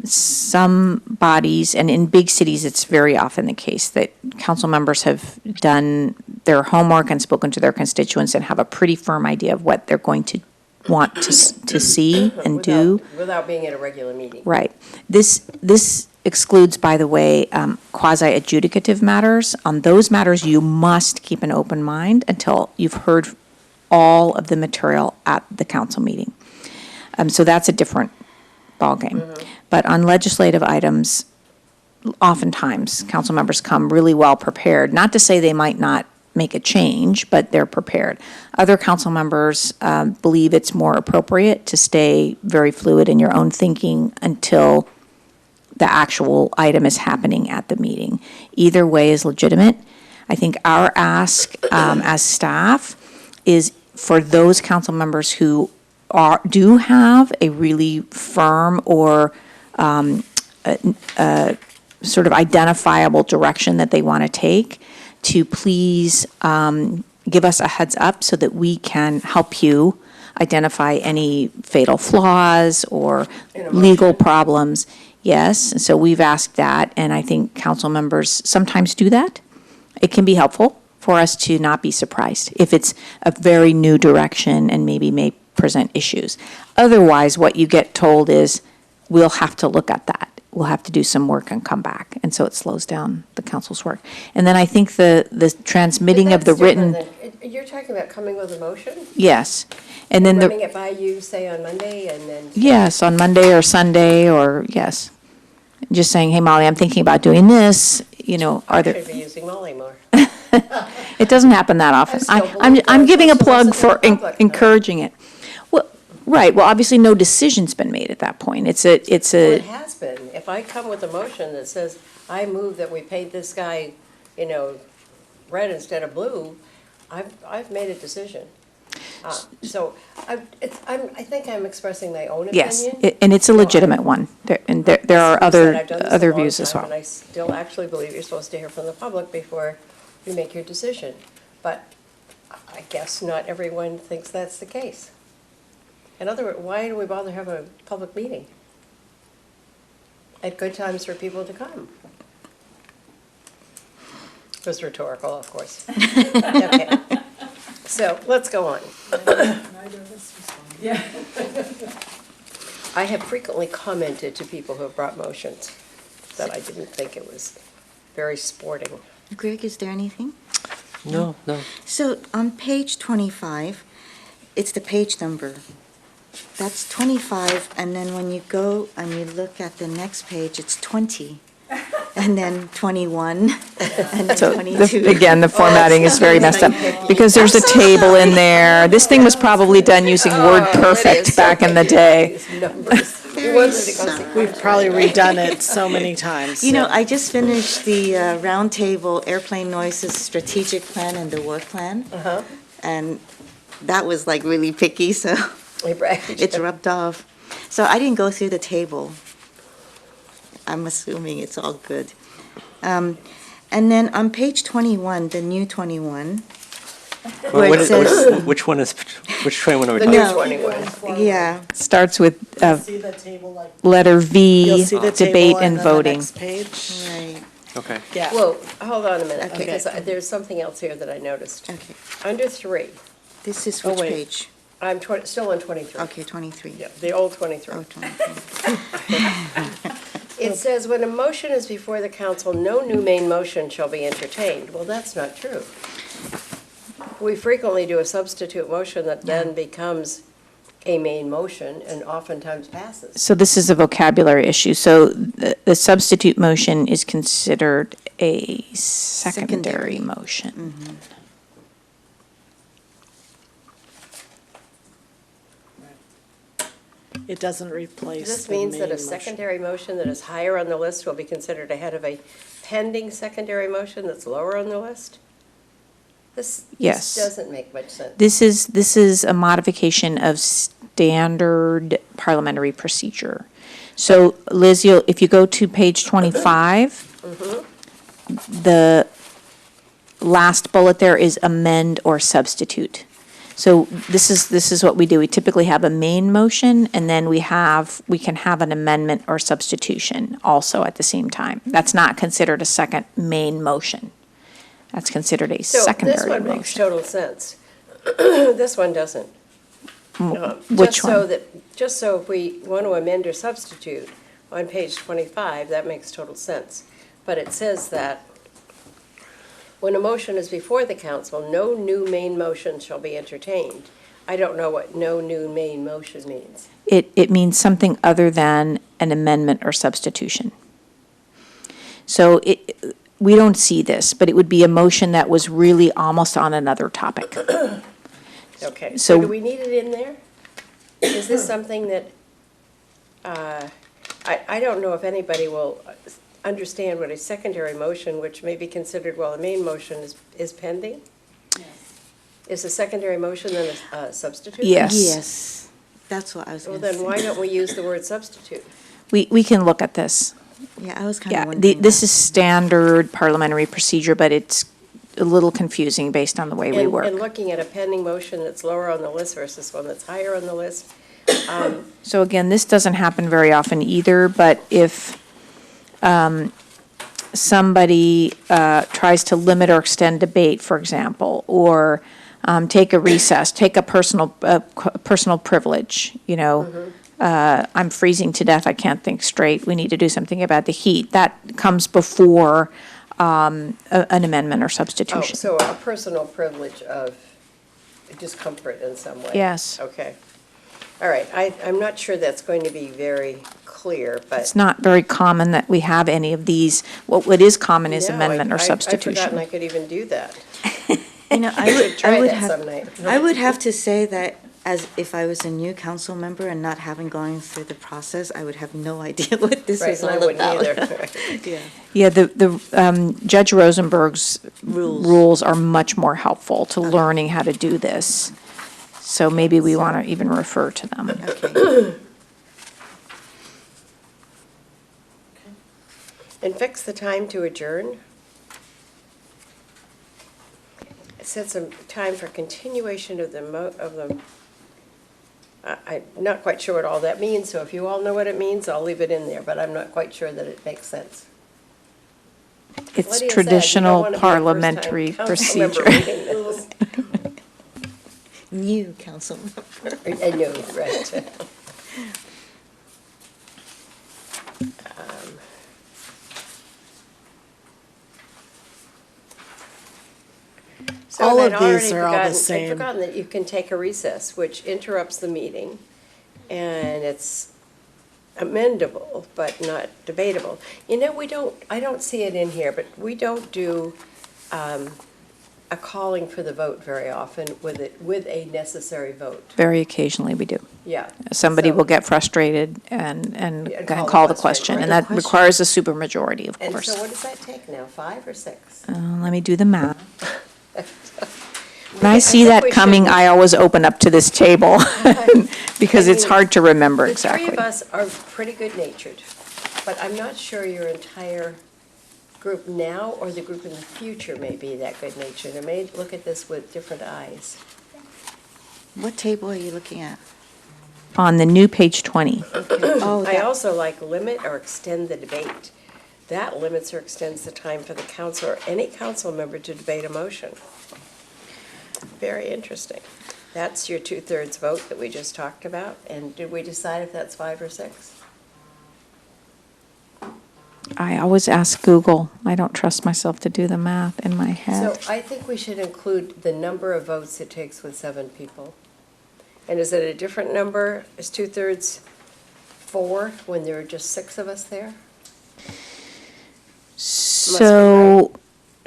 Some bodies, and in big cities, it's very often the case that council members have done their homework and spoken to their constituents and have a pretty firm idea of what they're going to want to see and do. Without being at a regular meeting. Right. This excludes, by the way, quasi-adjudicative matters. On those matters, you must keep an open mind until you've heard all of the material at the council meeting. So that's a different ballgame. But on legislative items, oftentimes, council members come really well prepared. Not to say they might not make a change, but they're prepared. Other council members believe it's more appropriate to stay very fluid in your own thinking until the actual item is happening at the meeting. Either way is legitimate. I think our ask as staff is for those council members who do have a really firm or sort of identifiable direction that they want to take, to please give us a heads up so that we can help you identify any fatal flaws or legal problems. Yes, and so we've asked that, and I think council members sometimes do that. It can be helpful for us to not be surprised if it's a very new direction and maybe may present issues. Otherwise, what you get told is, we'll have to look at that. We'll have to do some work and come back. And so it slows down the council's work. And then I think the transmitting of the But that's different written, than- You're talking about coming with a motion? yes. And then Running the, it by you, say, on Monday, and then? yes, on Monday or Sunday, or, yes. Just saying, hey, Molly, I'm thinking about doing this, are I there, should be using Molly more. it doesn't happen that often. still believe I'm that giving a it's plug supposed to for be public, though. encouraging it. Well, right, well, obviously, no decision's been made at that point. It's Well, it a, has been. If I come with a motion that says, I move that we paint this guy, red instead of blue, I've made a decision. So I think I'm expressing my own opinion. yes, and it's a legitimate one. And there are As you said, I've done this a other long views as time, well. And I still actually believe you're supposed to hear from the public before you make your decision. But I guess not everyone thinks that's the case. In other words, why do we bother having a public meeting? At good times for people to come. It was rhetorical, of course. Okay. So, let's go on. Yeah. I have frequently commented to people who have brought motions that I didn't think it was very sporting. Greg, is there anything? No, no. So on page 25, it's the page number. That's 25, and then when you go and you look at the next page, it's 20, and then 21, and then So, 22. again, the formatting is very messed up, because there's a table in there. This thing was probably done using Oh, WordPerfect back in the day. These numbers. You Very wanted to go sorry. see- We've probably redone it so many times. You know, I just finished the roundtable airplane noises strategic plan and the work plan, Uh-huh. and that was like really picky, so Right. it's rubbed off. So I didn't go through the table. I'm assuming it's all good. And then on page 21, the new 21, where it says, Which one is, which train one are we The talking? new No. 21. yeah, Starts with See the table like, letter you'll V, see the debate table and and then the voting. next page. right, Okay. Yeah. Whoa, hold on a minute, Okay. because there's something else here that I noticed. okay. Under 3, This is Oh, which wait. page? I'm still on 23. Okay, 23. Yeah, the old 23. Oh, 23. It says, when a motion is before the council, no new main motion shall be entertained. Well, that's not true. We frequently do a substitute motion that then becomes a main motion and oftentimes passes. So this is a vocabulary issue. So the substitute motion is considered a secondary Secondary. motion. It doesn't replace This the means that main a motion. secondary motion that is higher on the list will be considered ahead of a pending secondary motion that's lower on the list? This Yes. doesn't make much sense. This is a modification of standard parliamentary procedure. So Liz, if you go to page 25, the last bullet there is amend or substitute. So this is what we do. We typically have a main motion, and then we can have an amendment or substitution also at the same time. That's not considered a second main motion. That's considered a So this secondary one makes motion. total sense. This one doesn't. Which one? Just so if we want to amend or substitute on page 25, that makes total sense. But it says that when a motion is before the council, no new main motion shall be entertained. I don't know what no new main motion means. It means something other than an amendment or substitution. So we don't see this, but it would be a motion that was really almost on another topic. Okay, So- so do we need it in there? Is this something that, I don't know if anybody will understand what a secondary motion, which may be considered, well, a main motion is pending? Is a secondary motion then a substitute? Yes. Yes, that's what I was Well, going to then say. why don't we use the word substitute? We can look at this. Yeah, I was kind Yeah, of wondering. this is standard parliamentary procedure, but it's a little confusing based on the way we And work. looking at a pending motion that's lower on the list versus one that's higher on the list, So again, this doesn't happen very often either, but if somebody tries to limit or extend debate, for example, or take a recess, take a personal privilege, I'm freezing to death, I can't think straight, we need to do something about the heat, that comes before an amendment or oh, substitution. so a personal privilege of discomfort in some way? Yes. Okay. All right, I'm not sure that's going to be very clear, but. It's not very common that we have any of these. What is common is No, amendment or I've substitution. forgotten I could even do that. You know, I would, Try I would that have, some night. I would have to say that as if I was a new council member and not having gone through the process, I would have no idea what this Right, is and I all wouldn't about. either. Yeah. Yeah, the Judge Rosenberg's Rules. rules are much more helpful to learning how to do this. So maybe we want to even refer to them. Okay. And fix the time to adjourn. It said some time for continuation of I'm not quite sure what all that means, so if you all know what it means, I'll leave it in there, but I'm not quite sure that it makes sense. It's Lydia said, you don't traditional wanna be a parliamentary first-time council procedure. member reading this. New council member. I know, right. So All I'd of these already are all the forgotten- same. I'd forgotten that you can take a recess, which interrupts the meeting, and it's amendable, but not debatable. You know, I don't see it in here, but we don't do a calling for the vote very often with a necessary vote. Very occasionally we do. Yeah. Somebody So- will get frustrated and Yeah, call the question, and that Question. requires a supermajority, of And course. so what does that take now, 5 or 6? Let me do the math. When I see think that we coming, should- I always open up to this table, because I it's mean, hard to remember The exactly. three of us are pretty good-natured, but I'm not sure your entire group now or the group in the future may be that good-natured. I may look at this with different eyes. What table are you looking at? On the new page 20. Oh, I that, also like limit or extend the debate. That limits or extends the time for the council or any council member to debate a motion. Very interesting. That's your 2/3 vote that we just talked about, and did we decide if that's 5 or 6? I always ask Google. I don't trust myself to do the math in my So head. I think we should include the number of votes it takes with 7 people. And is it a different number? Is 2/3 4 when there are just 6 of us there? So,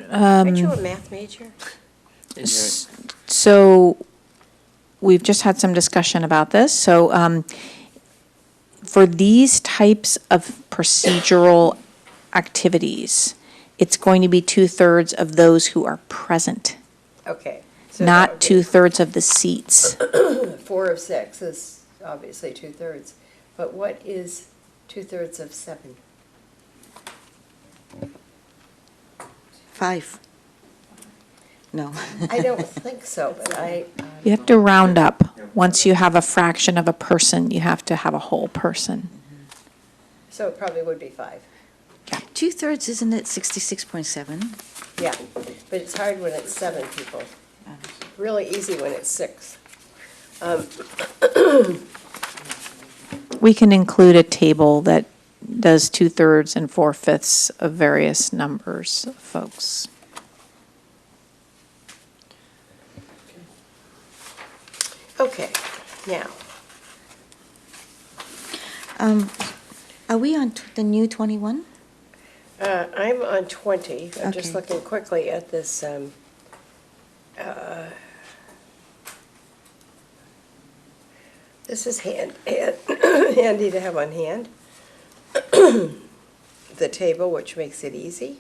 Aren't you a math major? so we've just had some discussion about this. So, for these types of procedural activities, it's going to be 2/3 of those who are present, Okay. so that would not be 2/3 of the seats. 4 of 6 is obviously 2/3. But what is 2/3 of 7? 5. No. I don't think so, but You have to round up. Once you have a fraction of a person, you have to have a whole person. so it probably would be 5. 2/3, isn't it 66.7? Yeah, but it's hard when it's 7 people. Really easy when it's 6. We can include a table that does 2/3 and 4/5 of various numbers of folks. Okay, now, Are we on the new 21? I'm on 20. I'm just Okay. looking quickly at this. This is handy to have on hand. The table, which makes it easy.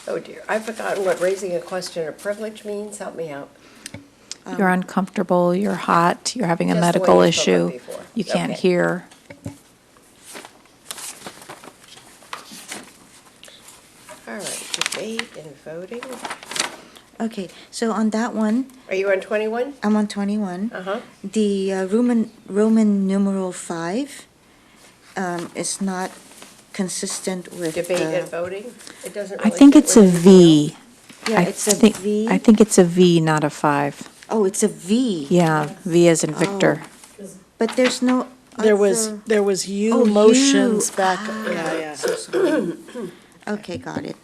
Oh dear, I've forgotten what raising a question of privilege means. Help me out. You're uncomfortable, you're hot, you're having a Just the way medical you spoke issue, up before. you can't Okay. hear. All right, debate and voting. Okay, so on that one, Are you on 21? I'm on 21. Uh-huh. The Roman numeral 5 is not consistent with Debate and the... voting? It doesn't I really think fit it's a with anything else? V. Yeah, I it's a think- V. I think it's a V, not a 5. Oh, it's a V. Yeah, V as in Victor. But there's no There was, other- there was Oh, you motions you. back, Ah. yeah. So sorry. Okay, got it.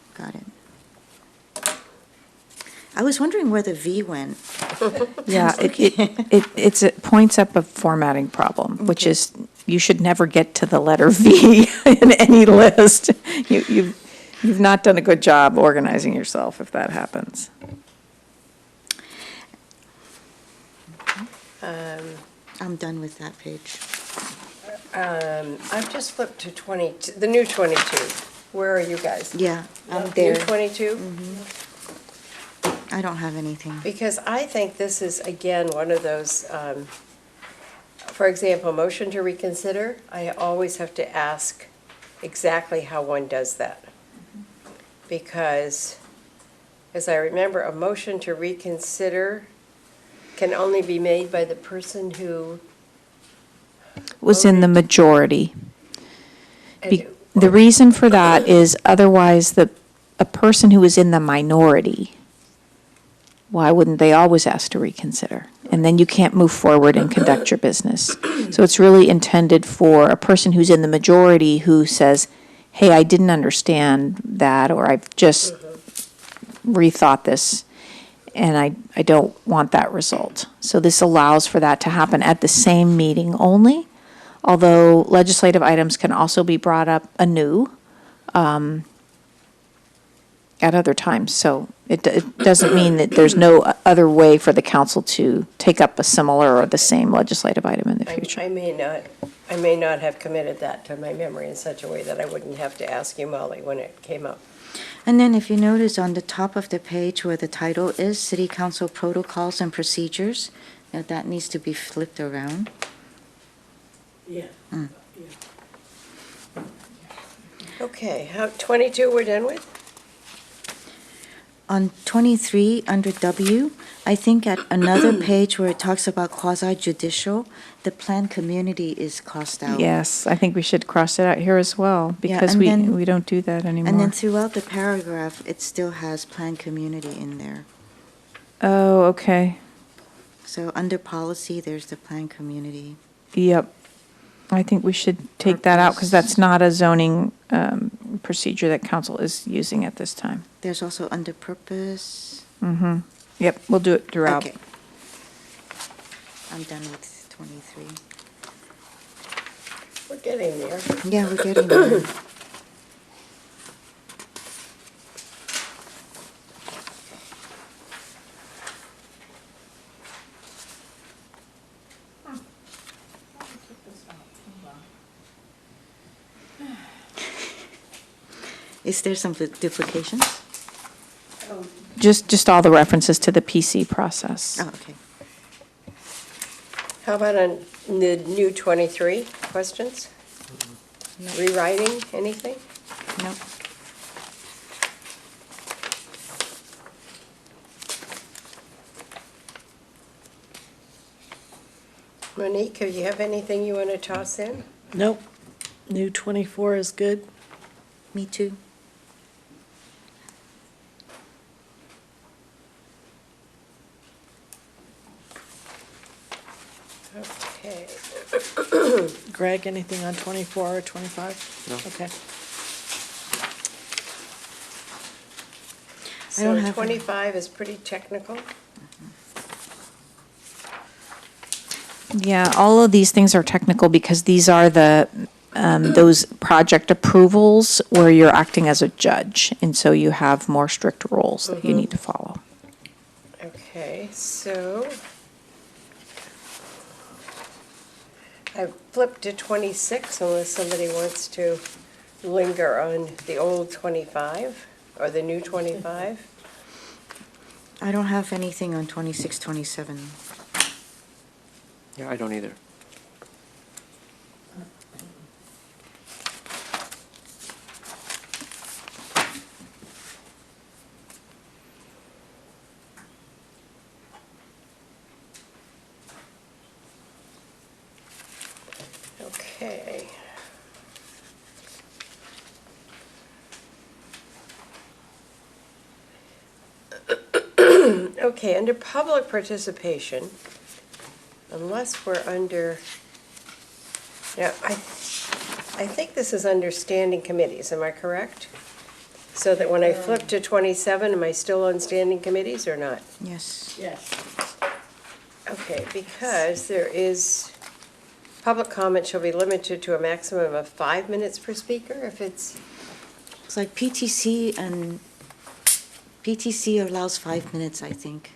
I was wondering where the V went. Yeah, it points up a formatting problem, which Okay. is, you should never get to the letter V in any list. You've not done a good job organizing yourself if that happens. I'm done with that page. I've just flipped to 20, the new 22. Where are you guys? Yeah, I'm New there. 22? I don't have anything. Because I think this is, again, one of those, for example, motion to reconsider, I always have to ask exactly how one does that. Because, as I remember, a motion to reconsider can only be made by the person who, Was in the majority. and- The reason for that is otherwise a person who is in the minority, why wouldn't they always ask to reconsider? And then you can't move forward and conduct your business. So it's really intended for a person who's in the majority who says, hey, I didn't understand that, or I've just rethought this, and I don't want that result. So this allows for that to happen at the same meeting only, although legislative items can also be brought up anew at other times. So it doesn't mean that there's no other way for the council to take up a similar or the same legislative item in the future. I may not have committed that to my memory in such a way that I wouldn't have to ask you, Molly, when it came up. And then if you notice on the top of the page where the title is City Council Protocols and Procedures, that needs to be flipped around. Yeah. Okay, 22 we're done with? On 23, under W, I think at another page where it talks about quasi-judicial, the planned community is crossed out. Yes, I think we should cross it out here as well, Yeah, because and we then- don't do that And then anymore. throughout the paragraph, it still has planned community in there. Oh, okay. So under policy, there's the planned community. Yep. I think we should take that out, because that's not a zoning procedure that council is using at this time. There's also under purpose. Mm-hmm. Yep, we'll do it throughout. Okay. I'm done with 23. We're getting there. Yeah, we're getting there. Is there some duplications? Just all the references to the PC process. Oh, okay. How about on the new 23 questions? Rewriting, anything? No. Monique, do you have anything you want to toss in? Nope. New 24 is good. Me too. Okay. Greg, anything on 24 or 25? No. Okay. I don't So have 25 is pretty technical. Yeah, all of these things are technical because these are the, those project approvals where you're acting as a judge. And so you have more strict rules that you need to follow. Okay, so I flipped to 26 unless somebody wants to linger on the old 25 or the new 25. I don't have anything on 26, 27. Yeah, I don't either. Okay. Okay, under public participation, unless we're under, now, I think this is under standing committees, am I correct? So that when I flip to 27, am I still on standing committees or not? Yes. Yes. Okay, because there is, public comment shall be limited to a maximum of 5 minutes per speaker if it's, It's like PTC and PTC allows 5 minutes, I think.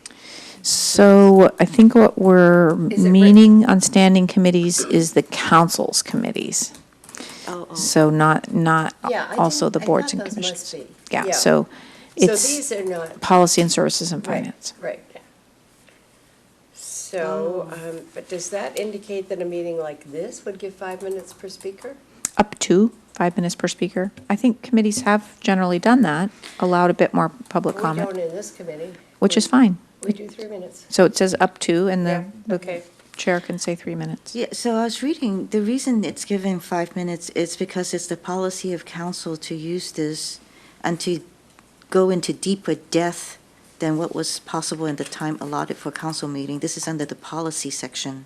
So I think what we're Is it meaning on standing committees is the council's committees. Oh, So not yeah, I also the didn't- I boards thought and those commissions. must be. Yeah, so So it's these are not. policy and services and Right, finance. Right. So, but does that indicate that a meeting like this would give 5 minutes per speaker? Up to 5 minutes per speaker. I think committees have generally done that, allowed a bit more public We comment, don't in this committee. which is fine. We do 3 minutes. So it says up to, and Yeah, the okay. chair can say 3 minutes. Yeah, so I was reading, the reason it's given 5 minutes is because it's the policy of council to use this and to go into deeper depth than what was possible in the time allotted for council meeting. This is under the policy section.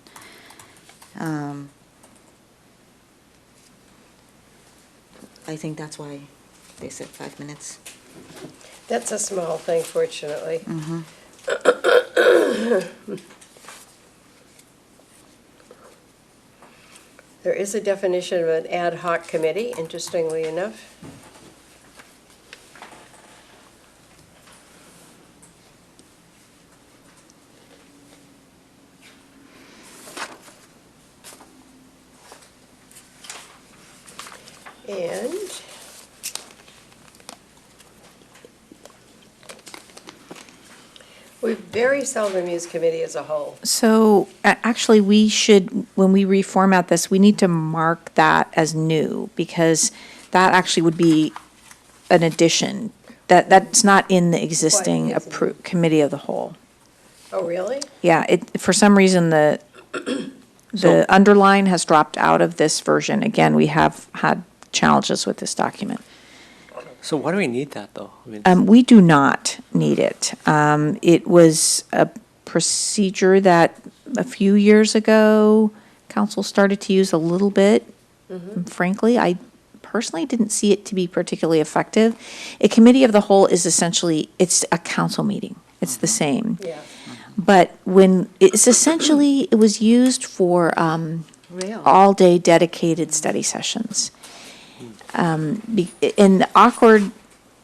I think that's why they said 5 minutes. That's a small thing, fortunately. There is a definition of an ad hoc committee, interestingly enough. And we very seldom use committee as a whole. So actually, we should, when we reformat this, we need to mark that as new because that actually would be an addition. That's not in the existing What isn't? committee of the whole. Oh, really? Yeah, for some reason, the underline has dropped out of this version. Again, we have had challenges with this document. So why do we need that, though? I mean, We do not need it. It was a procedure that a few years ago, council started to use a little bit. Frankly, I personally didn't see it to be particularly effective. A committee of the whole is essentially, it's a council meeting. It's the same. Yeah. But when, it's essentially, it was used for Real. all-day dedicated study sessions. And the awkward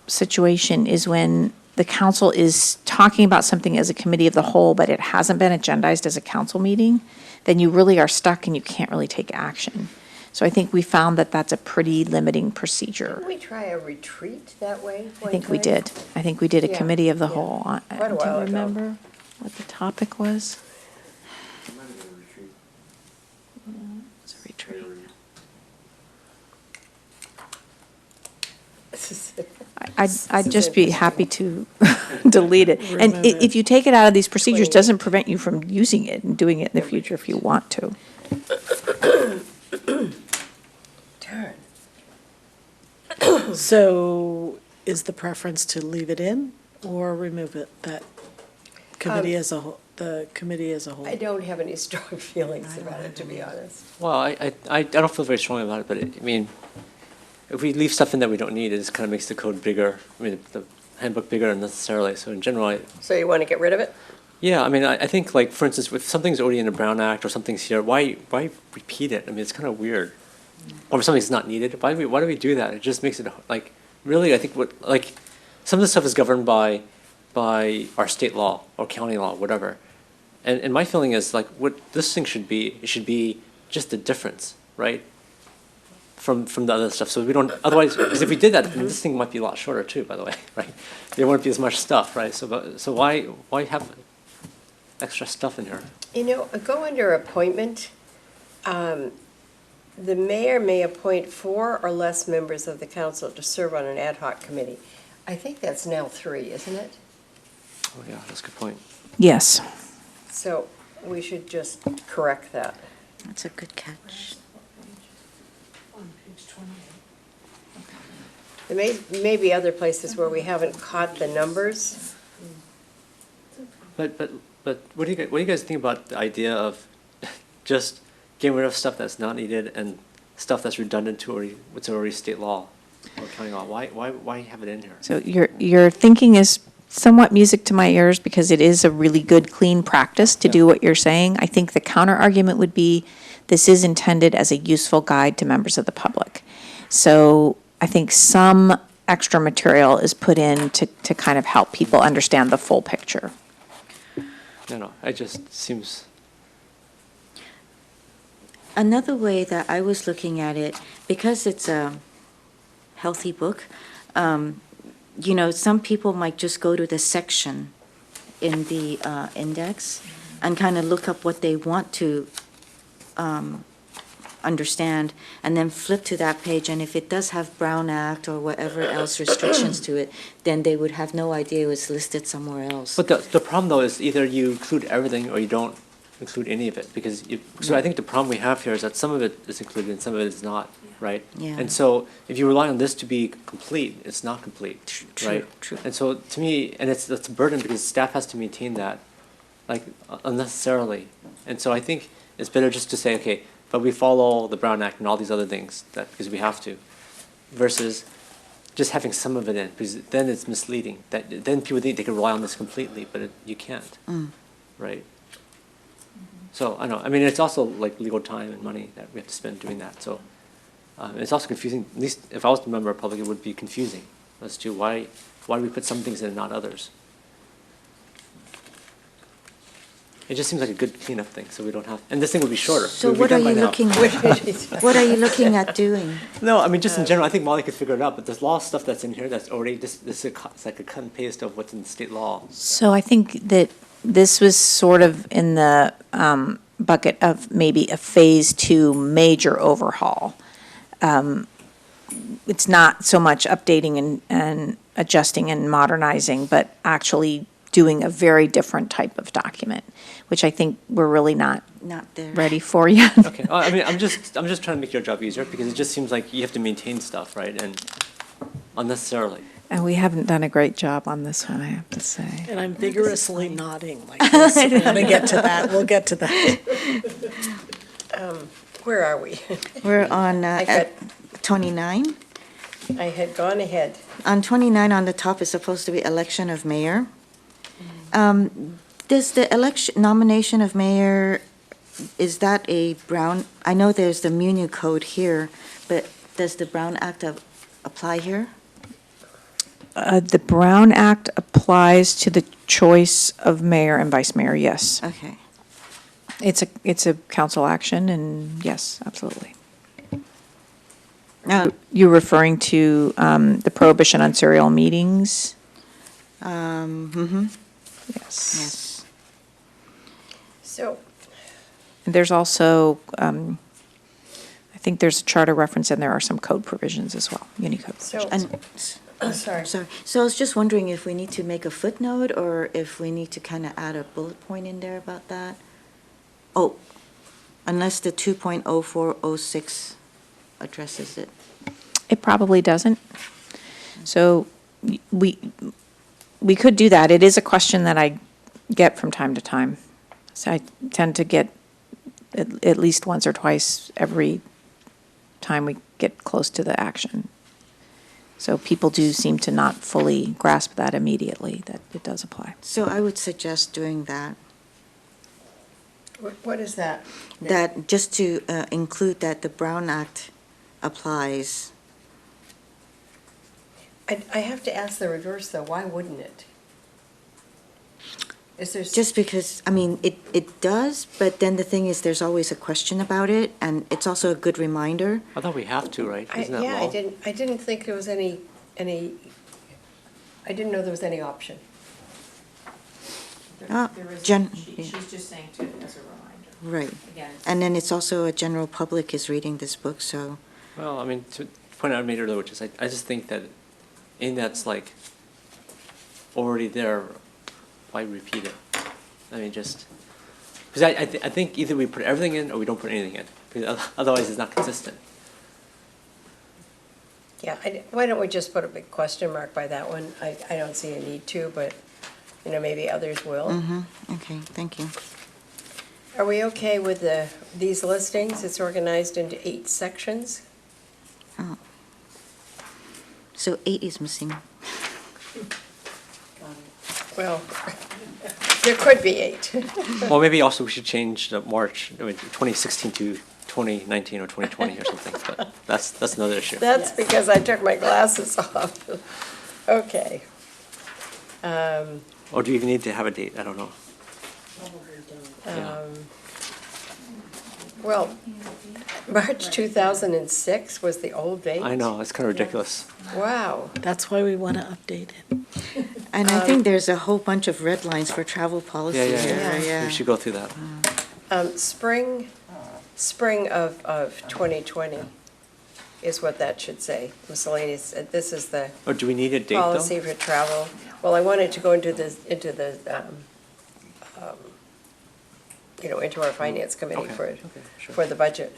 situation is when the council is talking about something as a committee of the whole, but it hasn't been agendized as a council meeting, then you really are stuck and you can't really take action. So I think we found that that's a pretty limiting procedure. Didn't we try a retreat that way? I think we did. I think we did a Yeah, committee of the yeah. whole. Quite a Do you while ago. remember what the topic was? It was a retreat. I'd just be happy to delete it. And if you take it out of these procedures, doesn't prevent you from using it and doing it in the future if you want to. Darn. So is the preference to leave it in or remove it, that committee as a whole, the committee as a whole? I don't have any strong feelings about it, to be honest. well, I don't feel very strongly about it, but I mean, if we leave stuff in that we don't need, it just kind of makes the code bigger, I mean, the handbook bigger unnecessarily. So in general, So you want to get rid of it? yeah, I mean, I think like, for instance, if something's already in the Brown Act or something's here, why repeat it? I mean, it's kind of weird. Or if something's not needed, why do we do that? It just makes it, like, really, I think like, some of this stuff is governed by our state law or county law, whatever. And my feeling is like, what this thing should be, it should be just the difference, right? From the other stuff, so we don't, otherwise, because if we did that, then this thing might be a lot shorter too, by the way, right? There wouldn't be as much stuff, right? So why have extra stuff in here? You know, go under appointment. The mayor may appoint 4 or less members of the council to serve on an ad hoc committee. I think that's now 3, isn't it? Oh, yeah, that's a good point. Yes. So we should just correct that. That's a good catch. On page 28. There may be other places where we haven't caught the numbers. But what do you guys think about the idea of just getting rid of stuff that's not needed and stuff that's redundant to what's already state law or county law? Why have it in here? So your thinking is somewhat music to my ears because it is a really good, clean practice to do what you're saying. I think the counter argument would be this is intended as a useful guide to members of the public. So I think some extra material is put in to kind of help people understand the full picture. No, it just seems. Another way that I was looking at it, because it's a healthy book, you know, some people might just go to the section in the index and kind of look up what they want to understand, and then flip to that page, and if it does have Brown Act or whatever else restrictions to it, then they would have no idea it was listed somewhere else. But the problem though is either you include everything or you don't include any of it, because so I think the problem we have here is that some of it is included and some of it is not, right? Yeah. And so if you rely on this to be complete, it's not complete, right? True. And so to me, and it's a burden because staff has to maintain that, like unnecessarily. And so I think it's better just to say, okay, but we follow the Brown Act and all these other things that because we have to, versus just having some of it in, because then it's misleading. Then people think they can rely on this completely, but you can't, right? So, I know, I mean, it's also like legal time and money that we have to spend doing that, so. It's also confusing, at least if I was a member of the public, it would be confusing as to why do we put some things in and not others? It just seems like a good cleanup thing, so we don't have, and this thing would be shorter. So It would be what are done by you now. looking at? What are you looking at doing? No, I mean, just in general, I think Molly could figure it out, but there's a lot of stuff that's in here that's already, it's like a cut and paste of what's in the state law. So I think that this was sort of in the bucket of maybe a phase 2 major overhaul. It's not so much updating and adjusting and modernizing, but actually doing a very different type of document, which I think we're really not Not there. ready for yet. Okay, I mean, I'm just trying to make your job easier, because it just seems like you have to maintain stuff, right, and unnecessarily. And we haven't done a great job on this one, I have to say. And I'm vigorously nodding like this. We're going to get to that. We'll get to that. Where are we? We're on I at 29. I had gone ahead. On 29 on the top is supposed to be election of mayor. Does the nomination of mayor, is that a Brown, I know there's the Muni code here, but does the Brown Act apply here? The Brown Act applies to the choice of mayor and vice mayor, yes. Okay. It's a council action, and yes, absolutely. Now, You're referring to the prohibition on serial meetings? Yes. yes. So, And there's also, I think there's a charter reference, and there are some code provisions as well, Unicode. so, And, sorry. sorry, so I was just wondering if we need to make a footnote or if we need to kind of add a bullet point in there about that? Oh, unless the 2.0406 addresses it. It probably doesn't. So we could do that. It is a question that I get from time to time. So I tend to get at least once or twice every time we get close to the action. So people do seem to not fully grasp that immediately, that it does apply. So I would suggest doing that. What is that? That, just to include that the Brown Act applies. I have to ask the reverse, though. Why wouldn't it? Is there? Just because, I mean, it does, but then the thing is, there's always a question about it, and it's also a good reminder. I thought we have to, right? Isn't that Yeah, law? I didn't think there was any, I didn't know there was any option. She's just saying to, as a reminder. Right. Again, And then it's also a general public is reading this book, so, Well, I mean, to point out I made earlier, which is, I just think that that's like already there, why repeat it? I mean, just, because I think either we put everything in or we don't put anything in, because otherwise it's not consistent. Yeah, why don't we just put a big question mark by that one? I don't see a need to, but, maybe others will. okay, thank you. Are we okay with these listings? It's organized into 8 sections. Oh. So 8 is missing. Well, there could be 8. Well, maybe also we should change the March, 2016 to 2019 or 2020 or something, but that's another issue. That's because I took my glasses off. Okay. Or do you even need to have a date? I don't know. Yeah. Well, March 2006 was the old date. I know, it's kind of ridiculous. Wow. That's why we want to update it. And I think there's a whole bunch of red lines for travel policy here, Yeah. We should go through that. Spring of 2020 is what that should say. Miscellaneous, this is the Or do we need a date, though? policy for travel. Well, I wanted to go into the, into our finance committee Okay, sure. for the budget.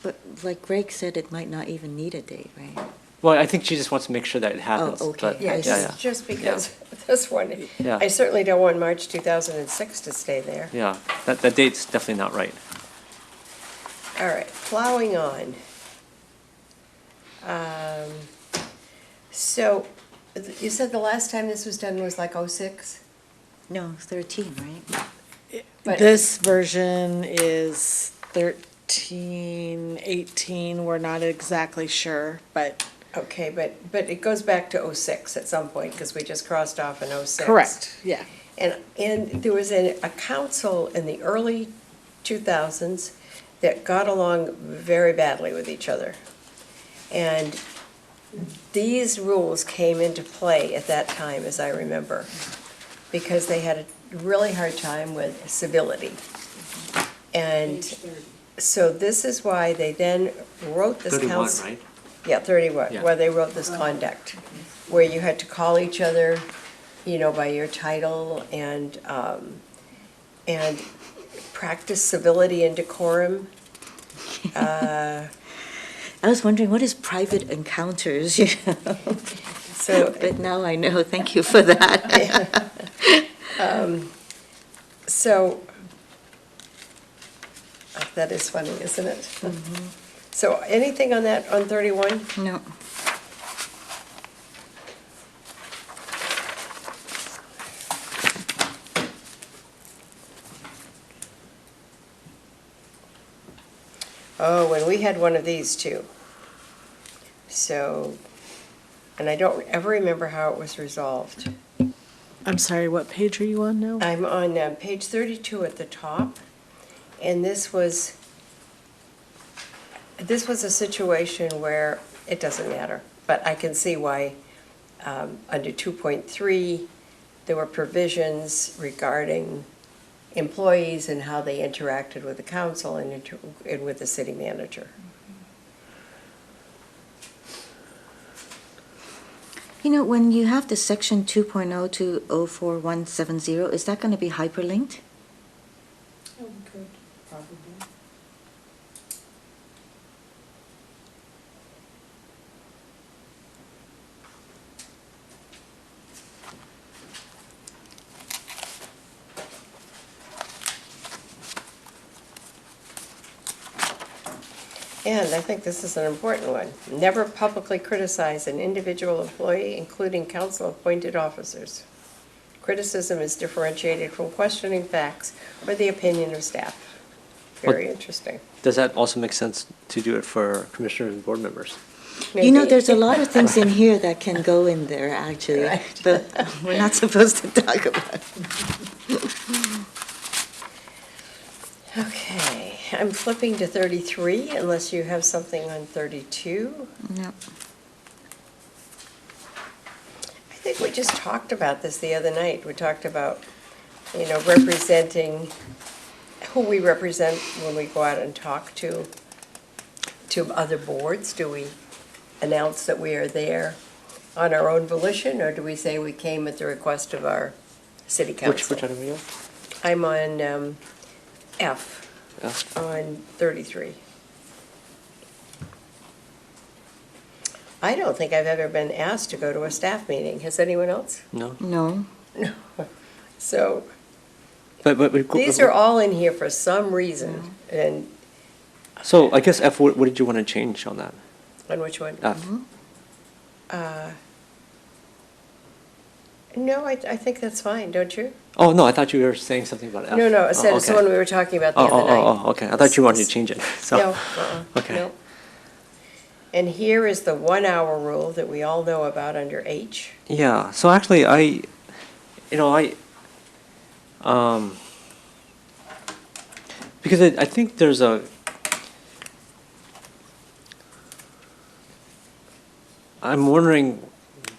But like Greg said, it might not even need a date, right? Well, I think she just wants to make sure that it happens. okay. but- Yeah, Just because this one, Yeah. I certainly don't want March 2006 to stay there. Yeah, that date's definitely not right. All right, plowing on. So, you said the last time this was done was like '06? No, 13, right? But- This version is 13, 18, we're not exactly sure, but Okay, but it goes back to '06 at some point, because we just crossed off in '06. correct, yeah. And there was a council in the early 2000s that got along very badly with each other. And these rules came into play at that time, as I remember, because they had a really hard time with civility. And so this is why they then wrote this 31, council. right? Yeah, 31, Yeah. where they wrote this conduct, where you had to call each other, by your title and practice civility and decorum. I was wondering, what is private encounters, So, But now I know, thank you for that. so, that is funny, isn't it? So anything on that, on 31? No. Oh, and we had one of these too. So, and I don't ever remember how it was resolved. I'm sorry, what page are you on now? I'm on page 32 at the top, and this was a situation where, it doesn't matter, but I can see why under 2.3, there were provisions regarding employees and how they interacted with the council and with the city manager. When you have the section 2.0 to 04170, is that going to be hyperlinked? Oh, we could, probably. And I think this is an important one. Never publicly criticize an individual employee, including council-appointed officers. Criticism is differentiated from questioning facts or the opinion of staff. Very interesting. Does that also make sense to do it for commissioners and board members? Maybe. There's a lot of things in here that can go in there, actually, Right. but we're not supposed to talk about it. Okay, I'm flipping to 33 unless you have something on 32. No. I think we just talked about this the other night. We talked about, representing, who we represent when we go out and talk to other boards. Do we announce that we are there on our own volition, or do we say we came at the request of our city council? Which item are you on? I'm on F, F. on 33. I don't think I've ever been asked to go to a staff meeting. Has anyone else? No? No. So But these are all in here for some reason. And So I guess F, what did you want to change on that? on which one? F. No, I think that's fine, don't you? Oh, no, I thought you were saying something about F. No, I said it's the okay. one we were talking about the other night. Okay. I thought you wanted to change it. So. No, Okay. no. And here is the 1 hour rule that we all know about under H. Yeah, so actually because I think there's I'm wondering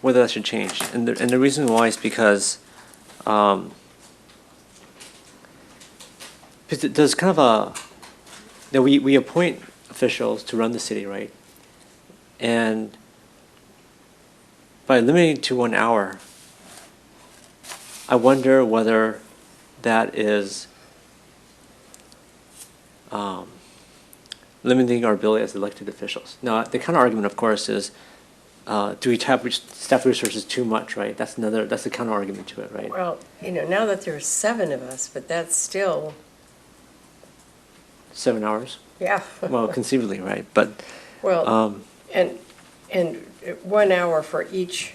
whether that should change. And the reason why is because there's kind of we appoint officials to run the city, right? And by limiting to 1 hour, I wonder whether that is limiting our ability as elected officials. Now, the counter argument, of course, is do we tap staff resources too much, right? That's the counter argument to it, right? Well, now that there are 7 of us, but that's still, 7 hours? yeah. Well, conceivably, right? But Well, and 1 hour for each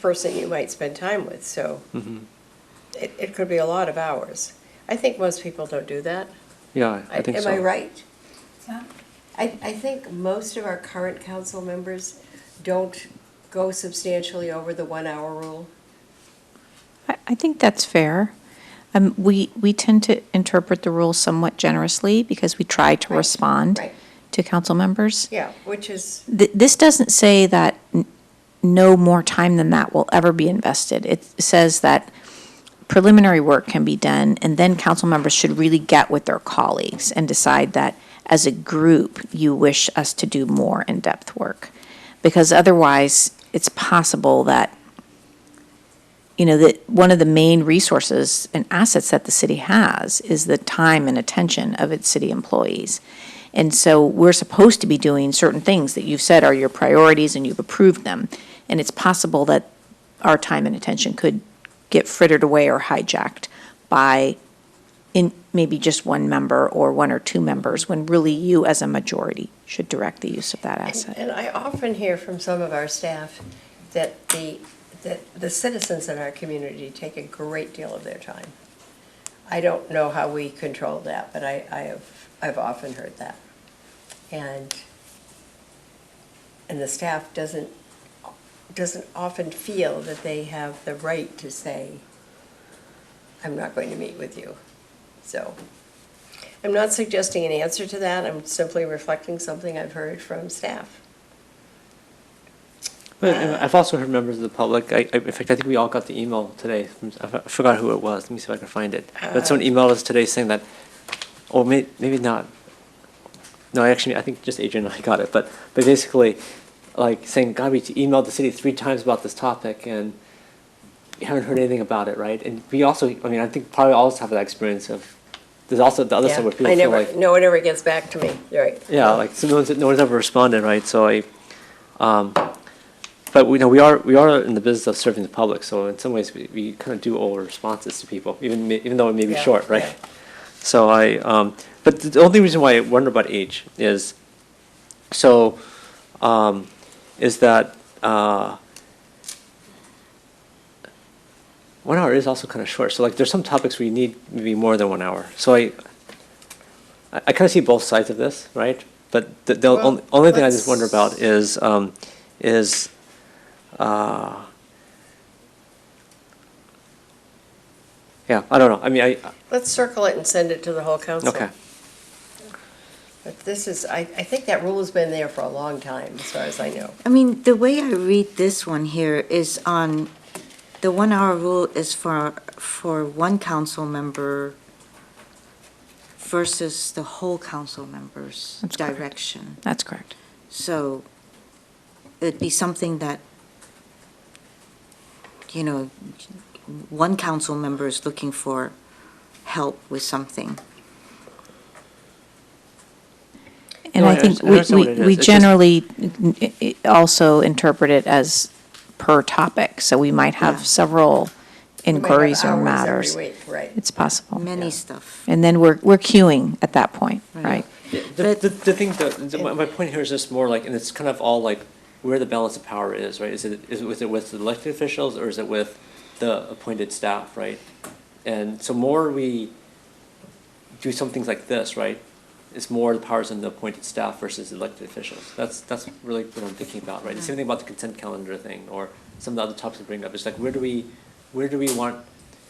person you might spend time with, so it could be a lot of hours. I think most people don't do that. Yeah, I think so. Am I right? Huh? I think most of our current council members don't go substantially over the 1 hour rule. I think that's fair. We tend to interpret the rules somewhat generously because we try to Right, respond right. to council members. Yeah, which is, This doesn't say that no more time than that will ever be invested. It says that preliminary work can be done, and then council members should really get with their colleagues and decide that as a group, you wish us to do more in-depth work. Because otherwise, it's possible that, that one of the main resources and assets that the city has is the time and attention of its city employees. And so we're supposed to be doing certain things that you've said are your priorities and you've approved them. And it's possible that our time and attention could get frittered away or hijacked by maybe just one member or one or two members, when really you as a majority should direct the use of that asset. and I often hear from some of our staff that the citizens in our community take a great deal of their time. I don't know how we control that, but I've often heard that. And the staff doesn't often feel that they have the right to say, I'm not going to meet with you. So I'm not suggesting an answer to that. I'm simply reflecting something I've heard from staff. But I've also heard members of the public, in fact, I think we all got the email today, I forgot who it was, let me see if I can find it. But someone emailed us today saying that, or maybe not. No, actually, I think just Adrian and I got it, but basically, like saying, God, we emailed the city 3 times about this topic and you haven't heard anything about it, right? And we also, I think probably all of us have that experience of, there's also the other side where people feel like. No one ever gets back to me, right? Yeah, like, so no one's ever responded, right? So but we are in the business of serving the public, so in some ways we kind of do owe responses to people, even though it may be Yeah, short, right? yeah. So but the only reason why I wonder about age is, is that 1 hour is also kind of short. So like, there's some topics where you need maybe more than 1 hour. So I kind of see both sides of this, right? But the Well, only thing I just let's- wonder about is yeah, I don't know. I mean, Let's circle it and send it to the whole council. okay. But this is, I think that rule has been there for a long time, as far as I know. I mean, the way I read this one here is on, the 1 hour rule is for one council member versus the whole council member's That's correct. direction. That's correct. So it'd be something that, one council member is looking for help with something. And No, I I think understand what it is. we It's just- generally also interpret it as per topic, so we might have Yeah. several We might have inquiries or hours matters. every week, right. It's possible. Many stuff. And then we're queuing at that point, Right. right? The thing, my point here is just more like, and it's kind of all like where the balance of power is, right? Is it with the elected officials or is it with the appointed staff, right? And so more we do some things like this, right? It's more the powers in the appointed staff versus elected officials. That's really what I'm thinking about, right? The same thing about the consent calendar thing or some of the other topics we bring up. It's like, where do we want,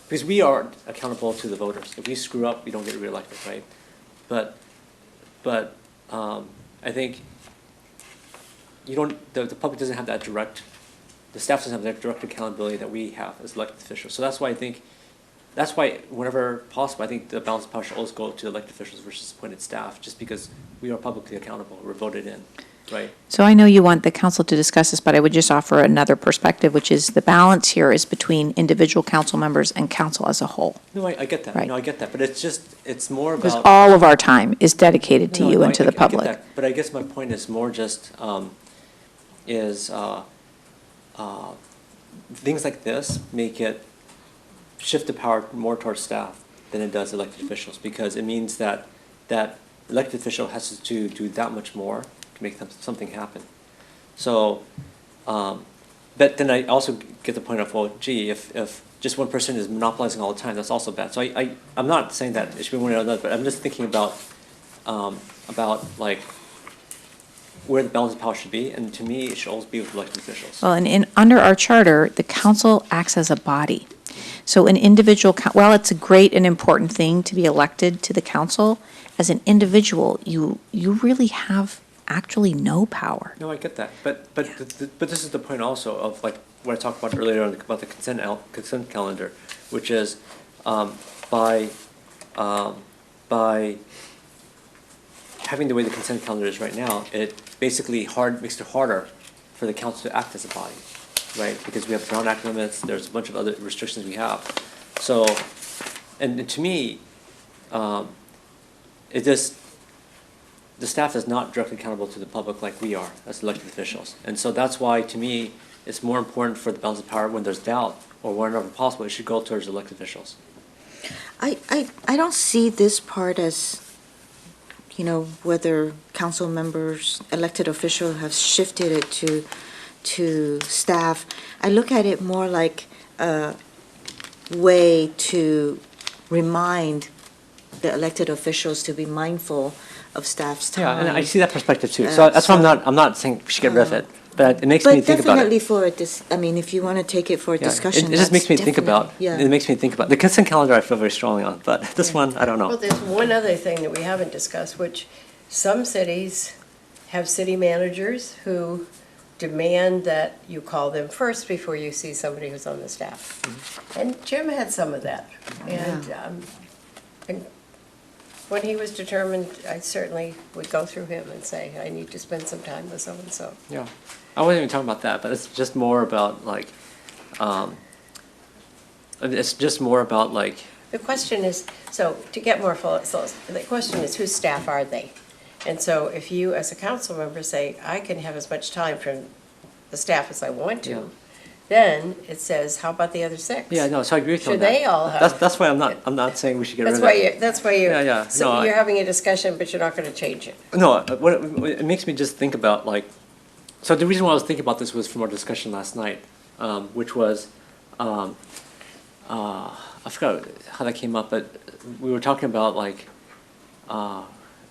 because we are accountable to the voters. If we screw up, we don't get reelected, right? But I think the public doesn't have that direct, the staff doesn't have that direct accountability that we have as elected officials. So that's why whenever possible, I think the balance of power should always go to elected officials versus appointed staff, just because we are publicly accountable, we're voted in, right? So I know you want the council to discuss this, but I would just offer another perspective, which is the balance here is between individual council members and council as a whole. No, I get that, Right. no, I get that, but it's more about. Because all of our time is dedicated to No, you no, and to I the get public. that, but I guess my point is more just, things like this make it shift the power more towards staff than it does elected officials, because it means that elected official has to do that much more to make something happen. So But then I also get the point of, well, gee, if just one person is monopolizing all the time, that's also bad. So I'm not saying that it should be one or another, but I'm just thinking about like where the balance of power should be, and to me, it should always be with elected officials. Well, and under our charter, the council acts as a body. So an individual, while it's a great and important thing to be elected to the council, as an individual, you really have actually no power. No, I get that, but this is the point also of like what I talked about earlier on about the consent calendar, which is by having the way the consent calendar is right now, it basically makes it harder for the council to act as a body, right? Because we have Brown Act limits, there's a bunch of other restrictions we have. So, and to me, the staff is not directly accountable to the public like we are as elected officials. And so that's why, to me, it's more important for the balance of power when there's doubt or whenever possible, it should go towards elected officials. I don't see this part as, whether council members, elected officials have shifted it to staff. I look at it more like a way to remind the elected officials to be mindful of staff's time. Yeah, and I see that perspective too. So that's why I'm not saying we should get rid of it, but it makes me think about it. But definitely if you want to take it for a Yeah, discussion, it just makes me that's think about, definitely- it makes me think about, the consent calendar I feel very strongly on, but this one, I don't Well, know. there's one other thing that we haven't discussed, which some cities have city managers who demand that you call them first before you see somebody who's on the staff. And Jim had some of that. And when he was determined, I certainly would go through him and say, I need to spend some time with so-and-so. Yeah, I wasn't even talking about that, but it's just more about like, it's just more about like, The question is, so to get more full, so the question is, whose staff are they? And so if you, as a council member, say, I can have as much time from the staff as I want Yeah. to, then it says, how about the other six? yeah, no, so I agree with you on Should that. they all have? That's why I'm not saying we should get rid That's of why it. you, that's why you, Yeah, yeah, so no, you're having a discussion, but you're not gonna change it. No, it makes me just think about like, so the reason why I was thinking about this was from our discussion last night, which was, I forgot how that came up, but we were talking about like, I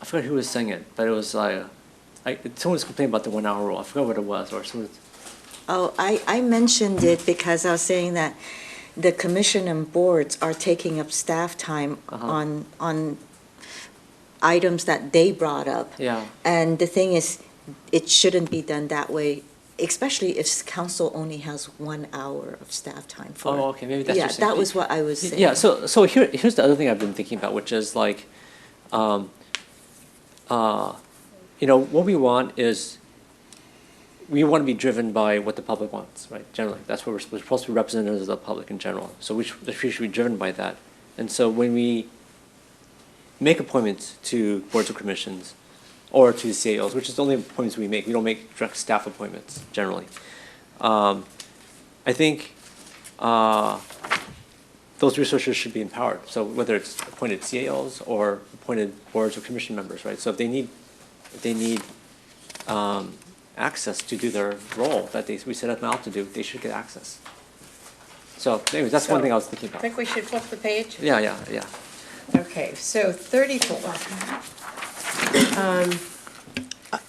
forgot who was saying it, but it was like, someone was complaining about the 1 hour rule. I forgot what it was, or someone. Oh, I mentioned it because I was saying that the commission and boards are taking up staff time on items that they brought up. Yeah. And the thing is, it shouldn't be done that way, especially if council only has 1 hour of staff time for it. Oh, okay, maybe that's Yeah, what you're saying. that was what I was saying. Yeah, so here's the other thing I've been thinking about, which is like, what we want is, we want to be driven by what the public wants, right? Generally, that's what we're supposed to be representatives of the public in general. So we should be driven by that. And so when we make appointments to boards or commissions, or to CAOs, which is the only appointments we don't make direct staff appointments generally. I think those resources should be empowered. So whether it's appointed CAOs or appointed boards or commission members, right? So if they need access to do their role that we set them out to do, they should get access. So anyways, that's one So, thing I was thinking I about. think we should flip the page. Yeah. Okay, so 34.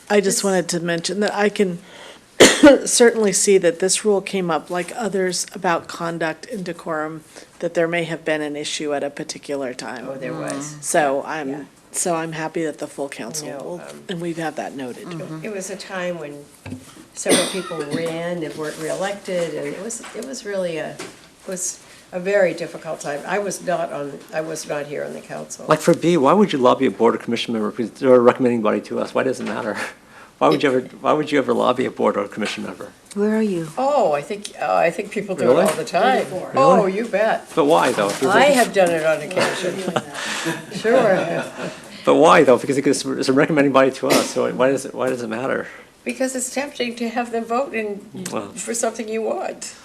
I just wanted to mention that I can certainly see that this rule came up, like others about conduct and decorum, that there may have been an issue at a particular time. Oh, there was. So Yeah. I'm happy that the full council No, will, and we have that noted. It was a time when several people ran and weren't reelected, and it was really it was a very difficult time. I was not here on the council. Like for B, why would you lobby a board or commission member because they're a recommending body to us? Why does it matter? Why would you ever lobby a board or a commission member? Where are you? Oh, I think people do Really? it all the time. Oh, you bet. But why though? I have done it on occasion. Sure I have. But why though? Because it's a recommending body to us. So why does it matter? Because it's tempting to have them vote Well. for something you want.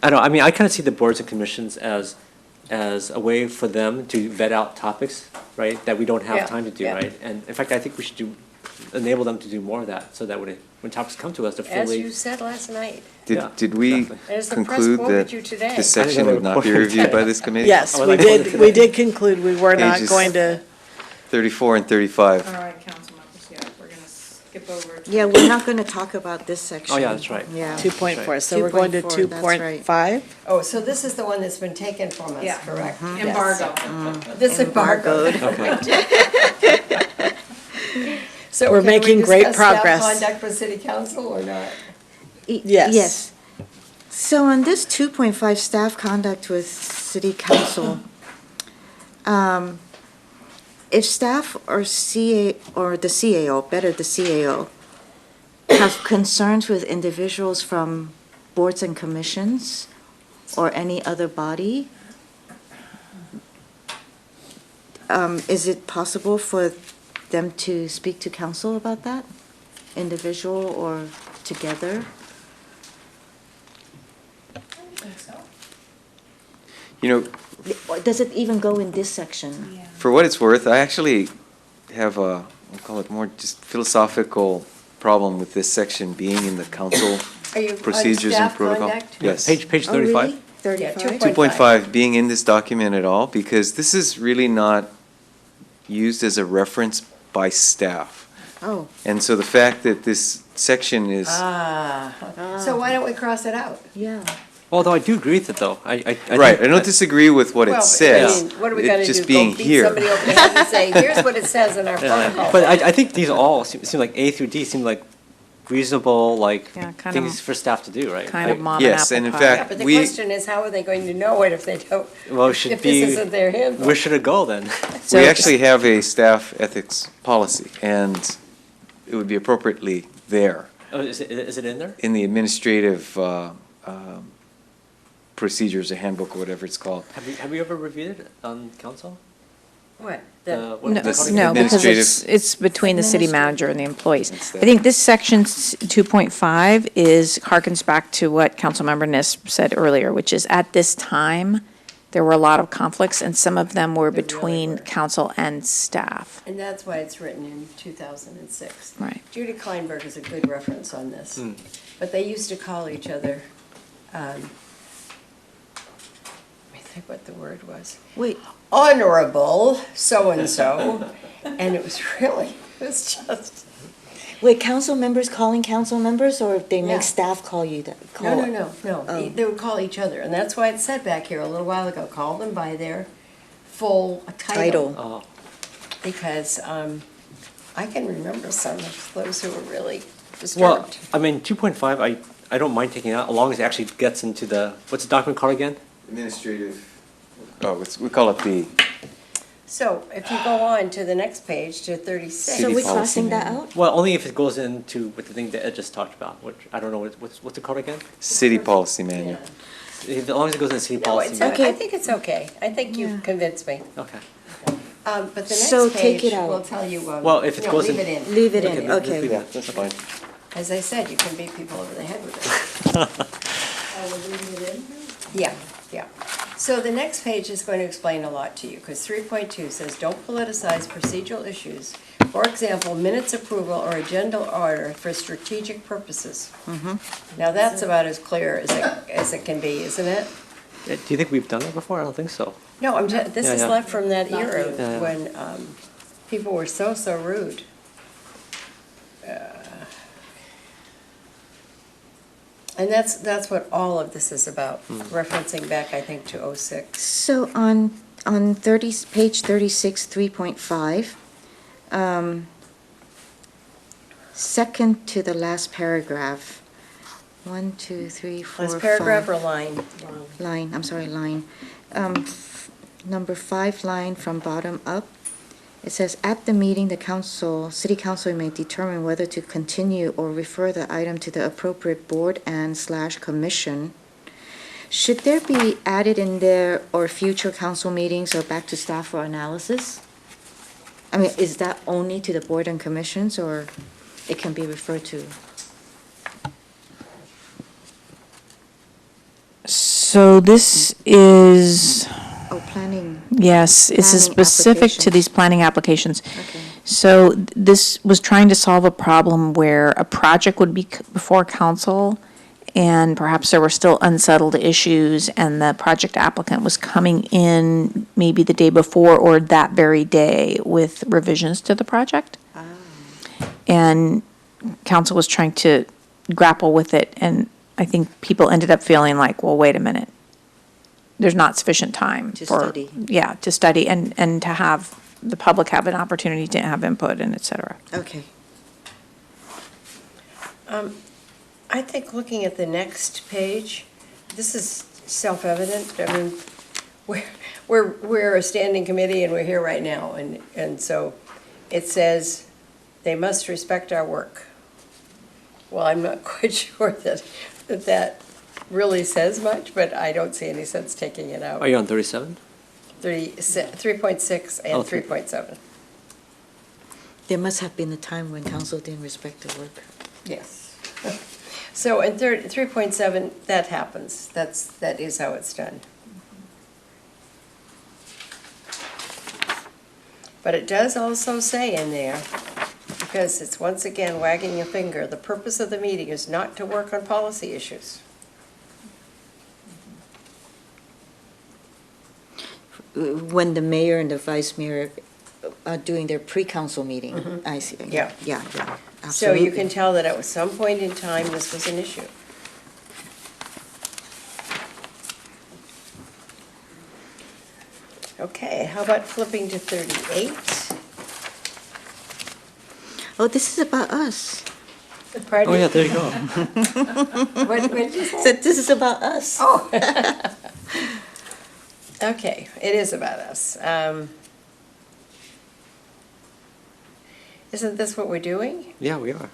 I don't. I mean, I kind of see the boards and commissions as a way for them to vet out topics, right? That we don't have Yeah, time to do, yeah. right? And in fact, I think we should do enable them to do more of that, so that when topics come to us, they're As fully. you said last night. Yeah, Did we exactly. As the press conclude quoted that you today. this section would not be reviewed by this committee? Yes, Oh, we that's- did, we did conclude we were not Pages- going to, 34 and 35. All right, council members, yeah, we're gonna skip over. to- Yeah, we're not going to talk about this section. Oh, yeah, that's right. Yeah. 2.4, so we're going to 2.4, that's right. 2.5? Oh, so this is the one that's been taken from us, Yeah. correct? Yes. Embargo. This embargoed. So We're can we making great discuss staff progress. conduct with city council or not? Yes. Yes. So on this 2.5 staff conduct with city council, if staff or or the CAO, better the CAO, have concerns with individuals from boards and commissions or any other body, is it possible for them to speak to council about that? Individual or together? You know, Or does it even go in this section? for what it's worth, I actually have a, I'll call it more just philosophical problem with this section being in the council Are you on procedures and staff protocol. conduct? Yes. Page Oh, 35. really? 35? 2.5 being in this document at all, because this is really not used as a reference by staff. Oh, And so the fact that this section is, So why don't we cross it out? yeah. Although I do agree with it, though. I right, think I don't that- disagree with what Well, it but, I says. mean, what are we It gonna just do? being Go beat here. somebody over the head and say, here's what it says in our protocol? But I think these all seem like A through D seem like reasonable, like, Yeah, kind things of- for staff to do, right? Kind of I- mom and Yes, apple and in pie. fact, Yeah, but the we- question is, how are they going to know it if they don't, Well, it should if this be, isn't their handbook? where should it go then? So- We actually have a staff ethics policy, and it would be appropriately there Oh, is it in there? in the administrative procedures, a handbook, or whatever it's called. Have you ever reviewed it on council? What? The- what- No, This no, because administrative- it's between the city manager and the employees. It's I that. think this section 2.5 harkens back to what Councilmember Niss said earlier, which is at this time, there were a lot of conflicts, and some of them were There really between were. council and staff. And that's why it's written in 2006. Right. Judy Kleinberg is a good reference on this. But they used to call each other, let me think what the word was. Wait, Honorable so-and-so. And it was really, it was just, wait, council members calling council members, or they Yeah. make staff call you that? no. Oh. They would call each other. And that's why it said back here a little while ago, call them by their full title. Oh, Because I can remember some of those who were really well, disturbed. I mean, 2.5, I don't mind taking it out, as long as it actually gets into the, what's the document called again? Administrative, we call it the So if you go on to the next page, to 36. So City we policy crossing that manual. out? Well, only if it goes into with the thing that Ed just talked about, which, I don't know, what's it called again? city policy manual. As long as it goes in the city No, policy. it's, manual. I think it's okay. I think you've convinced me. Okay. But the So next take page it out. will tell you, Well, if it no, goes leave in- it in. Leave it in, let's leave okay. it. That's fine. As I said, you can beat people over the head with it. Yeah, yeah. So the next page is going to explain a lot to you, because 3.2 says, don't politicize procedural issues. For example, minutes approval or agenda order for strategic purposes. Now, that's about as clear as it can be, isn't it? Do you think we've done that before? I don't think so. No, this Yeah, is yeah. left from that era Yeah. when people were so rude. And that's what all of this is about, referencing back, I think, to '06. So on 30, page 36, 3.5, second to the last paragraph, 1, 2, 3, 4, 5. Last paragraph or line? Line, I'm sorry, line. Number 5 line from bottom up. It says, at the meeting, the council, city council may determine whether to continue or refer the item to the appropriate board and/slash commission. Should there be added in there or future council meetings or back to staff for analysis? I mean, is that only to the board and commissions, or it can be referred to? So this is, Oh, planning, yes, this is Planning specific to applications. these planning applications. okay. So this was trying to solve a problem where a project would be before council, and perhaps there were still unsettled issues, and the project applicant was coming in maybe the day before or that very day with revisions to the project. And council was trying to grapple with it, and I think people ended up feeling like, well, wait a minute. There's not sufficient time To for. study. Yeah, to study and to have the public have an opportunity to have input and et cetera. Okay. I think looking at the next page, this is self-evident. I mean, we're a standing committee and we're here right now. And so it says they must respect our work. Well, I'm not quite sure that really says much, but I don't see any sense taking it out. Are you on 37? 3.6 and Oh, 3.7. There must have been a time when council didn't respect the work. Yes. So in 3.7, that happens. That is how it's done. But it does also say in there, because it's once again wagging a finger, the purpose of the meeting is not to work on policy issues. When the mayor and the vice mayor are doing their pre-council meeting. I see. Yeah. Yeah, So you absolutely. can tell that at some point in time, this was an issue. Okay, how about flipping to 38? Oh, this is about us. Pardon? Oh, yeah, there you go. What did you say? So this is about us. Oh. Okay, it is about us. Isn't this what we're doing? Yeah, we are.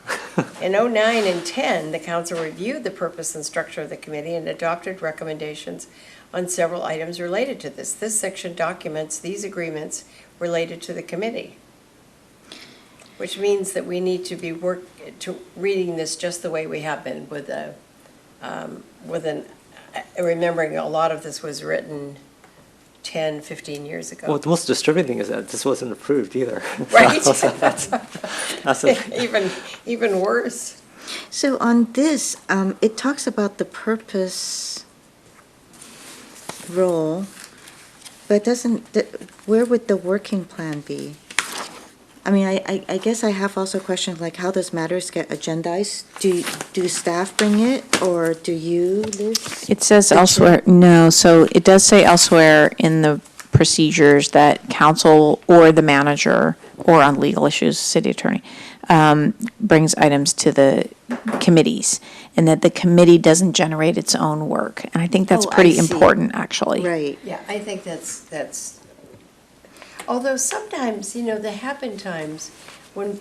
In '09 and '10, the council reviewed the purpose and structure of the committee and adopted recommendations on several items related to this. This section documents these agreements related to the committee, which means that we need to be reading this just the way we have been remembering a lot of this was written 10, 15 years ago. Well, the most disturbing thing is that this wasn't approved either. Right? So that's Even worse. So on this, it talks about the purpose role, but where would the working plan be? I mean, I guess I have also questions like, how does matters get agendized? Do staff bring it, or do you, Liz? It says elsewhere, no, so it does say elsewhere in the procedures that council or the manager, or on legal issues, city attorney, brings items to the committees, and that the committee doesn't generate its own work. And I think that's Oh, I pretty see. important, actually. Right. Yeah, I think that's, although sometimes, there have been times when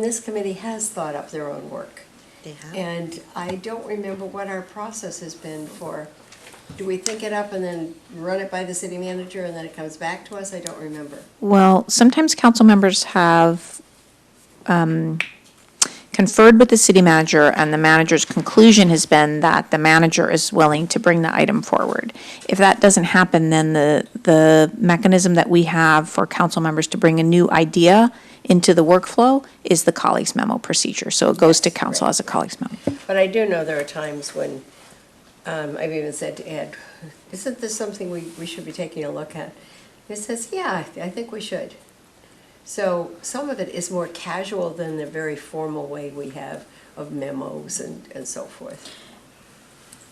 this committee has thought up their own work. They have. And I don't remember what our process has been for, do we think it up and then run it by the city manager and then it comes back to us? I don't remember. Well, sometimes council members have conferred with the city manager, and the manager's conclusion has been that the manager is willing to bring the item forward. If that doesn't happen, then the mechanism that we have for council members to bring a new idea into the workflow is the colleagues memo procedure. So it goes to council as a colleagues memo. But I do know there are times when, I've even said to Ed, isn't this something we should be taking a look at? He says, yeah, I think we should. So some of it is more casual than the very formal way we have of memos and so forth.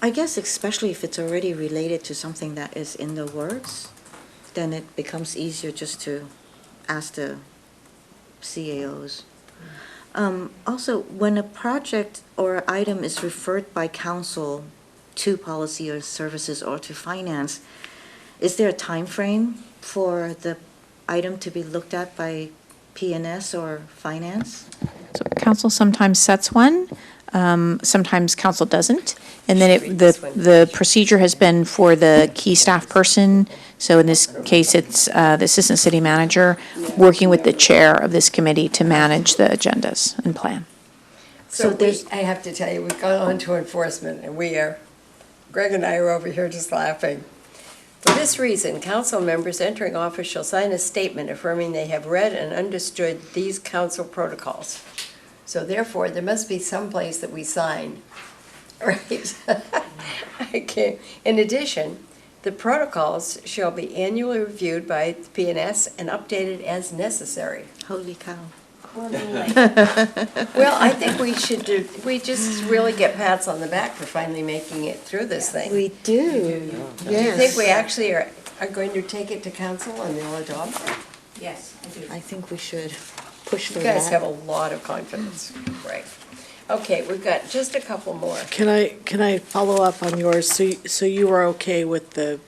I guess especially if it's already related to something that is in the works, then it becomes easier just to ask the CAOs. Also, when a project or item is referred by council to policy or services or to finance, is there a time frame for the item to be looked at by P&S or finance? So council sometimes sets one, sometimes council doesn't. And then the procedure has been for the key staff person, so in this case, it's the assistant city manager, working with the chair of this committee to manage the agendas and plan. So I have to tell you, we've gone on to enforcement and Greg and I are over here just laughing. For this reason, council members entering office shall sign a statement affirming they have read and understood these council protocols. So therefore, there must be some place that we sign, right? Okay. In addition, the protocols shall be annually reviewed by PNS and updated as necessary. Holy cow. Well, I think we just really get pats on the back for finally making it through this thing. We do, Do you think we yes. actually are going to take it to council and they'll adopt it? Yes, I do. I think we should push for You that. guys have a lot of confidence, right? Okay, we've got just a couple more. Can I follow up on yours? So you were okay with the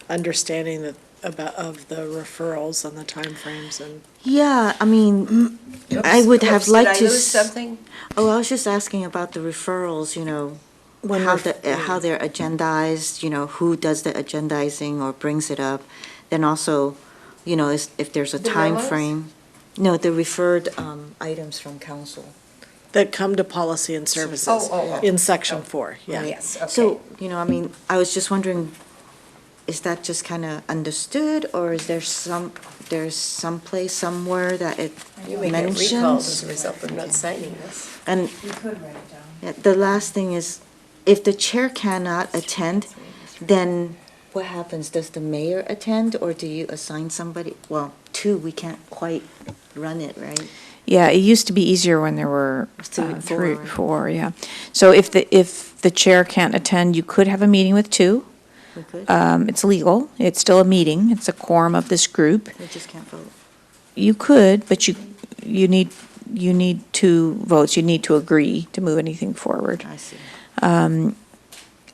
understanding that of the referrals and the timeframes and? Yeah, I mean, I would have Oops, liked to. Did I lose something? Oh, I was just asking about the referrals, When how we're- how they're agendized, who does the agendizing or brings it up. Then also, if there's a The time memos? frame. No, the referred items from council. That come to policy and services Oh. in section 4, yeah. Yes, okay. So, I mean, I was just wondering, is that just kind of understood, or is there's some place somewhere that it You may get recalled as mentions? a result of not signing this. And You could write it down. yeah, the last thing is, if the chair cannot attend, then what happens? Does the mayor attend, or do you assign somebody? Well, two, we can't quite run it, right? Yeah, it used to be easier when there were Three, four. four, yeah. So if the chair can't attend, you could have a meeting with two. We could? It's legal. It's still a meeting. It's a quorum of this group. We just can't vote. You could, but you need two votes. You need to agree to move anything forward. I see.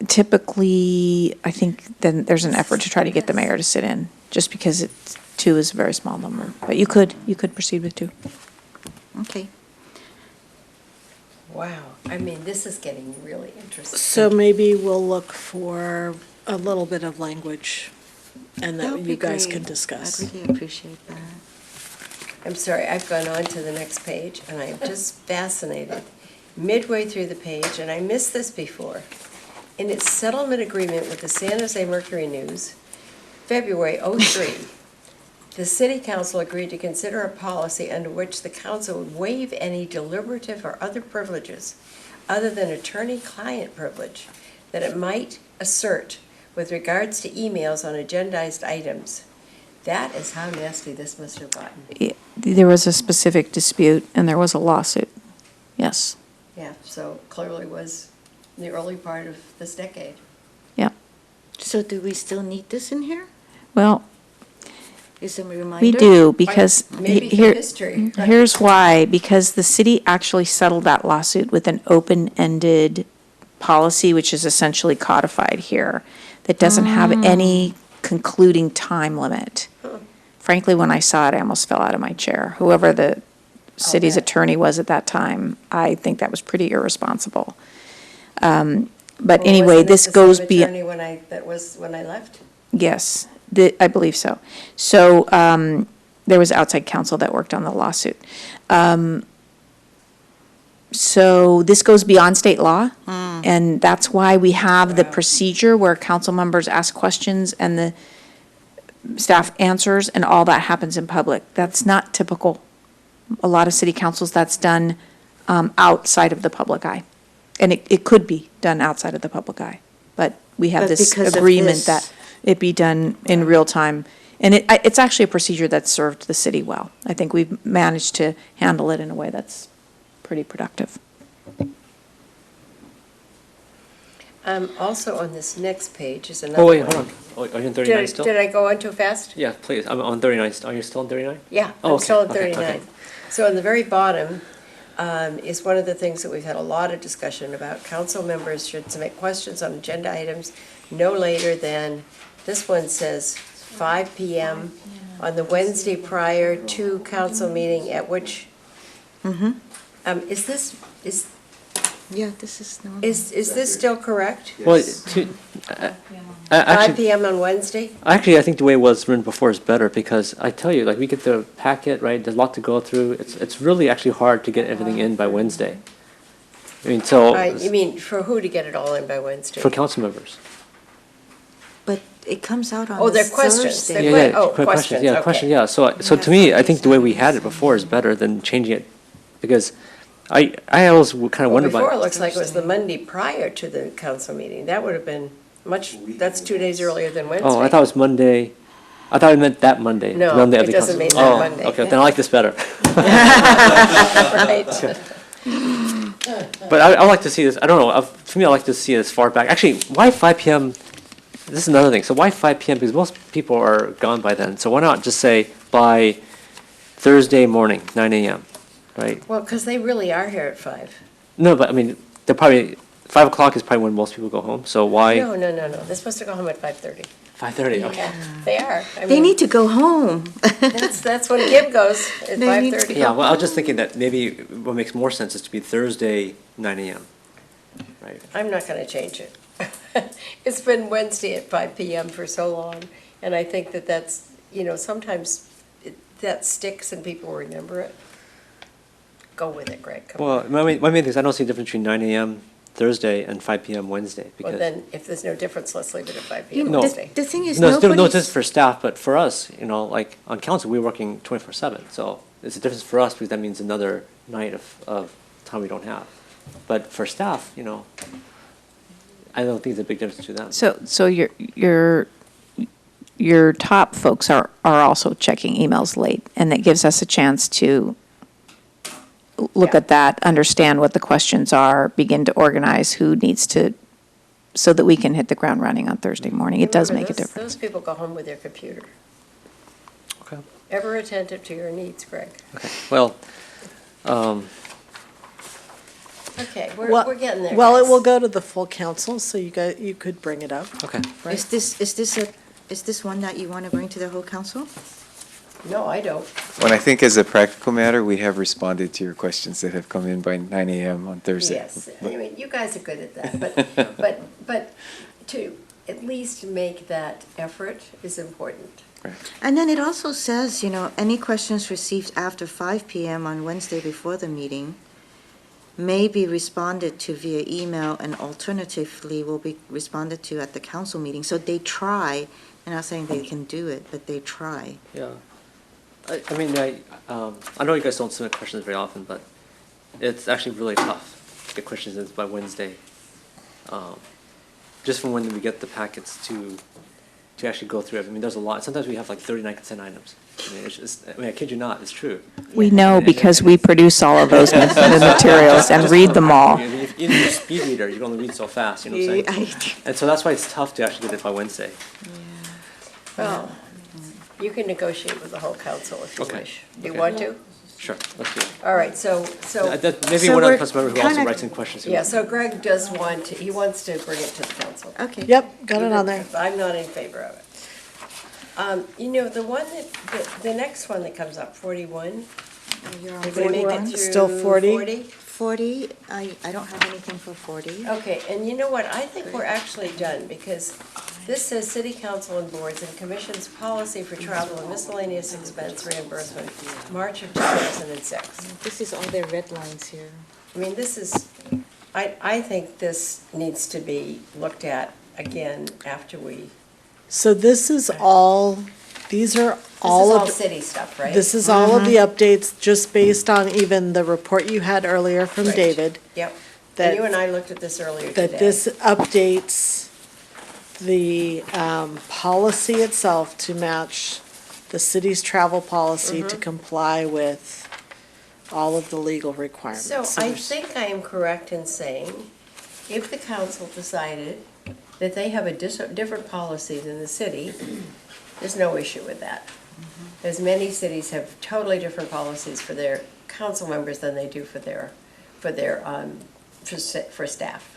Typically, I think then there's an effort to try to get the mayor to sit in, just because two is a very small number. But you could proceed with two. Okay. Wow, I mean, this is getting really interesting. So maybe we'll look for a little bit of language and That that would you be guys great. can discuss. I'd really appreciate that. I'm sorry, I've gone on to the next page, and I'm just fascinated. Midway through the page, and I missed this before. In its settlement agreement with the San Jose Mercury News, February '03, the city council agreed to consider a policy under which the council would waive any deliberative or other privileges other than attorney-client privilege that it might assert with regards to emails on agendized items. That is how nasty this must have gotten. There was a specific dispute, and there was a lawsuit. Yes. Yeah, so clearly was the early part of this decade. So do we still need this in here? Well, Is it a reminder? we do, because Maybe for here, history. here's why. Because the city actually settled that lawsuit with an open-ended policy, which is essentially codified here, that doesn't have any concluding time limit. Frankly, when I saw it, I almost fell out of my chair. Whoever the city's bet. attorney was at that time, I think that was pretty irresponsible. But Well, anyway, wasn't it this the goes same beyond. attorney that was when I left? Yes, I believe so. So there was outside counsel that worked on the lawsuit. So this goes beyond state law, and that's why we have the Wow. procedure where council members ask questions and the staff answers, and all that happens in public. That's not typical. A lot of city councils, that's done outside of the public eye. And it could be done outside of the public eye, but we have But this because of agreement this- that it be done in real time. And it's actually a procedure that's served the city well. I think we've managed to handle it in a way that's pretty productive. Also on this next page is another Oh, one. wait, hold on. Oh, are you on 39 still? Did I go on too fast? Yeah, please, I'm on 39. Are you still on 39? Yeah, Oh, I'm okay, still at okay, okay. 39. So on the very bottom is one of the things that we've had a lot of discussion about. Council members should submit questions on agenda items no later than, this one says 5 PM on the Wednesday prior to council meeting at which, is this, Yeah, this is normal. is this still correct? Well, 5 actually, PM on Wednesday? I think the way it was written before is better, because I tell you, like, we get the packet, right, there's a lot to go through. It's really actually hard to get everything in by Wednesday. I mean, so, You mean for who to get it all in by Wednesday? for council members. But it comes out on Oh, the they're questions. Thursday. They're Yeah, oh, quick questions, Yeah, okay. question, yeah. So to me, I think the way we had it before is better than changing it, because I always kind of Well, wonder before, it about. looks like it was the Monday prior to the council meeting. That would have been that's 2 days earlier than Wednesday. Oh, I thought it was Monday. I thought it meant that Monday. the No, Monday of it the doesn't council. mean that Oh, Monday. okay, then I like this better. Right. But I like to see this, I don't know, for me, I like to see it as far back. Actually, why 5 PM? This is another thing. So why 5 PM? Because most people are gone by then. So why not just say by Thursday morning, 9 AM, right? Well, because they really are here at 5. No, but I mean, they're probably, 5 o'clock is probably when most people go home. So why No, no, no, no. They're supposed to go home at 5:30. 5:30? Okay. Yeah, they are. I They mean, need to go home. That's when Kim goes, at They need to 5:30. Yeah, well, I was just thinking that maybe what makes more sense is to be Thursday, 9 AM, right? I'm not going to change it. It's been Wednesday at 5 PM for so long, and I think that that's, sometimes that sticks and people remember it. Go with it, Greg, come on. Well, my main thing is I don't see a difference between 9 AM Thursday and 5 PM Wednesday, Well, because. then, if there's no difference, let's leave it at 5 PM No. Wednesday. The thing is, No, it's no nobody's, just for staff, but for us, like on council, we're working 24/7. So it's a difference for us because that means another night of time we don't have. But for staff, I don't think it's a big difference to them. So your top folks are also checking emails late, and that gives us a chance to look Yeah. at that, understand what the questions are, begin to organize who needs to, so that we can hit the ground running on Thursday morning. It does Remember, make a those- difference. Those people go home with their computer. Okay. Ever attentive to your needs, Greg. Okay. Well, Okay, Well- we're getting there. Well, it guys. will go to the full council, so you could bring it up. okay. Right. is this one that you want to bring to the whole council? No, I don't. When I think as a practical matter, we have responded to your questions that have come in by 9 AM on Thursday. Yes, I mean, you guys are good at that, but to at least make that effort is important. And then it also says, any questions received after 5 PM on Wednesday before the meeting may be responded to via email and alternatively will be responded to at the council meeting. So they try, and I'm not saying they can do it, but they try. Yeah. I mean, I know you guys don't submit questions very often, but it's actually really tough to get questions in by Wednesday. Just from when we get the packets to actually go through it. I mean, there's a lot. Sometimes we have like 39 consent items. I kid you not, it's true. We know because we produce all of those the materials and read them all. Even your speed reader, you can only read so fast, you know what I'm saying? And so that's why it's tough to actually get it by Wednesday. Well, you can negotiate with the whole council if you Okay. wish. Do you Okay. want to? Sure, let's do it. All right, so, Maybe So one we're of us member who also kinda- writes in questions. yeah, so Greg does want to, he wants to bring it to the council. Okay. Yep, got it on there. I'm not in favor of it. The one the next one that comes up, 41, You're on we're gonna make 41. it through Still 40? 40, I don't have anything for 40. Okay, and you know what, I think we're actually done, because this says city council and boards and commissions policy for travel and miscellaneous expense reimbursement, March of 2006. This is all their red lines here. I mean, this is, I think this needs to be looked at again after we, So this is all, these are this is all all of, city stuff, right? this is all of the updates, just based on even the report you had earlier from Right. David, Yep, that- and you and I looked at this earlier today. that this updates the policy itself to match the city's travel policy to comply with all of the legal requirements. So I there's- think I am correct in saying, if the council decided that they have a different policy than the city, there's no issue with that. As many cities have totally different policies for their council members than they do for staff.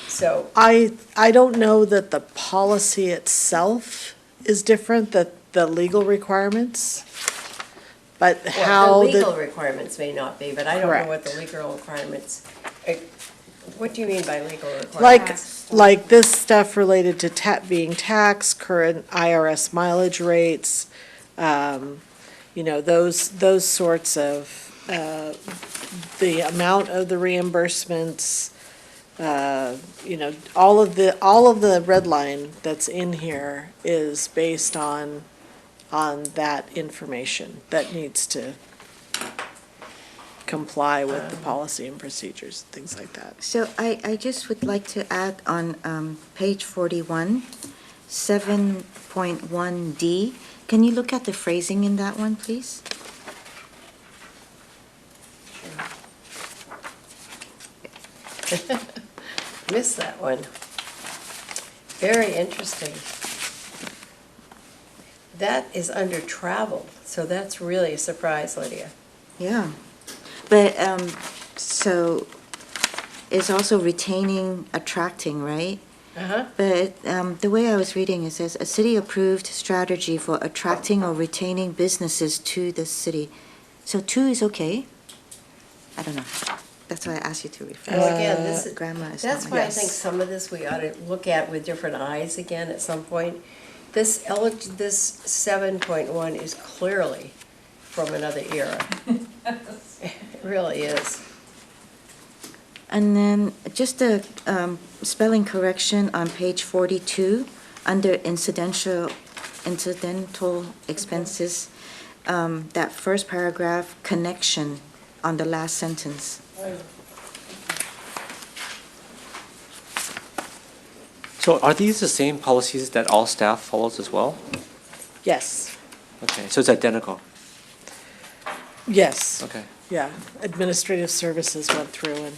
So, I don't know that the policy itself is different, that the legal requirements, but well, how the legal the, requirements may not be, but I don't know what the legal requirements, what do you mean by legal requirements? like this stuff related to being taxed, current IRS mileage rates, those sorts of, the amount of the reimbursements, all of the red line that's in here is based on that information that needs to comply with the policy and procedures, things like that. So I just would like to add on page 41, 7.1D. Can you look at the phrasing in that one, please? Missed that one. Very interesting. That is under travel, so that's really a surprise, Lydia. Yeah. But, so it's also retaining, attracting, right? Uh-huh. But the way I was reading, it says, a city-approved strategy for attracting or retaining businesses to the city. So to is okay? I don't know. That's why I asked you to refer. Well, again, this is, Grammar is that's not why I my- think some of this we ought to look at with different eyes again at some point. This 7.1 is clearly from another era. It really is. And then just a spelling correction on page 42, under incidental expenses, that first paragraph, connection on the last sentence. So are these the same policies that all staff follows as well? Yes, Okay, so it's identical. yes, Okay, yeah. Administrative services went through and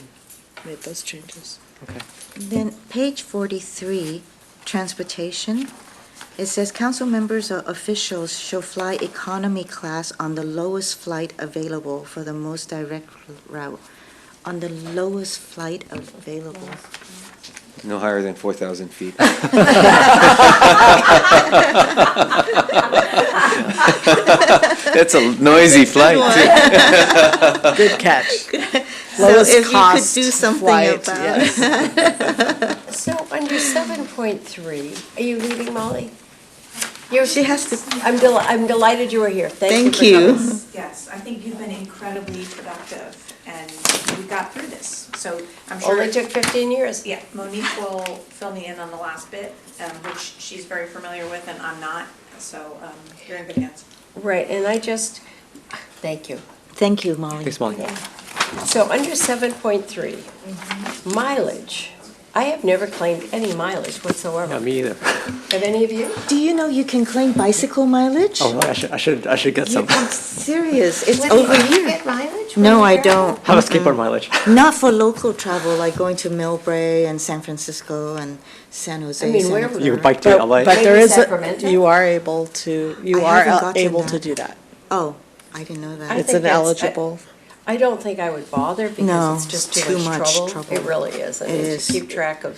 made those changes. okay. Then page 43, transportation. It says council members or officials shall fly economy class on the lowest flight available for the most direct route. On the lowest flight available. No higher than 4,000 feet. That's a noisy flight, too. Good catch. So Lowest if you could cost do something flight, about yes. So under 7.3, are you reading, Molly? She has to. I'm delighted you were here. Thank Thank you you. for coming. Yes, I think you've been incredibly productive, and we got through this. So I'm sure. Only took 15 years. Yeah, Monique will fill me in on the last bit, which she's very familiar with, and I'm not, so you're in good hands. Right, and thank you. Thank you, Molly. Thanks, Molly. So under 7.3, mileage. I have never claimed any mileage whatsoever. Yeah, me either. Have any of you? Do you know you can claim bicycle mileage? Oh, I should get some. I'm serious, it's Lydia, over do you here. get mileage? No, when I you travel? don't. How about skateboard mileage? Not for local travel, like going to Millbrae and San Francisco and San Jose. I mean, Santa where- Clara. You can bike to LA. But there Maybe is, Sacramento? you are able to, you I are haven't gotten able that. to do that. Oh, I didn't know I that. It's think an that's- eligible. I don't think I would bother No, because it's just too much trouble. trouble. It really is. I It mean, is. to keep track of,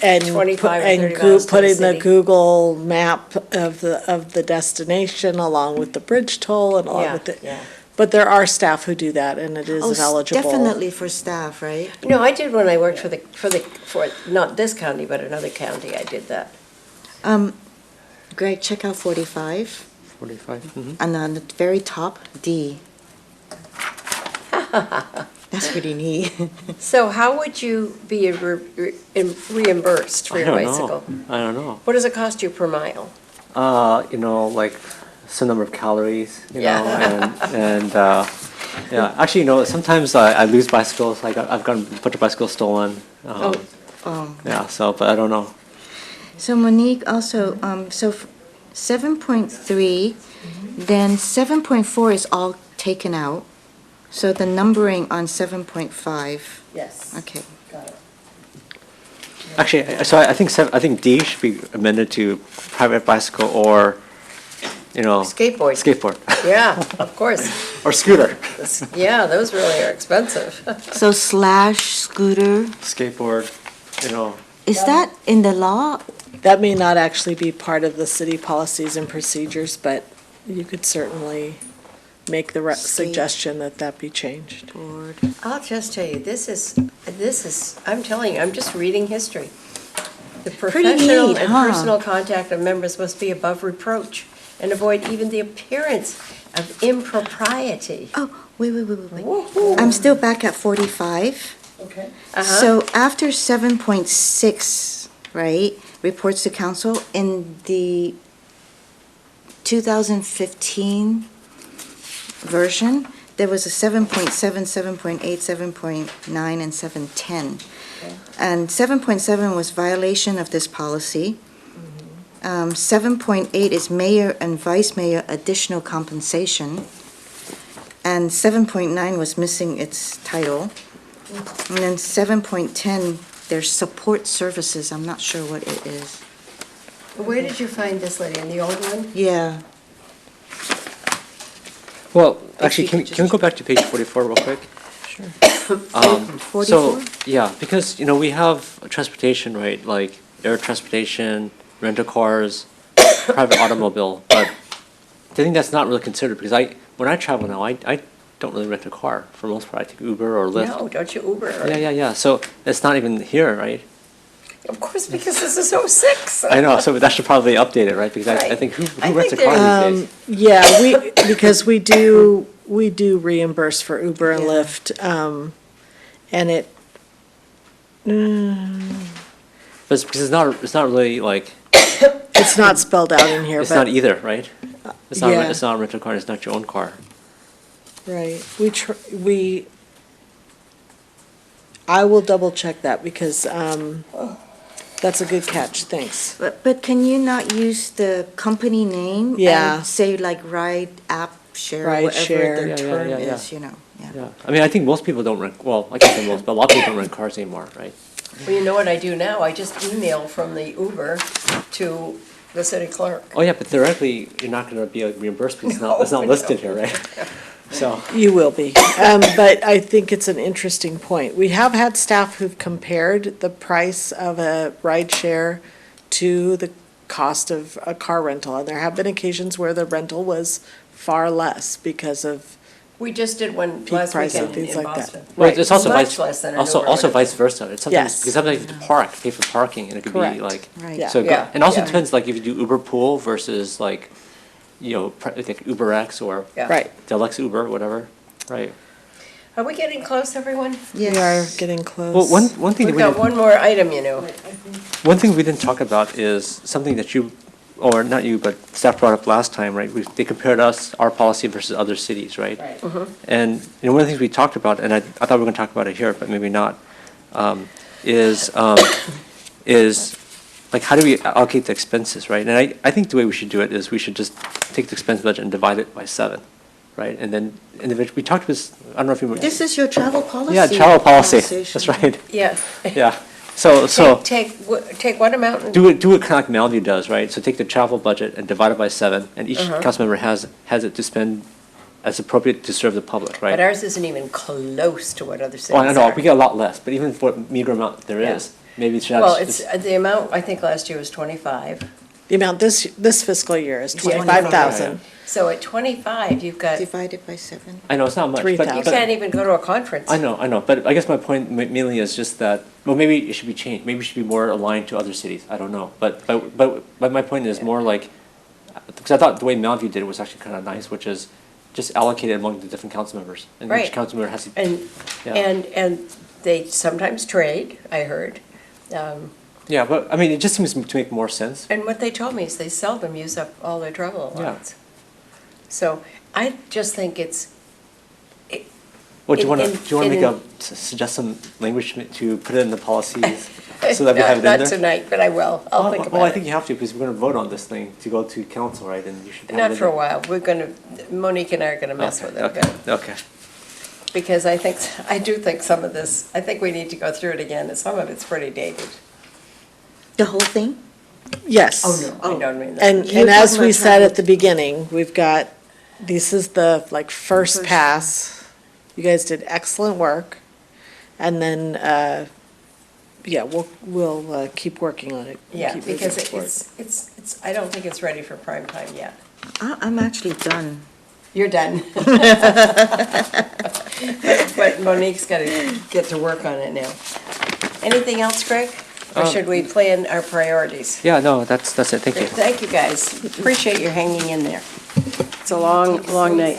And 25 or 30 and miles to the putting the city. Google map of the destination along with the bridge toll and along yeah, with the, yeah. but there are staff who do that and it is Oh, an eligible. definitely for staff, right? No, I did when I worked for not this county, but another county, I did that. Greg, check out 45, 45. Mhm. and on the very top, D. That's pretty neat. So how would you be reimbursed for I your don't bicycle? know. I don't know. What does it cost you per mile? Like some number of calories, Yeah. yeah. Actually, sometimes I lose bicycles. Like I've gotten a bunch of bicycles stolen. Yeah. So, but I don't know. So Monique, also, 7.3, then 7.4 is all taken out. So the numbering on 7.5, Yes. okay. Got it. Actually, so I think D should be amended to private bicycle or, Skateboard. skateboard Yeah, of course. or scooter. Yeah, those really are expensive. So slash scooter, Skateboard, is that in the law? That may not actually be part of the city policies and procedures, but you could certainly make the suggestion that be changed. Board. I'll just tell you, this is, I'm telling you, I'm just reading history. The professional neat, and huh? personal contact of members must be above reproach and avoid even the appearance of impropriety. Oh, wait. I'm still back at 45. Okay. So after 7.6, right, reports to council, in the 2015 version, there was a 7.7, 7.8, 7.9, and 7.10. And 7.7 was violation of this policy. 7.8 is mayor and vice mayor additional compensation. And 7.9 was missing its title. And then 7.10, there's support services, I'm not sure what it is. Where did you find this, lady, in the old one? Yeah, Well, actually, you could can we go back to page 44 real quick? sure. So, 44? yeah, because, we have transportation, right, like air transportation, rental cars, private automobile, but I think that's not really considered, because when I travel now, I don't really rent a car, for the most part, I take Uber or Lyft. No, don't you Uber? Yeah, so it's not even here, right? Of course, because this is 06. I know, so that should probably update it, right, because I Right. think who I rents a think car these days? Yeah, because we do reimburse for Uber and Yeah. Lyft, and it, But because it's not really like, it's not spelled out in here, it's not but, either, right? It's yeah. not a rental car, it's not your own car. right, I will double check that because, that's a good catch, thanks. But can you not use the company name? Yeah. And say like ride app share, Ride whatever share. the Yeah, term yeah. is, yeah. Yeah, I mean, I think most people don't rent, well, I can't say most, but a lot of people don't rent cars anymore, right? Well, you know what I do now? I just email from the Uber to the city clerk. Oh, yeah, but theoretically, you're not gonna be reimbursed because it's No, not no. listed here, right? So, You will be, but I think it's an interesting point. We have had staff who've compared the price of a ride share to the cost of a car rental, and there have been occasions where the rental was far less because of, We just did one Peak last price and weekend things in like that. Boston. well, it's also Much vice, less than an also Uber would vice have. versa. It's sometimes, Yes. because sometimes you have to park, pay for parking, and it could be Correct. like, Right. Yeah. so, Yeah, and also yeah. depends, like, if you do Uber Pool versus like, like Uber X or Yeah. right, Deluxe Uber, whatever, right? Are we getting close, everyone? we are Yes. getting close. Well, one thing that We've we got didn't, one more item, you know. one thing we didn't talk about is something that you, or not you, but staff brought up last time, right? They compared our policy versus other cities, right? Right. And, one of the things we talked about, and I thought we were gonna talk about it here, but maybe not, is like, how do we allocate the expenses, right? And I think the way we should do it is we should just take the expense budget and divide it by 7, right? And then, we talked with, I don't know if you remember. This is your travel policy. Yeah, travel policy, that's conversation. right, Yeah. yeah. So, Take what amount? and- do it kind of like Melview does, right? So take the travel budget and divide it by 7, and each council member has it to spend as appropriate to serve the public, But right? ours isn't even close to what other cities Well, I know, are. we get a lot less, but even for what meager amount there Yeah. is, maybe it should. Well, it's, the amount, I think last year was 25. The amount this fiscal year is Yeah. 25,000. So at 25, you've got, you Divided by 7. I know, it's not much, but. 3,000. can't even go to a conference. I know, but I guess my point mainly is just that, well, maybe it should be changed, maybe it should be more aligned to other cities, I don't know. But my point is more like, because I thought the way Melview did it was actually kind of nice, which is just allocate it among the different council members. And Right. each council member has to. And, Yeah. and they sometimes trade, I heard. Yeah, but, I mean, it just seems to make more sense. And what they told me is they seldom use up all their travel Yeah. allowance. So I just think it's, Well, do you want to, in- suggest some language to put it in the policies so that we have it in there? not tonight, but I will. I'll think Well, I about think it. you have to, because we're going to vote on this thing to go to council, right, and you should have it Not in for a there. while. We're gonna, Monique and I are gonna mess with it. Okay, but- okay. Because I do think some of this, I think we need to go through it again, and some of it's pretty dated. The whole thing? Yes. I don't mean that. And You're as talking we about said travel. at the beginning, we've got, this is the first pass. You guys did excellent work. And then, yeah, we'll keep working on it. Yeah, Keep moving because forward. it's, I don't think it's ready for prime time yet. I'm actually done. You're done. But Monique's gotta get to work on it now. Anything else, Greg? Or should we plan our priorities? Yeah, no, that's it, thank you. Thank you, guys. Appreciate your hanging in there. It's a long, long night.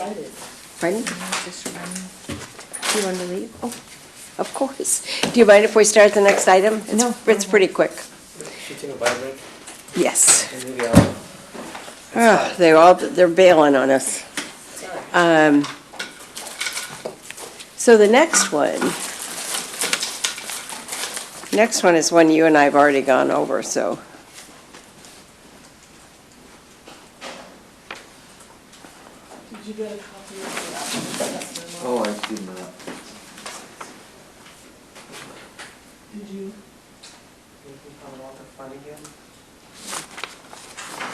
Pardon? Do you want to leave? Oh, Of course. Do you mind if we start the next item? No. It's pretty quick. Should take a bio break? Yes. And maybe I'll. They're bailing on us. So the next one is one you and I have already gone over, so. Did you get a copy of Oh, I did not. Did you?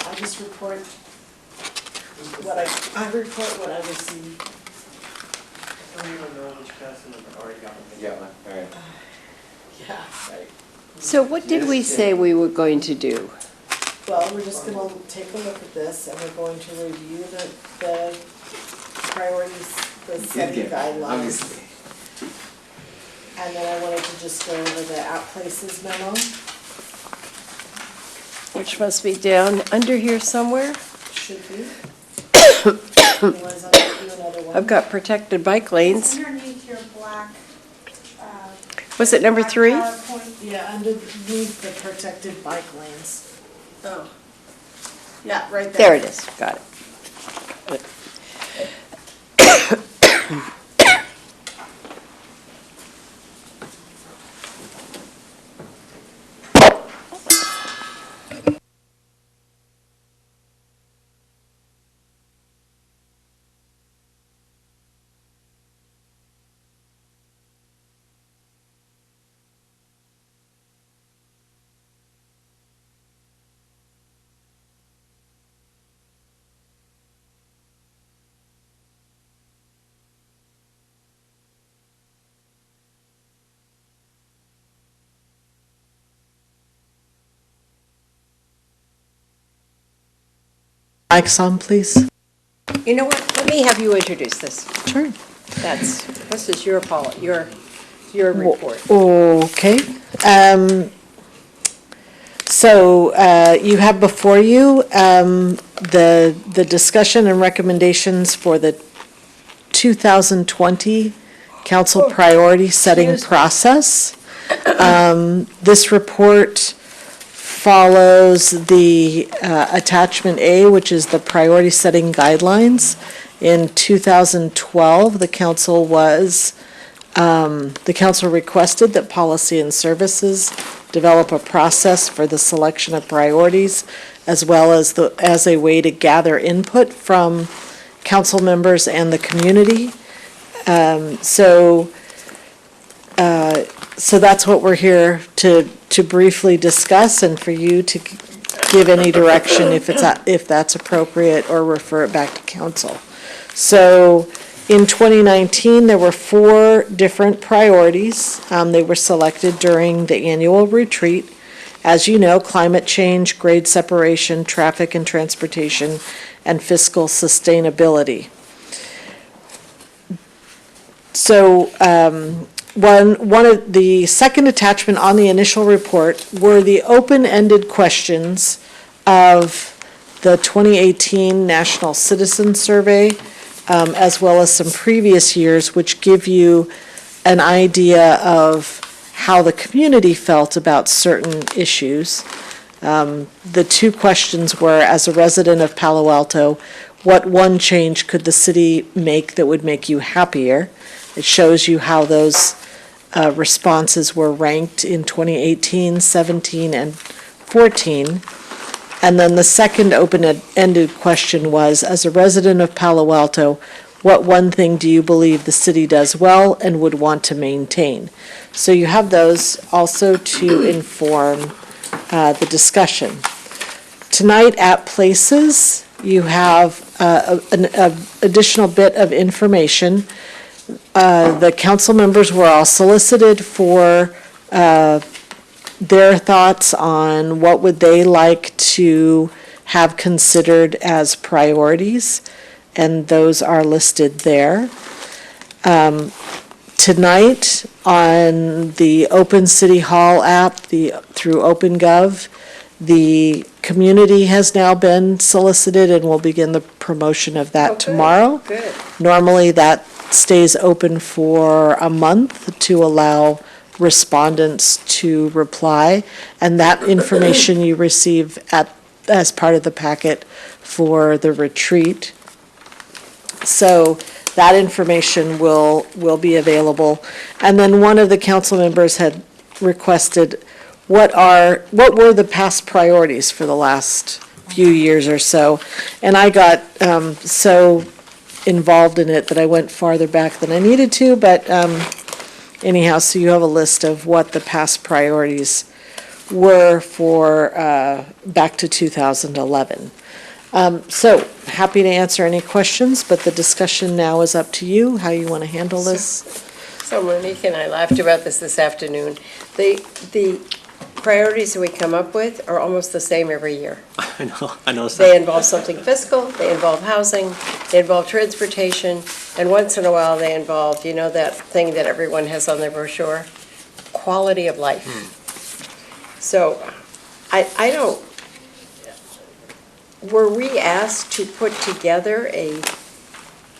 I just report what I report what I receive. Yeah, all right. Yeah, right. So what did we say we were going to do? Well, we're just gonna take a look at this and we're going to review the priorities, the setting guidelines. Obviously. And then I wanted to just go over the At Places memo. Which must be down under here somewhere. Should be. Otherwise, I'll give you another one. I've got protected bike It's lanes. underneath your black, Was it number black 3? PowerPoint. Yeah, underneath the protected bike lanes. Oh. Yeah, right there. There it is, got it. Mike's on, please. You know what, let me have you introduce this. Sure. This is your report. Okay. So you have before you the discussion and recommendations for the 2020 council priority setting Excuse me. process. This report follows the attachment A, which is the priority setting guidelines. In 2012, the council requested that Policy and Services develop a process for the selection of priorities, as well as a way to gather input from council members and the community. So that's what we're here to briefly discuss, and for you to give any direction if that's appropriate, or refer it back to council. So in 2019, there were 4 different priorities. They were selected during the annual retreat. As you know, climate change, grade separation, traffic and transportation, and fiscal sustainability. So one of the second attachment on the initial report were the open-ended questions of the 2018 National Citizen Survey, as well as some previous years, which give you an idea of how the community felt about certain issues. The 2 questions were, as a resident of Palo Alto, what one change could the city make that would make you happier? It shows you how those responses were ranked in 2018, 17, and 14. And then the second open-ended question was, as a resident of Palo Alto, what one thing do you believe the city does well and would want to maintain? So you have those also to inform the discussion. Tonight at Places, you have an additional bit of information. The council members were all solicited for their thoughts on what would they like to have considered as priorities, and those are listed there. Tonight, on the Open City Hall app, through OpenGov, the community has now been solicited, and we'll begin the promotion of that tomorrow. Good. Normally, that stays open for a month to allow respondents to reply, and that information you receive as part of the packet for the retreat. So that information will be available. And then one of the council members had requested, what were the past priorities for the last few years or so? And I got so involved in it that I went farther back than I needed to, but anyhow, so you have a list of what the past priorities were for back to 2011. So, happy to answer any questions, but the discussion now is up to you, how you want to handle this. So Monique and I laughed about this afternoon. The priorities that we come up with are almost the same every year. I know. They involve something fiscal, they involve housing, they involve transportation, and once in a while they involve, you know, that thing that everyone has on their brochure, quality of life. So, I don't, were we asked to put together a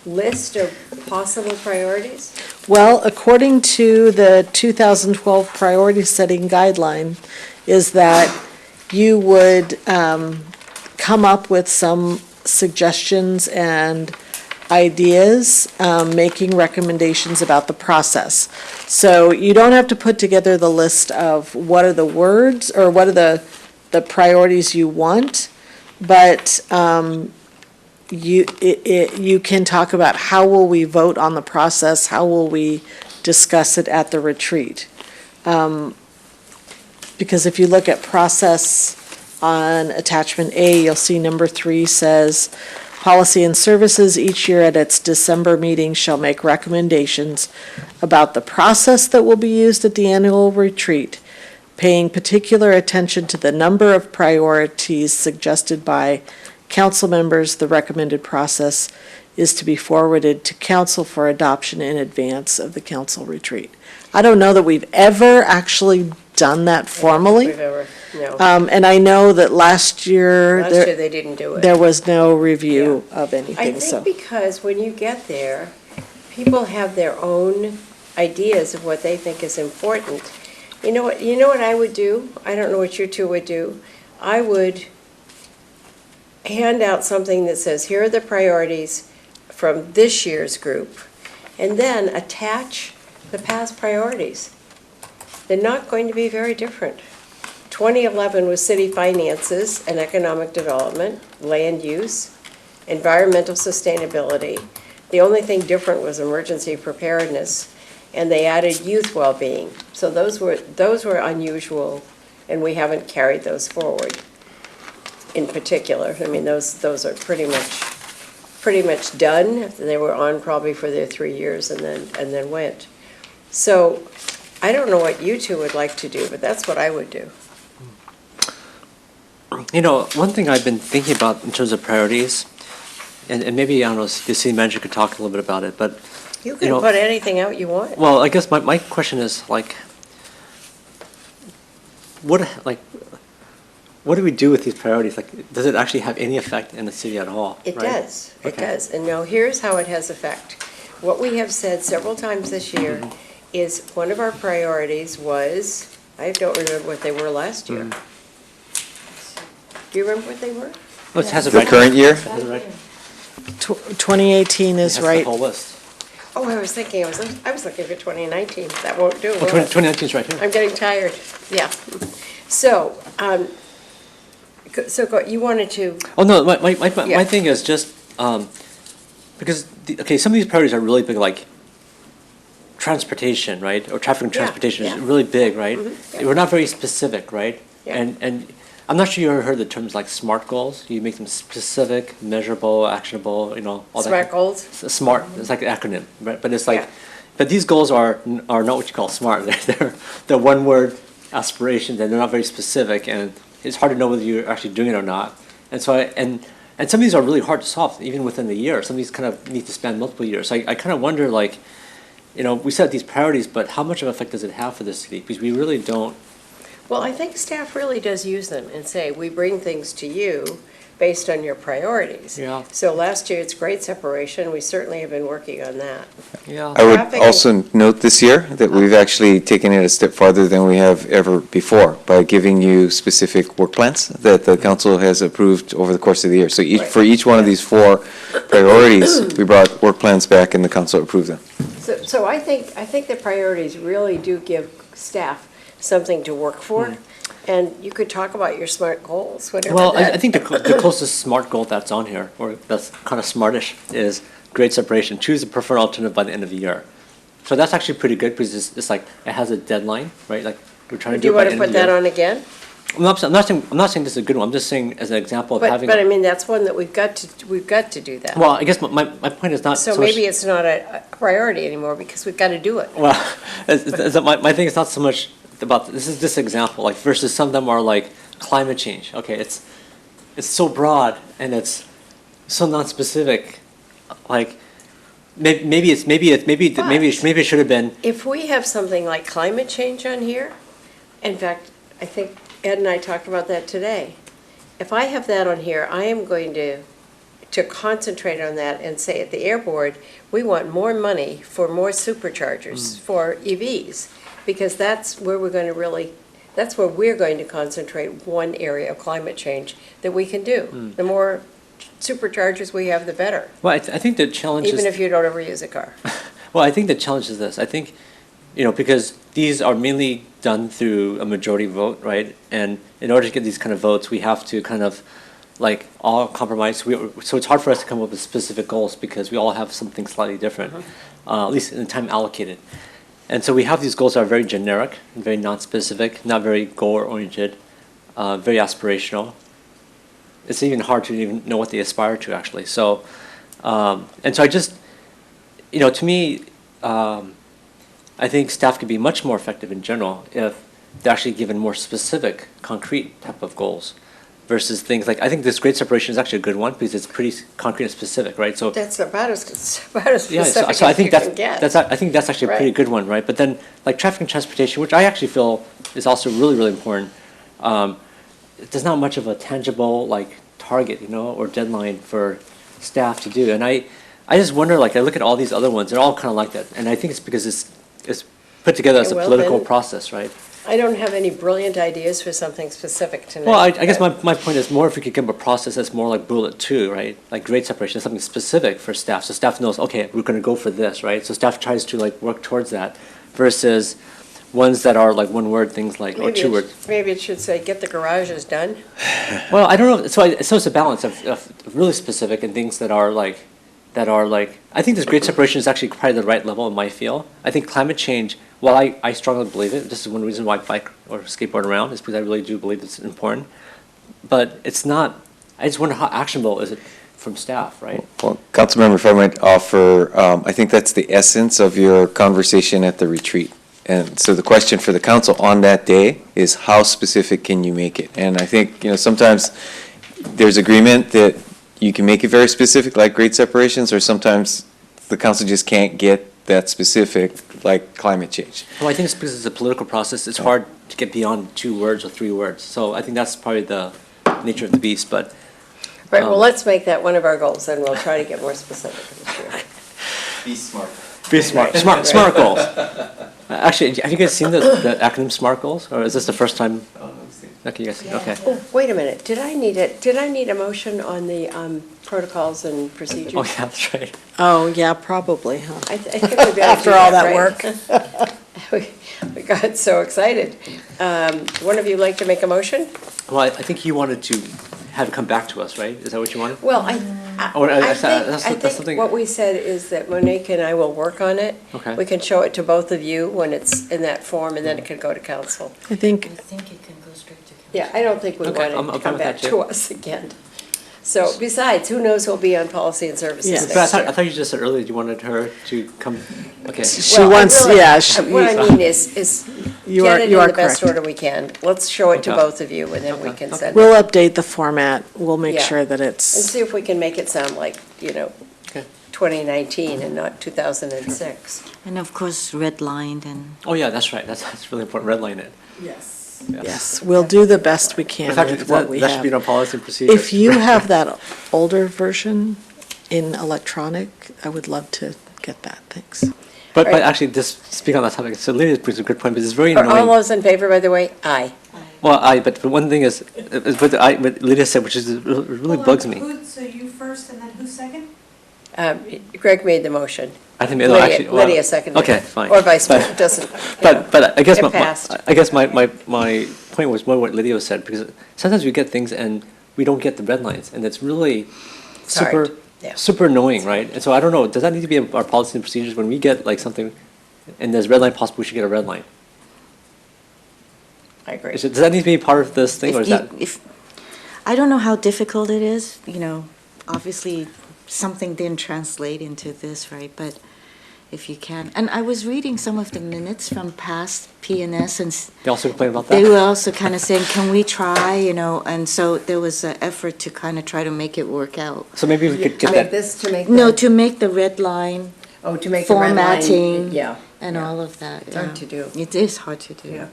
list of possible priorities? Well, according to the 2012 priority setting guideline, is that you would come up with some suggestions and ideas, making recommendations about the process. So you don't have to put together the list of what are the words or what are the priorities you want, but you can talk about how will we vote on the process, how will we discuss it at the retreat. Because if you look at process on attachment A, you'll see number 3 says, policy and services each year at its December meeting shall make recommendations about the process that will be used at the annual retreat, paying particular attention to the number of priorities suggested by council members. The recommended process is to be forwarded to council for adoption in advance of the council retreat. I don't know that we've ever actually done that formally. We've ever, no. And I know that last year. Last year they didn't do it. There was no review of I anything, so. think because when you get there, people have their own ideas of what they think is important. You know what I would do? I don't know what you two would do. I would hand out something that says, here are the priorities from this year's group, and then attach the past priorities. They're not going to be very different. 2011 was city finances and economic development, land use, environmental sustainability. The only thing different was emergency preparedness, and they added youth well-being. So those were unusual, and we haven't carried those forward in particular. I mean, those are pretty much done. They were on probably for their 3 years and then went. So I don't know what you two would like to do, but that's what I would do. You know, one thing I've been thinking about in terms of priorities, and maybe, I don't know, the city manager could talk a little bit about it, but, You can put anything out you want. well, I guess my question is, like, what do we do with these priorities? Like, does it actually have any effect in the city at all? It right? does, it Okay. does. And now here's how it has effect. What we have said several times this year is one of our priorities was, I don't remember what they were last year. Do you remember what they were? Well, it has it The right current year? It has it right. 2018 It is has the right. whole list. Oh, I was thinking, I was looking for 2019. That won't do. Oh, will it? 2019 is right here. I'm getting tired, yeah. So, you wanted to, Oh, no, my Yeah. thing is just, because, some of these priorities are really big, like transportation, right? Or traffic and Yeah, transportation is yeah. really big, right? yeah. We're not very specific, right? Yeah. And I'm not sure you ever heard the terms like SMART goals. You make them specific, measurable, actionable, all that. SMART goals? SMART, it's like an acronym, right? But it's like, Yeah. but these goals are not what you call SMART. They're one-word aspirations, and they're not very specific, and it's hard to know whether you're actually doing it or not. And so, and some of these are really hard to solve, even within the year. Some of these kind of need to span multiple years. So I kind of wonder, like, we set these priorities, but how much of an effect does it have for the city? Because we really don't. Well, I think staff really does use them and say, we bring things to you based on your priorities. Yeah. So last year, it's grade separation. We certainly have been working on that. Yeah. I would Traffic- also note this year that we've actually taken it a step farther than we have ever before by giving you specific work plans that the council has approved over the course of the year. So Right. for each one of these 4 priorities, we brought work plans back and the council approved them. So I think the priorities really do give staff something to work for. And you could talk about your SMART goals, whatever Well, I that. think the closest SMART goal that's on here, or that's kind of smartish, is grade separation. Choose a preferred alternative by the end of the year. So that's actually pretty good because it's like, it has a deadline, right? Like, we're trying to Do do you it by want the to end of put the that year. on again? I'm not saying this is a good one. I'm just saying as an example of But, having. but I mean, that's one that we've got to do that. Well, I guess my point is not so So much. maybe it's not a priority anymore because we've got to do it. Well, my thing is not so much about, this is this example, like versus some of them are like climate change. Okay, it's so broad and it's so non-specific. Like, maybe it should have been. If we have something like climate change on here, in fact, I think Ed and I talked about that today. If I have that on here, I am going to concentrate on that and say at the air board, we want more money for more superchargers for EVs, because that's where we're going to really, that's where we're going to concentrate one area of climate change that we can do. The more superchargers we have, the better, Well, I think the challenge is. even if you don't ever use a car. Well, I think the challenge is this. I think, because these are mainly done through a majority vote, right? And in order to get these kind of votes, we have to kind of like all compromise. So it's hard for us to come up with specific goals because we all have something slightly different, at least in the time allocated. And so we have these goals that are very generic, and very non-specific, not very goal-oriented, very aspirational. It's even hard to even know what they aspire to, actually. So, and so I just, to me, I think staff could be much more effective in general if they're actually given more specific, concrete type of goals versus things like, I think this grade separation is actually a good one because it's pretty concrete and specific, right? So That's about as yeah, specific so I as think you can get. I think that's actually a pretty Right. good one, right? But then, like traffic and transportation, which I actually feel is also really, really important, there's not much of a tangible like target, or deadline for staff to do. And I just wonder, like, I look at all these other ones, they're all kind of like that. And I think it's because it's put together as a Yeah, well, political then- process, right? I don't have any brilliant ideas for something specific tonight. Well, I guess but- my point is more if we could give a process that's more like bullet 2, right? Like grade separation, something specific for staff. So staff knows, okay, we're going to go for this, right? So staff tries to like work towards that versus ones that are like one word things like, or Maybe two it- words. Maybe it should say, get the garages done. Well, I don't know. So it's a balance of really specific and things that are like, I think this grade separation is actually probably the right level in my feel. I think climate change, while I strongly believe it, this is one reason why I bike or skateboard around, is because I really do believe it's important. But it's not, I just wonder how actionable is it from staff, right? Well, Councilmember, if I might offer, I think that's the essence of your conversation at the retreat. And so the question for the council on that day is how specific can you make it? And I think, sometimes there's agreement that you can make it very specific, like grade separations, or sometimes the council just can't get that specific, like climate change. Well, I think it's because it's a political process. It's hard to get beyond 2 words or 3 words. So I think that's probably the nature of the beast, but. Right, well, let's make that one of our goals, and we'll try to get more specific this year. Be smart. Be smart. Smart goals. Actually, have you guys seen the acronym SMART goals, or is this the first time? Okay, you guys, okay. Oh, wait a minute, did I need a motion on the protocols and procedures? Oh, yeah, that's right. Oh, yeah, probably, huh? I think we better do After all that right? work. We got so excited. One of you like to make a motion? Well, I think you wanted to have it come back to us, right? Is that what you wanted? Well, Or, I that's think something- what we said is that Monique and I will work on it. Okay. We can show it to both of you when it's in that form, and then it can go to council. I think, think it can go straight to council. Yeah, I don't think we Okay, want I'm it to okay come with that back too. to us again. So besides, who knows who'll be on policy and services Yes. next But I year? thought you just said earlier you wanted her to come, okay. she Well, I wants, really- yeah. What I mean is You get are- it in you are the best correct. order we can. Let's show it to Okay. both of you, and then we can send it. We'll update the format. We'll make Yeah. sure that And it's, see if we can make it sound like, Okay. 2019 and not 2006. And of course, redlined and. Oh, yeah, that's right. That's really important, redline it. yes. Yes, we'll do the best we can In fact, with what we that should be have. on policy and procedure. If you have that older version in electronic, I would love to get that, thanks. But Right. actually, just speak on that topic, so Lydia brings a good point, but it's very Are all annoying. those in favor, by the way? Aye. Well, but one thing is what Lydia said, which is, it really bugs me. So you first and then who's second? Greg made the motion. I think, no, actually. well, Lydia seconded. Okay, fine. Or vice But- versa, it doesn't. But I guess, It my passed. I guess my point was more what Lydia said, because sometimes we get things and we don't get the red lines, and it's really It's hard, super, yeah. super annoying, right? And so I don't know, does that need to be in our policy and procedures when we get like something, and there's red line possible, we should get a red line? I agree. Does that need to be part of this thing, or is that? I don't know how difficult it is, obviously, something didn't translate into this, right? But if you can, and I was reading some of the minutes from past PNS, and They also complain about they that? were also kind of saying, can we try, and so there was an effort to kind of try to make it work out. So maybe we could To get make that, this, to make. No, the- to make the red line Oh, to make the red line. formatting. Yeah. and yeah. all of that. It's hard yeah. to do. It is hard to do. Yeah.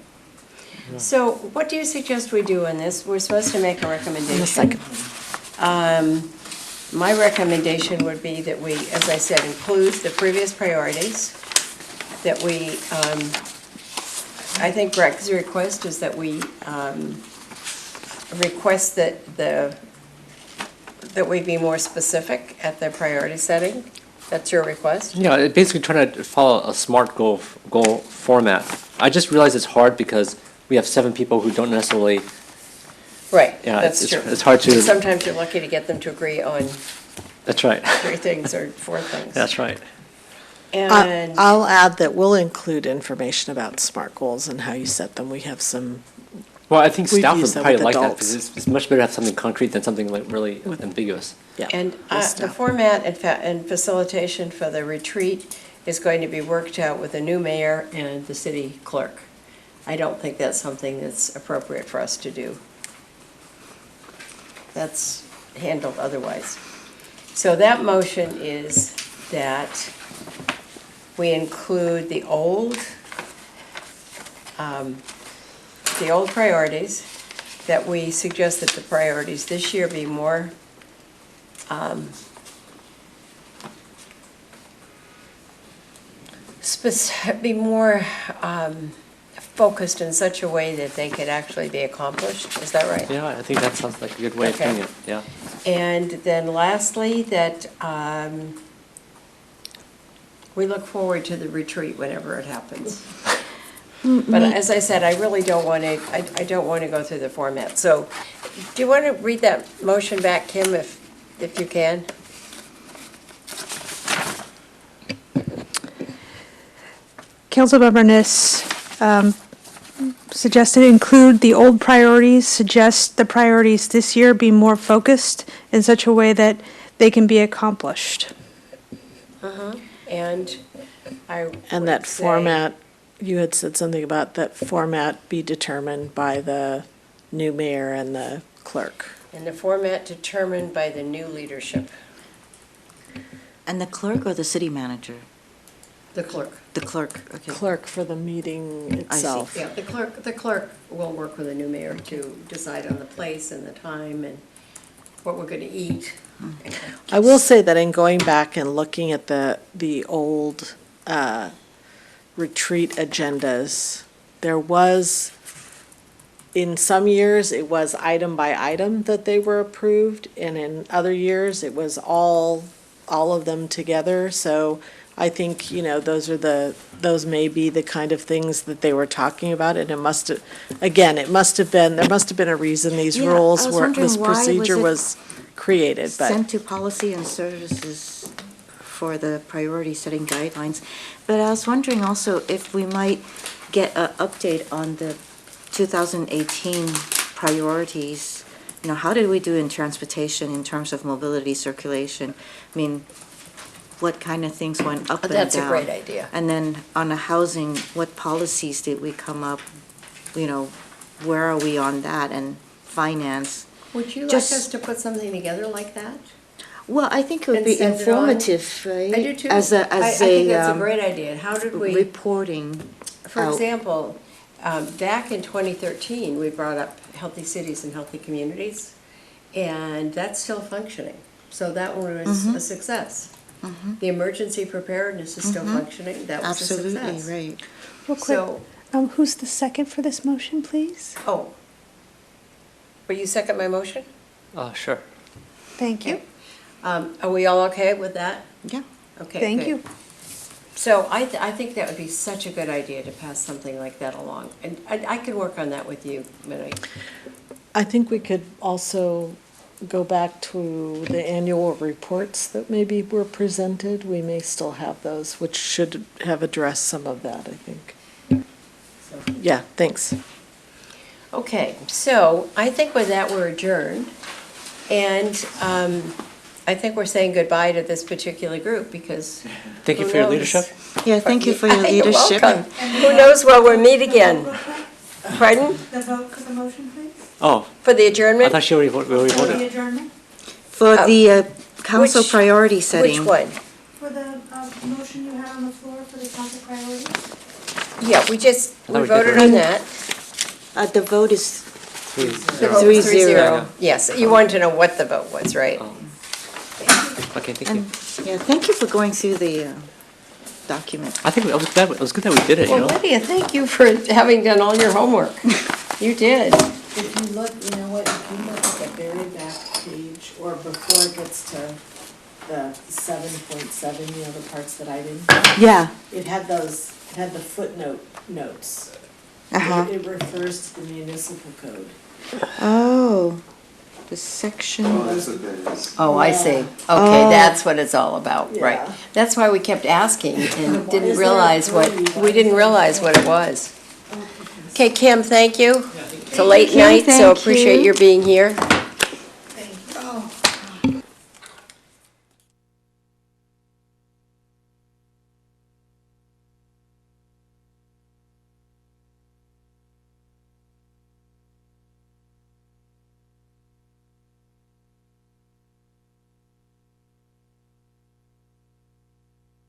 So what do you suggest we do on this? We're supposed to make a recommendation. In a second. My recommendation would be that we, as I said, include the previous priorities, that we, I think Greg's request is that we request that that we be more specific at the priority setting. That's your request? yeah, basically trying to follow a SMART goal format. I just realize it's hard because we have 7 people who don't necessarily, Right, Yeah, that's it's- true. it's hard to- Sometimes you're lucky to get them to agree on that's right. 3 things or 4 things. That's right. And, I'll add that we'll include information about SMART goals and how you set them. We have some, Well, I think We've staff would used that probably with like that, adults. because it's much better to have something concrete than something like really ambiguous. yeah. and with the staff. format and facilitation for the retreat is going to be worked out with the new mayor and the city clerk. I don't think that's something that's appropriate for us to do. That's handled otherwise. So that motion is that we include the old priorities, that we suggest that the priorities this year be more be more focused in such a way that they could actually be accomplished. Is that right? Yeah, I think that sounds like a good way of Okay. doing it, yeah. And then lastly, that we look forward to the retreat whenever it happens. But as I said, I really don't want to, I don't want to go through the format. So do you want to read that motion back, Kim, if you can? Councilmember Niss suggested include the old priorities, suggest the priorities this year be more focused in such a way that they can be accomplished. And I And that would say- format, you had said something about that format be determined by the new mayor and the clerk. And the format determined by the new leadership, And the clerk or the city manager? the clerk. The clerk, okay. Clerk for the meeting I see. itself. Yeah, the clerk will work with the new mayor to decide on the place and the time and what we're going to eat. I will say that in going back and looking at the old retreat agendas, there was, in some years, it was item by item that they were approved, and in other years, it was all of them together. So I think, those may be the kind of things that they were talking about, and it must have, again, there must have been a reason these Yeah, I rules was were, wondering this why was procedure it was created, but. Sent to policy and services for the priority setting guidelines. But I was wondering also if we might get an update on the 2018 priorities. How did we do in transportation in terms of mobility, circulation? I mean, what kind of things went up and down? That's a great idea. And then on the housing, what policies did we come up, where are we on that? And finance. Would you like Just- us to put something together like that? Well, I think it would And be send it on? informative, right? I do too. As I think that's a a great idea. And how did we, reporting for out. example, back in 2013, we brought up healthy cities and healthy communities, and that's still functioning. So that one was a success. The emergency preparedness is still functioning, that was a success. Absolutely, right. Real quick, So, who's the second for this motion, please? oh, will you second my motion? Sure. Thank you. Are we all okay with that? Yeah. Okay, Thank good. you. So I think that would be such a good idea to pass something like that along. And I could work on that with you, Minnie. I think we could also go back to the annual reports that maybe were presented. We may still have those, which should have addressed some of that, I think. Yeah, thanks. Okay, so I think with that, we're adjourned. And I think we're saying goodbye to this particular group because Thank you who for your knows? leadership. Yeah, thank you for your You're leadership. welcome. Who knows where we'll meet again? Pardon? The vote for the motion, please? Oh, For the I adjournment? thought she already voted. We already For the voted. adjournment? For the council Which- priority setting. Which one? For the motion you had on the floor for the council priorities? Yeah, we thought we did voted already. on that. The vote is The vote was 3-0. Yes, you wanted to know what the vote was, right? Okay, thank you. And, yeah, thank you for going through the document. I think it was good that we did it, you Well, know? Lydia, thank you for having done all your homework. You did. If you look, you know what, if you look at the very back page, or before it gets to the 7.7, you know, the parts that I didn't, Yeah. it had the footnote notes. Uh-huh. It refers to the municipal code. Oh, the section. Oh, I see. Okay, Oh. that's what it's all about, right. Yeah. That's why we kept asking and Why didn't is there a realize what, three? we didn't realize what it was. Okay, Kim, thank you. It's a Thank late you, night, so thank appreciate you. your being here.